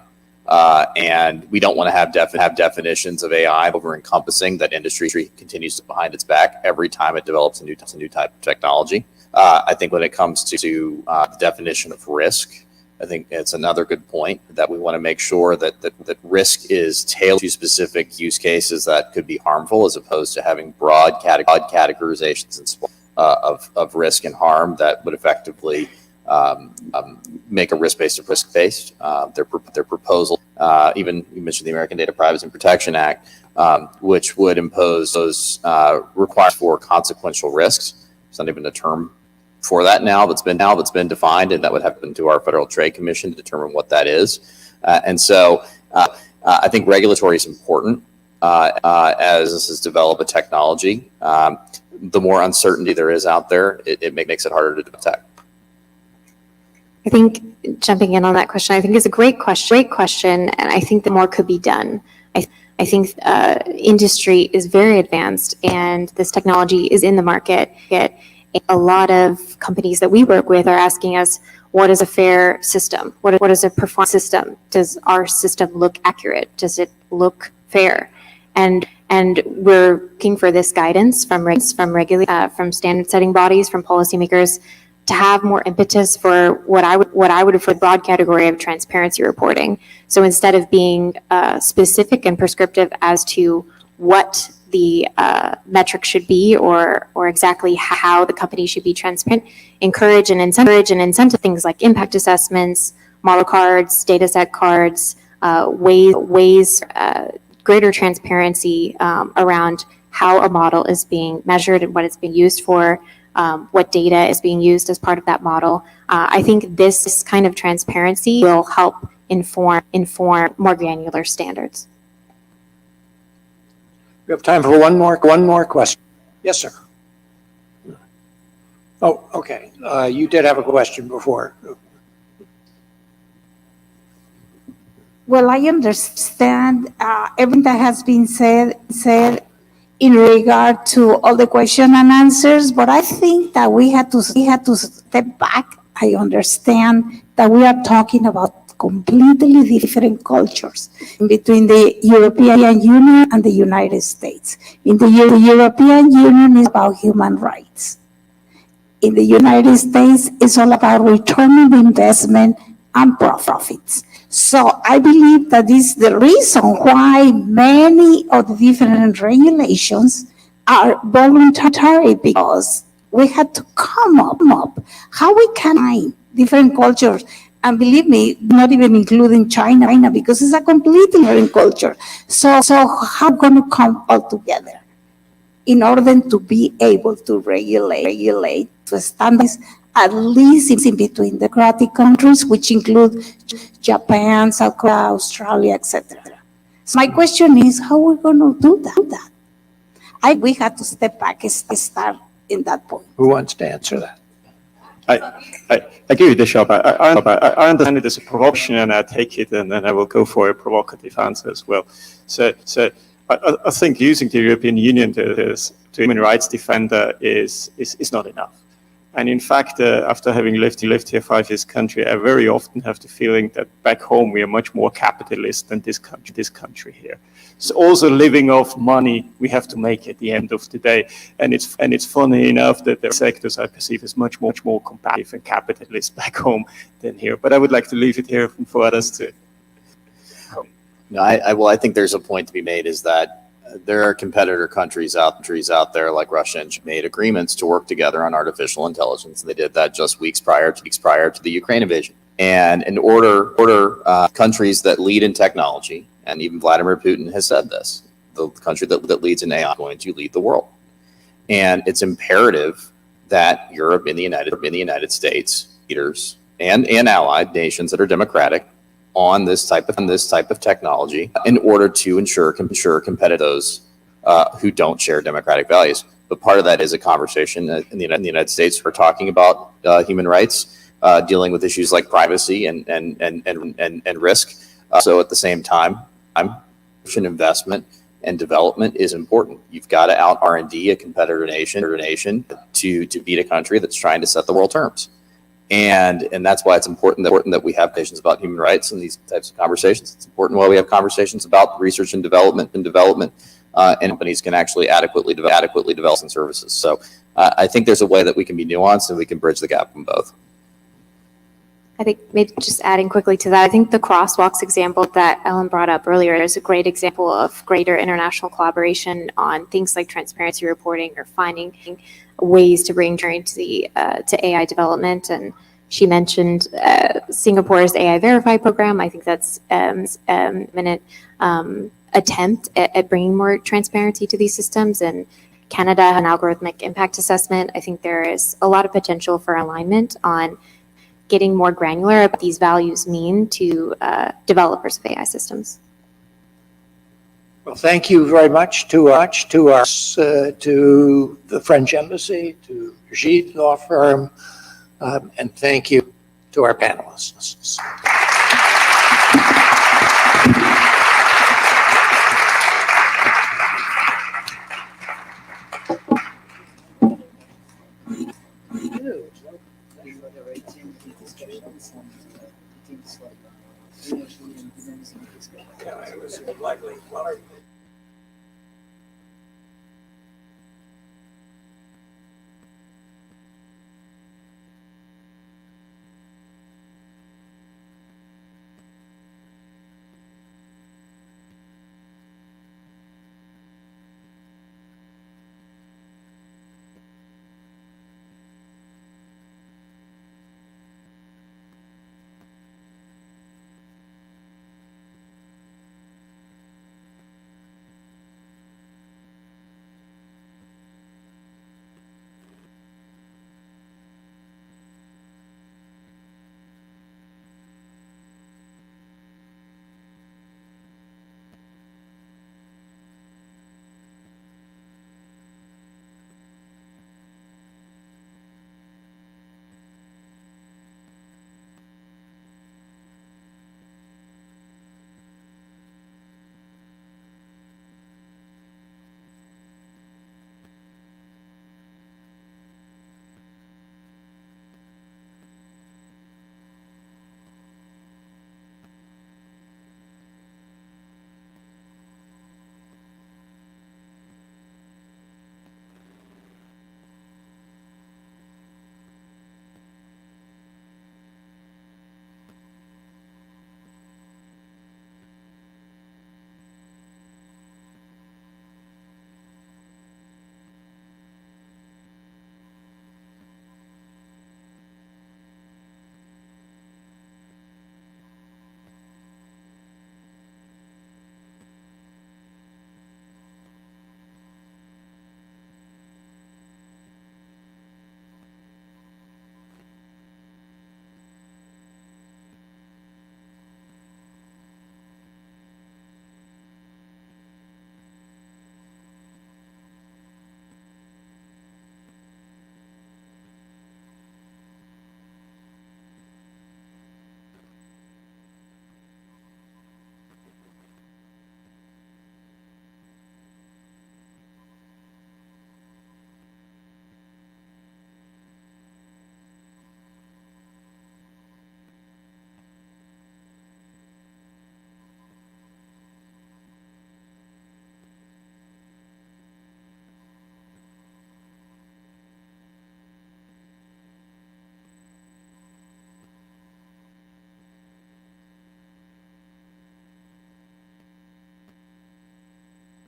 And we don't want to have definitions of AI over encompassing that industry continues to behind its back every time it develops a new type of technology. I think when it comes to the definition of risk, I think it's another good point that we want to make sure that risk is tailored to specific use cases that could be harmful, as opposed to having broad categorizations of risk and harm that would effectively make a risk-based or risk-based. Their proposal, even you mentioned the American Data Privacy and Protection Act, which would impose those requirements for consequential risks. It's not even a term for that now that's been defined, and that would happen to our Federal Trade Commission to determine what that is. And so I think regulatory is important as businesses develop a technology. The more uncertainty there is out there, it makes it harder to detect. I think jumping in on that question, I think is a great question, and I think the more could be done. I think industry is very advanced, and this technology is in the market. A lot of companies that we work with are asking us, what is a fair system? What is a performance system? Does our system look accurate? Does it look fair? And we're looking for this guidance from standard setting bodies, from policymakers, to have more impetus for what I would for the broad category of transparency reporting. So instead of being specific and prescriptive as to what the metric should be or exactly how the company should be transparent, encourage and incentive things like impact assessments, model cards, data set cards, ways greater transparency around how a model is being measured and what it's being used for, what data is being used as part of that model. I think this kind of transparency will help inform more granular standards. We have time for one more question. Yes, sir. Oh, okay. You did have a question before. Well, I understand everything that has been said in regard to all the question and answers, but I think that we had to step back I understand that we are talking about completely different cultures between the European Union and the United States. In the European Union is about human rights. In the United States, it's all about returning the investment and profits. So I believe that this is the reason why many of the different regulations are voluntary, because we had to come up how we can find different cultures. And believe me, not even including China, because it's a completely different culture. So how going to come all together in order to be able to regulate to standards, at least in between democratic countries, which include Japan, South Korea, Australia, etc. So my question is, how are we going to do that? We have to step back and start in that point. Who wants to answer that? I give you the shot. I understand it as a provocation, and I take it, and then I will go for a provocative answer as well. So I think using the European Union to human rights defender is not enough. And in fact, after having lived here 5 years country, I very often have the feeling that back home we are much more capitalist than this country here. So also living off money we have to make at the end of the day. And it's funny enough that there are sectors I perceive as much more competitive and capitalist back home than here. But I would like to leave it here for others to. No, I think there's a point to be made is that there are competitor countries out there like Russia and China made agreements to work together on artificial intelligence. And they did that just weeks prior to the Ukraine invasion. And in order countries that lead in technology, and even Vladimir Putin has said this, the country that leads in AI is going to lead the world. And it's imperative that Europe and the United States leaders and allied nations that are democratic on this type of technology in order to ensure competitive those who don't share democratic values. But part of that is a conversation in the United States. We're talking about human rights, dealing with issues like privacy and risk. So at the same time, investment and development is important. You've got to out R&D a competitor nation to beat a country that's trying to set the world terms. And that's why it's important that we have conversations about human rights in these types of conversations. It's important while we have conversations about research and development, and companies can actually adequately develop some services. So I think there's a way that we can be nuanced and we can bridge the gap on both. I think maybe just adding quickly to that, I think the crosswalks example that Ellen brought up earlier is a great example of greater international collaboration on things like transparency reporting or finding ways to bring transparency to AI development. And she mentioned Singapore's AI Verify program. I think that's imminent attempt at bringing more transparency to these systems. And Canada has an algorithmic impact assessment. I think there is a lot of potential for alignment on getting more granular about what these values mean to developers of AI systems. Well, thank you very much to the French Embassy, to Gide Law Firm, and thank you to our panelists. Yeah, it was likely.